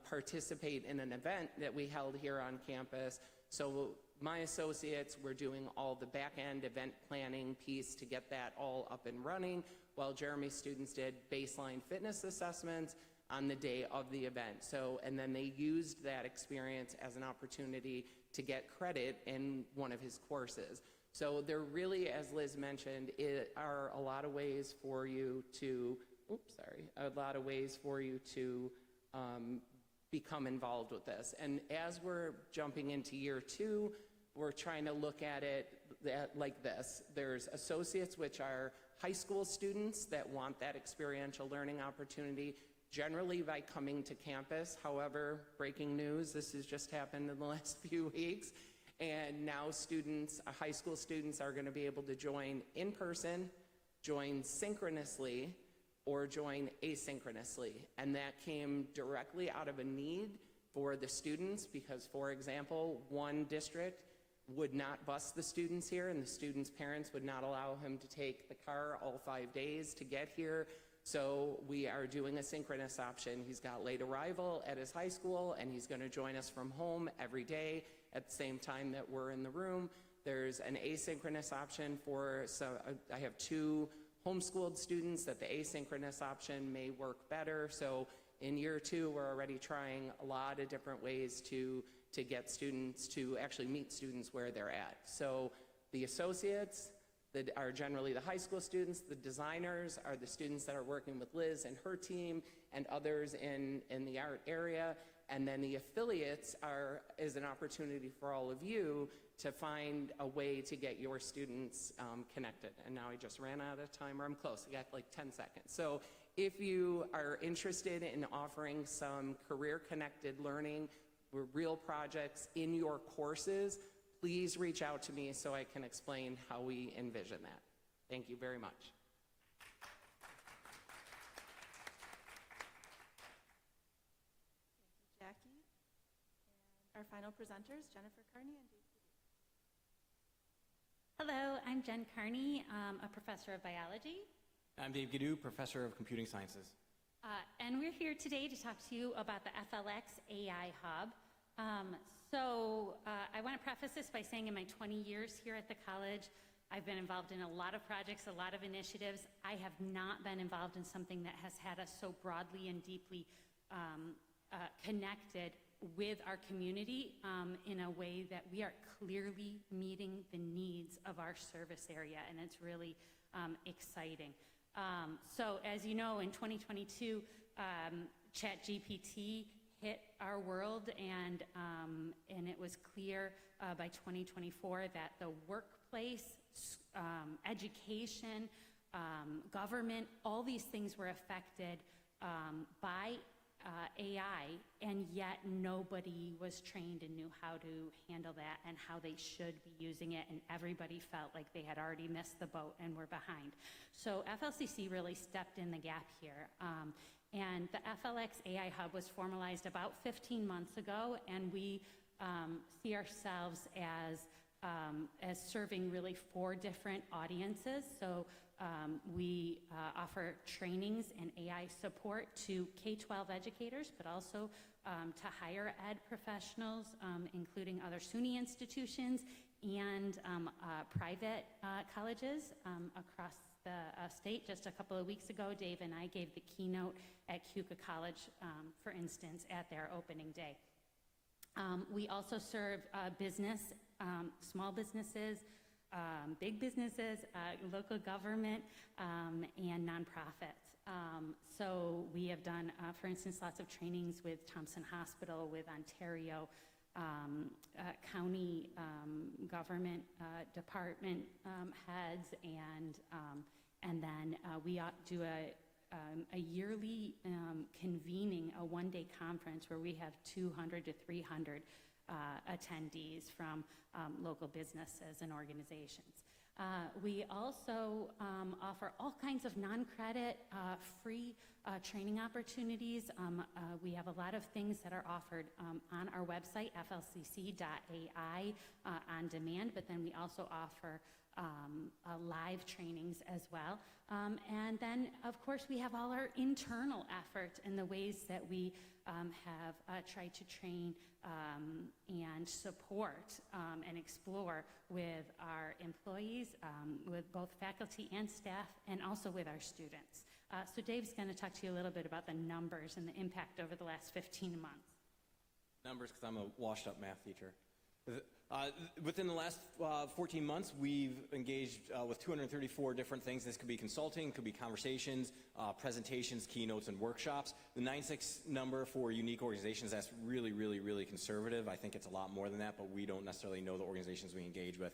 Speaker 19: participate in an event that we held here on campus. So my associates were doing all the back-end event planning piece to get that all up and running, while Jeremy's students did baseline fitness assessments on the day of the event. So, and then they used that experience as an opportunity to get credit in one of his courses. So there really, as Liz mentioned, are a lot of ways for you to, become involved with this. And as we're jumping into year 2, we're trying to look at it like this. There's associates, which are high school students that want that experiential learning opportunity, generally by coming to campus. However, breaking news, this has just happened in the last few weeks. And now students, high school students, are going to be able to join in person, join synchronously, or join asynchronously. And that came directly out of a need for the students because, for example, one district would not bus the students here, and the students' parents would not allow him to take the car all 5 days to get here. So we are doing a synchronous option. He's got late arrival at his high school, and he's going to join us from home every day at the same time that we're in the room. There's an asynchronous option for, so I have 2 homeschooled students that the asynchronous option may work better. So in year 2, we're already trying a lot of different ways to get students to actually meet students where they're at. So the associates that are generally the high school students, the designers are the students that are working with Liz and her team and others in the art area. And then the affiliates is an opportunity for all of you to find a way to get your students connected. And now I just ran out of time, or I'm close, I got like 10 seconds. So if you are interested in offering some career-connected learning with real projects in your courses, please reach out to me so I can explain how we envision that. Thank you very much.
Speaker 1: Jackie. And our final presenters, Jennifer Carney and Dave.
Speaker 7: Hello, I'm Jen Carney, a professor of biology.
Speaker 20: I'm Dave Gaddu, professor of computing sciences.
Speaker 7: And we're here today to talk to you about the FLX AI Hub. I want to preface this by saying in my 20 years here at the college, I've been involved in a lot of projects, a lot of initiatives. I have not been involved in something that has had us so broadly and deeply connected with our community in a way that we are clearly meeting the needs of our service area, and it's really exciting. So as you know, in 2022, ChatGPT hit our world, and it was clear by 2024 that the workplace, education, government, all these things were affected by AI, and yet nobody was trained and knew how to handle that and how they should be using it, and everybody felt like they had already missed the boat and were behind. So FLCC really stepped in the gap here. And the FLX AI Hub was formalized about 15 months ago, and we see ourselves as serving really 4 different audiences. So we offer trainings and AI support to K-12 educators, but also to higher ed professionals, including other SUNY institutions and private colleges across the state. Just a couple of weeks ago, Dave and I gave the keynote at Keuka College, for instance, at their opening day. We also serve business, small businesses, big businesses, local government, and nonprofits. So we have done, for instance, lots of trainings with Thompson Hospital, with Ontario county government department heads, and then we do a yearly convening, a one-day conference where we have 200 to 300 attendees from local businesses and organizations. We also offer all kinds of non-credit, free training opportunities. We have a lot of things that are offered on our website, flcc.ai, on demand, but then we also offer live trainings as well. And then, of course, we have all our internal efforts and the ways that we have tried to train and support and explore with our employees, with both faculty and staff, and also with our students. So Dave's going to talk to you a little bit about the numbers and the impact over the last 15 months.
Speaker 20: Numbers, because I'm a washed-up math teacher. Within the last 14 months, we've engaged with 234 different things. This could be consulting, could be conversations, presentations, keynotes, and workshops. The 96 number for unique organizations, that's really, really, really conservative. I think it's a lot more than that, but we don't necessarily know the organizations we engage with,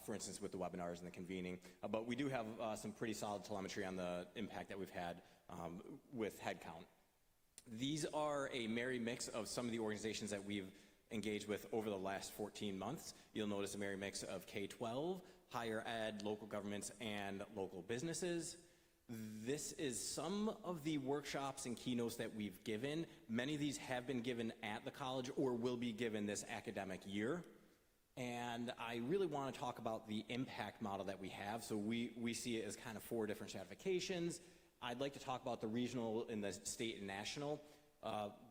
Speaker 20: for instance, with the webinars and the convening. But we do have some pretty solid telemetry on the impact that we've had with headcount. These are a merry mix of some of the organizations that we've engaged with over the last 14 months. You'll notice a merry mix of K-12, higher ed, local governments, and local businesses. This is some of the workshops and keynotes that we've given. Many of these have been given at the college or will be given this academic year. And I really want to talk about the impact model that we have. So we see it as kind of 4 different stratifications. I'd like to talk about the regional and the state and national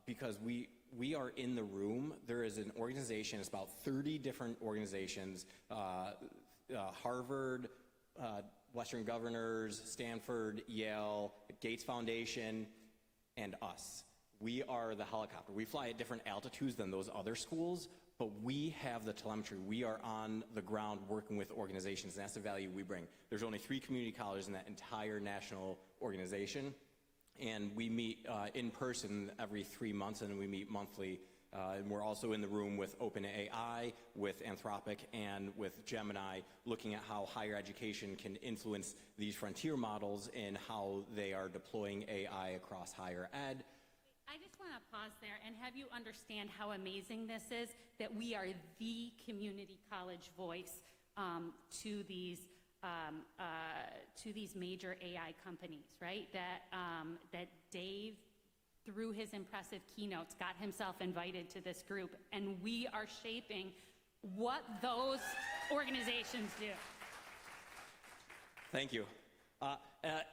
Speaker 20: because we are in the room. There is an organization, it's about 30 different organizations, Harvard, Western Governors, Stanford, Yale, Gates Foundation, and us. We are the helicopter. We fly at different altitudes than those other schools, but we have the telemetry. We are on the ground working with organizations, and that's the value we bring. There's only 3 community colleges in that entire national organization, and we meet in person every 3 months, and then we meet monthly. And we're also in the room with OpenAI, with Anthropic, and with Gemini, looking at how higher education can influence these frontier models and how they are deploying AI across higher ed.
Speaker 7: I just want to pause there and have you understand how amazing this is, that we are the community college voice to these major AI companies, right? That Dave, through his impressive keynotes, got himself invited to this group, and we are shaping what those organizations do.
Speaker 20: Thank you.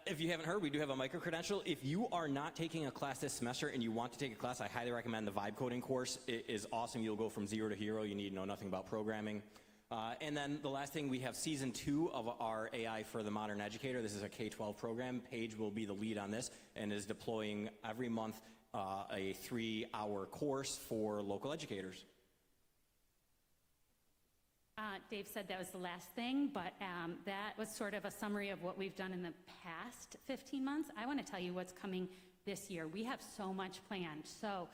Speaker 20: If you haven't heard, we do have a micro-credential. If you are not taking a class this semester and you want to take a class, I highly recommend the Vibe Coding course. It is awesome. You'll go from 0 to hero. You need to know nothing about programming. And then the last thing, we have season 2 of our AI for the Modern Educator. This is a K-12 program. Paige will be the lead on this and is deploying every month a 3-hour course for local educators.
Speaker 7: Dave said that was the last thing, but that was sort of a summary of what we've done in the past 15 months. I want to tell you what's coming this year. We have so much planned. So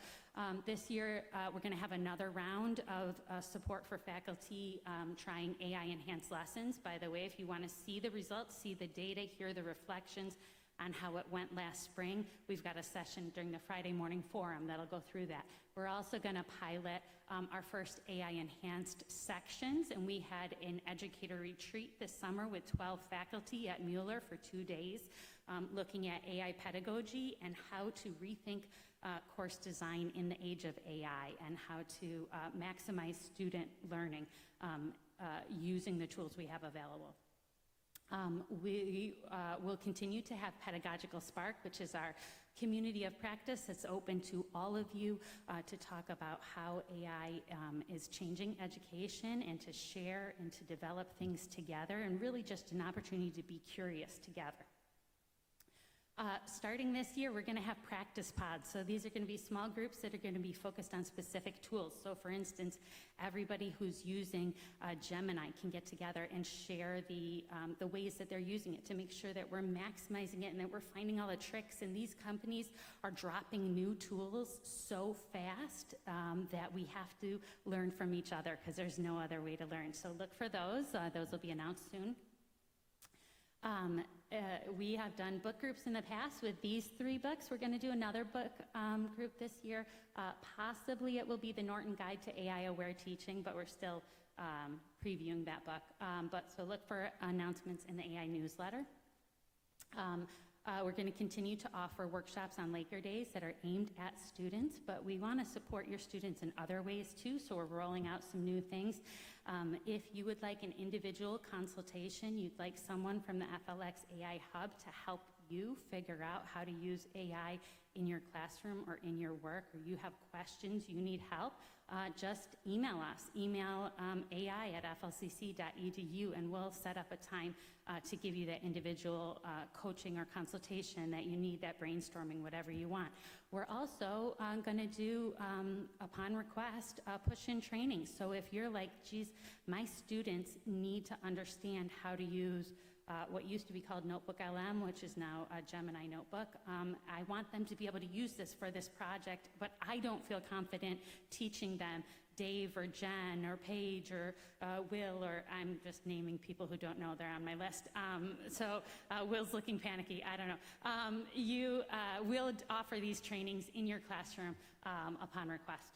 Speaker 7: this year, we're going to have another round of support for faculty trying AI-enhanced lessons. By the way, if you want to see the results, see the data, hear the reflections on how it went last spring, we've got a session during the Friday morning forum that'll go through that. We're also going to pilot our first AI-enhanced sections, and we had an educator retreat this summer with 12 faculty at Mueller for 2 days, looking at AI pedagogy and how to rethink course design in the age of AI and how to maximize student learning using the tools we have available. We will continue to have Pedagogical Spark, which is our community of practice that's open to all of you to talk about how AI is changing education and to share and to develop things together, and really just an opportunity to be curious together. Starting this year, we're going to have practice pods. So these are going to be small groups that are going to be focused on specific tools. So for instance, everybody who's using Gemini can get together and share the ways that they're using it to make sure that we're maximizing it and that we're finding all the tricks. And these companies are dropping new tools so fast that we have to learn from each other because there's no other way to learn. So look for those. Those will be announced soon. We have done book groups in the past with these 3 books. We're going to do another book group this year. Possibly it will be the Norton Guide to AI-Aware Teaching, but we're still previewing that book. So look for announcements in the AI newsletter. We're going to continue to offer workshops on Laker Days that are aimed at students, but we want to support your students in other ways too, so we're rolling out some new things. If you would like an individual consultation, you'd like someone from the FLX AI Hub to help you figure out how to use AI in your classroom or in your work, or you have questions, you need help, just email us. Email ai@flcc.edu, and we'll set up a time to give you that individual coaching or consultation that you need, that brainstorming, whatever you want. We're also going to do, upon request, push-in training. So if you're like, geez, my students need to understand how to use what used to be called Notebook LM, which is now a Gemini Notebook. I want them to be able to use this for this project, but I don't feel confident teaching them Dave or Jen or Paige or Will, or I'm just naming people who don't know, they're on my list. Will's looking panicky, I don't know. You will offer these trainings in your classroom upon request.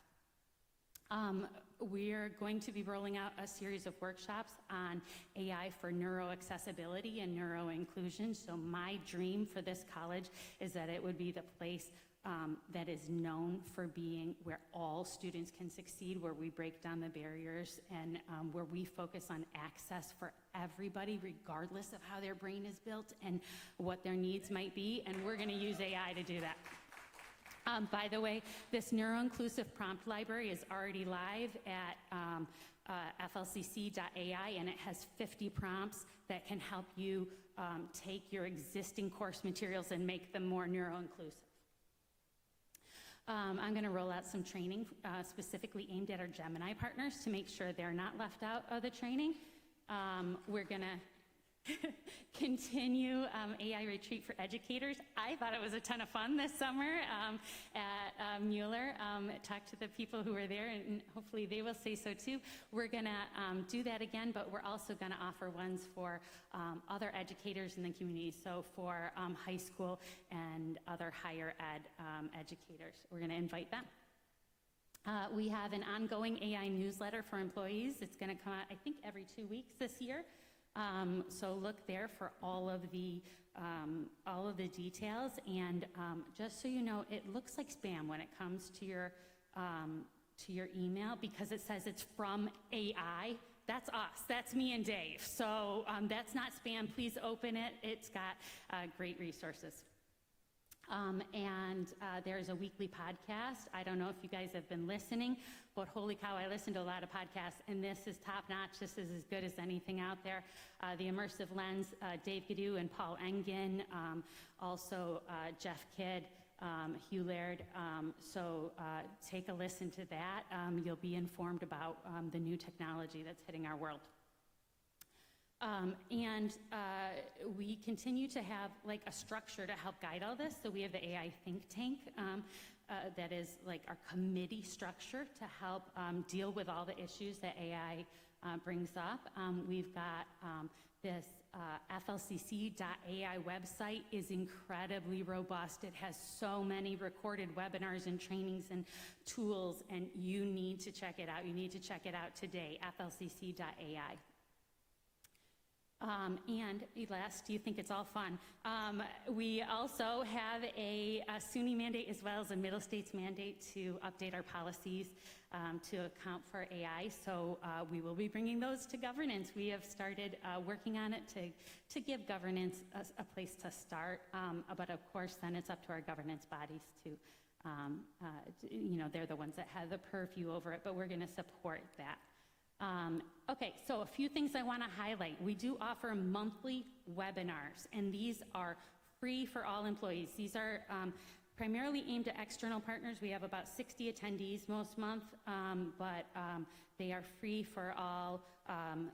Speaker 7: We're going to be rolling out a series of workshops on AI for neuroaccessibility and neuroinclusion. So my dream for this college is that it would be the place that is known for being where all students can succeed, where we break down the barriers, and where we focus on access for everybody, regardless of how their brain is built and what their needs might be, and we're going to use AI to do that. By the way, this neuroinclusive prompt library is already live at flcc.ai, and it has 50 prompts that can help you take your existing course materials and make them more neuroinclusive. I'm going to roll out some training specifically aimed at our Gemini partners to make sure they're not left out of the training. We're going to continue AI Retreat for Educators. I thought it was a ton of fun this summer at Mueller. Talked to the people who were there, and hopefully they will say so too. We're going to do that again, but we're also going to offer ones for other educators in the community, so for high school and other higher ed educators. We're going to invite them. We have an ongoing AI newsletter for employees. It's going to come out, I think, every 2 weeks this year. So look there for all of the details, and just so you know, it looks like spam when it comes to your email, because it says it's from AI. That's us. That's me and Dave. So that's not spam. Please open it. It's got great resources. And there's a weekly podcast. I don't know if you guys have been listening, but holy cow, I listen to a lot of podcasts, and this is top notch. This is as good as anything out there. The Immersive Lens, Dave Gaddu and Paul Engen, also Jeff Kidd, Hugh Laird. So take a listen to that. You'll be informed about the new technology that's hitting our world. We continue to have like a structure to help guide all this. So we have the AI think tank that is like our committee structure to help deal with all the issues that AI brings up. We've got this flcc.ai website is incredibly robust. It has so many recorded webinars and trainings and tools, and you need to check it out. You need to check it out today, flcc.ai. And last, do you think it's all fun? We also have a SUNY mandate as well as a Middle States mandate to update our policies to account for AI. So we will be bringing those to governance. We have started working on it to give governance a place to start. But of course, then it's up to our governance bodies to, they're the ones that have the purview over it, but we're going to support that. Okay, so a few things I want to highlight. We do offer monthly webinars, and these are free for all employees. These are primarily aimed at external partners. We have about 60 attendees most month, but they are free for all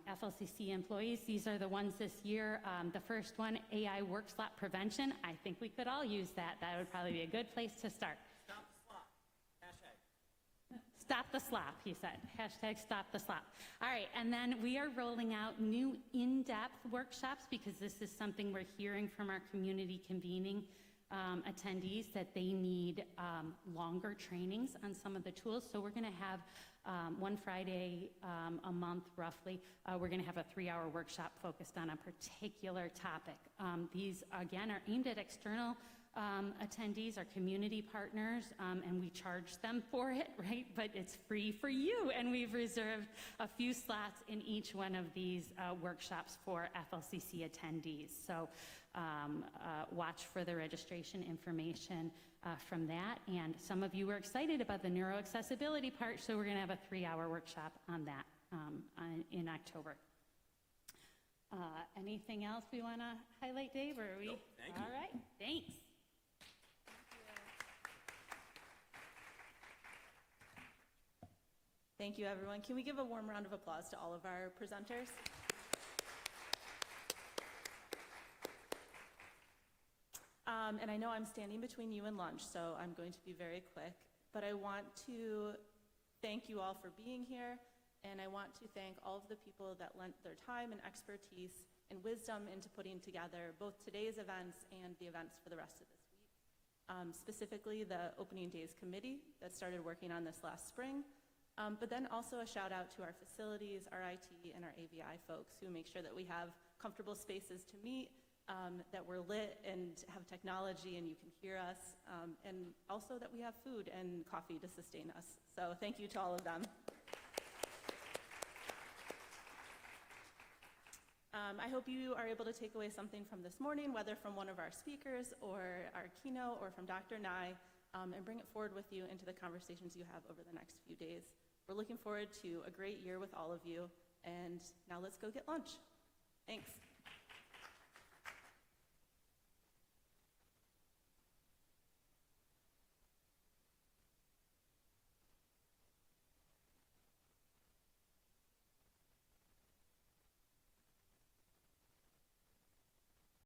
Speaker 7: FLCC employees. These are the ones this year. The first one, AI work slot prevention. I think we could all use that. That would probably be a good place to start. Stop the slop, he said. Hashtag stop the slop. All right, and then we are rolling out new in-depth workshops because this is something we're hearing from our community convening attendees that they need longer trainings on some of the tools. So we're gonna have one Friday a month roughly, we're gonna have a 3-hour workshop focused on a particular topic. These again are aimed at external attendees, our community partners, and we charge them for it, right? But it's free for you, and we've reserved a few slots in each one of these workshops for FLCC attendees. So watch for the registration information from that. And some of you were excited about the neuroaccessibility part, so we're going to have a 3-hour workshop on that in October. Anything else we want to highlight, Dave? Or are we?
Speaker 20: Nope, thank you.
Speaker 7: All right, thanks.
Speaker 1: Thank you, everyone. Can we give a warm round of applause to all of our presenters? And I know I'm standing between you and lunch, so I'm going to be very quick. But I want to thank you all for being here, and I want to thank all of the people that lent their time and expertise and wisdom into putting together both today's events and the events for the rest of this week. Specifically, the Opening Days Committee that started working on this last spring, But then also a shout out to our facilities, our IT, and our AVI folks who make sure that we have comfortable spaces to meet, that we're lit and have technology and you can hear us, and also that we have food and coffee to sustain us. So thank you to all of them. I hope you are able to take away something from this morning, whether from one of our speakers or our keynote or from Dr. Nye, and bring it forward with you into the conversations you have over the next few days. We're looking forward to a great year with all of you, and now let's go get lunch. Thanks.